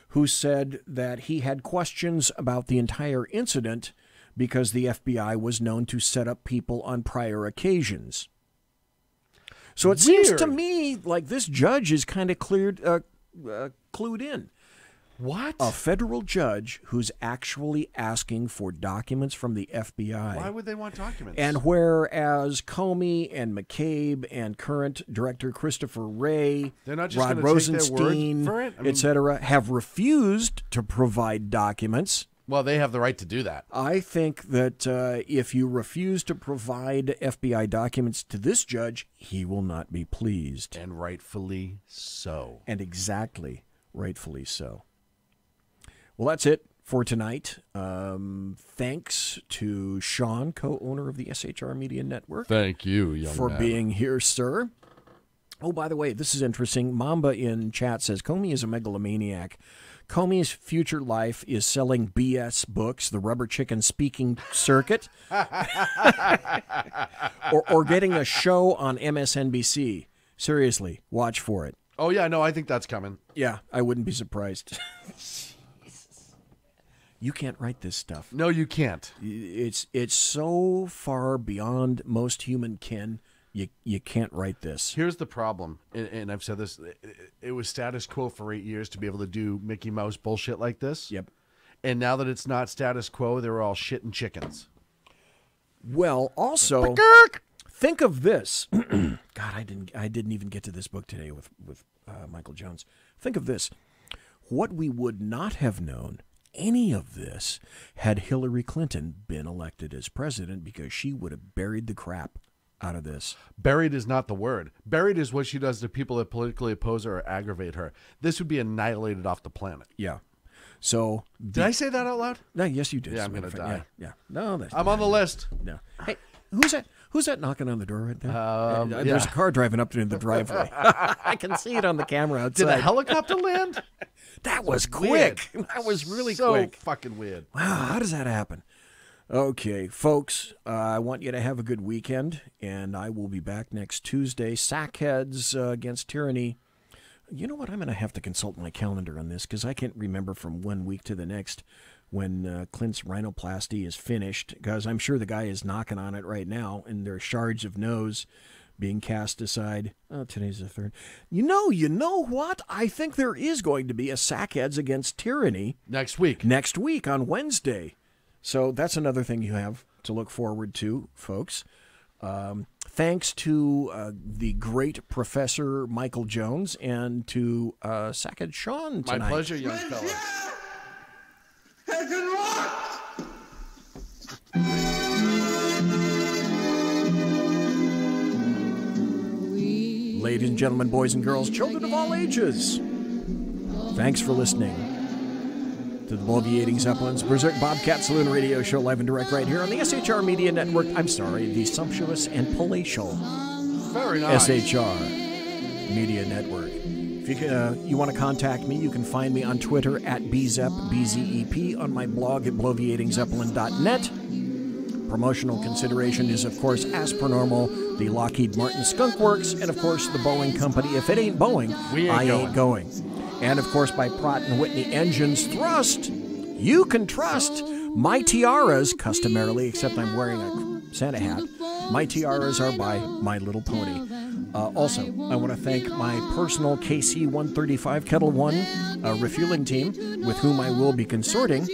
who said that he had questions about the entire incident because the FBI was known to set up people on prior occasions. So it seems to me like this judge is kind of clued in. What? A federal judge who's actually asking for documents from the FBI. Why would they want documents? And whereas Comey and McCabe and current director Christopher Wray, they're not just Rod gonna take their word Rosenstein, for it? etc., have refused to provide documents. Well, they have the right to do that. I think that if you refuse to provide FBI documents to this judge, he will not be pleased. And rightfully so. And exactly rightfully so. Well, that's it for tonight. Thanks to Sean, co-owner of the SHR Media Network. Thank you, young for man. being here, sir. Oh, by the way, this is interesting. Mamba in chat says, Comey is a megalomaniac. Comey's future life is selling BS books, the Rubber Chicken Speaking Circuit, or getting a show on MSNBC. Seriously, watch for it. Oh, yeah, no, I think that's coming. Yeah, I wouldn't be surprised. You can't write this stuff. No, you can't. It's so far beyond most human kin. You can't write this. Here's the problem, and I've said this. It was status quo for 8 years to be able to do Mickey Mouse bullshit like this. Yep. And now that it's not status quo, they're all shitting chickens. Well, also, think of this. God, I didn't even get to this book today with Michael Jones. Think of this. What we would not have known any of this had Hillary Clinton been elected as president, because she would have buried the crap out of this. Buried is not the word. Buried is what she does to people that politically oppose her or aggravate her. This would be annihilated off the planet. Yeah. So did I say that out loud? No, yes, you did. Yeah, I'm going to die. Yeah. No, I'm on the list. No. Hey, who's that knocking on the door right there? There's a car driving up in the driveway. I can see it on the camera outside. Did a helicopter land? That was quick. That was really quick. So fucking weird. Wow, how does that happen? Okay, folks, I want you to have a good weekend, and I will be back next Tuesday. Sackheads Against Tyranny. You know what? I'm going to have to consult my calendar on this, because I can't remember from one week to the next when Clint's rhinoplasty is finished, because I'm sure the guy is knocking on it right now, and there are shards of nose being cast aside. Oh, today's the 3rd. You know what? I think there is going to be a Sackheads Against Tyranny next week. Next week on Wednesday. So that's another thing you have to look forward to, folks. Thanks to the great Professor Michael Jones and to Sackhead Sean tonight. My pleasure, young fella. Ladies and gentlemen, boys and girls, children of all ages, thanks for listening to the Bloviating Zeppelins Berserk Bobcat Saloon Radio Show, live and direct right here on the SHR Media Network. I'm sorry, the sumptuous and palatial Very nice. SHR Media Network. If you want to contact me, you can find me on Twitter at BZEP, BZEP, on my blog at bloviatingzeppelin.net. Promotional consideration is, of course, as per normal, the Lockheed Martin Skunk Works, and, of course, the Boeing Company. If it ain't Boeing, I ain't going. And, of course, by Pratt & Whitney Engines Thrust, you can trust my tiaras, customarily, except I'm wearing a Santa hat. My tiaras are by My Little Pony. Also, I want to thank my personal KC-135 Kettle One refueling team, with whom I will be consorting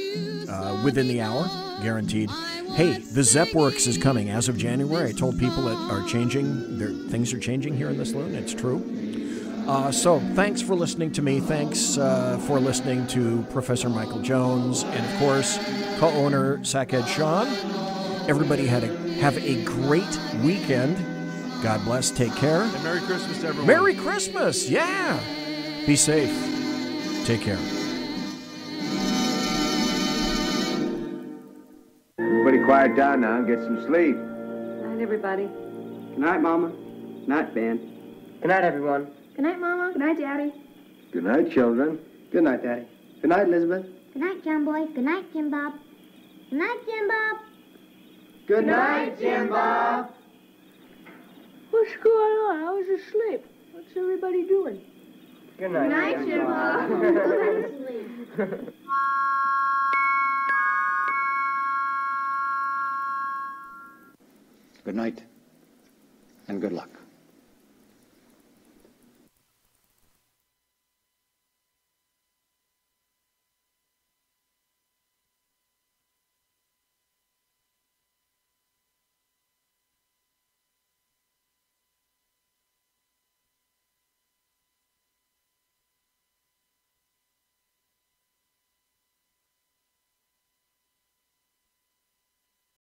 within the hour, guaranteed. Hey, the Zep Works is coming as of January. I told people that are changing, things are changing here in the saloon. It's true. So thanks for listening to me. Thanks for listening to Professor Michael Jones and, of course, co-owner Sackhead Sean. Everybody have a great weekend. God bless. Take care. And Merry Christmas to everyone. Merry Christmas. Yeah. Be safe. Take care. Everybody quiet down now and get some sleep. Night, everybody. Good night, Mama. Night, Ben. Good night, everyone. Good night, Mama. Good night, Daddy. Good night, children. Good night, Daddy. Good night, Elizabeth. Good night, John Boy. Good night, Jim Bob. Good night, Jim Bob. Good night, Jim Bob. What's going on? I was asleep. What's everybody doing? Good night, Jim Bob. Good night, and good luck.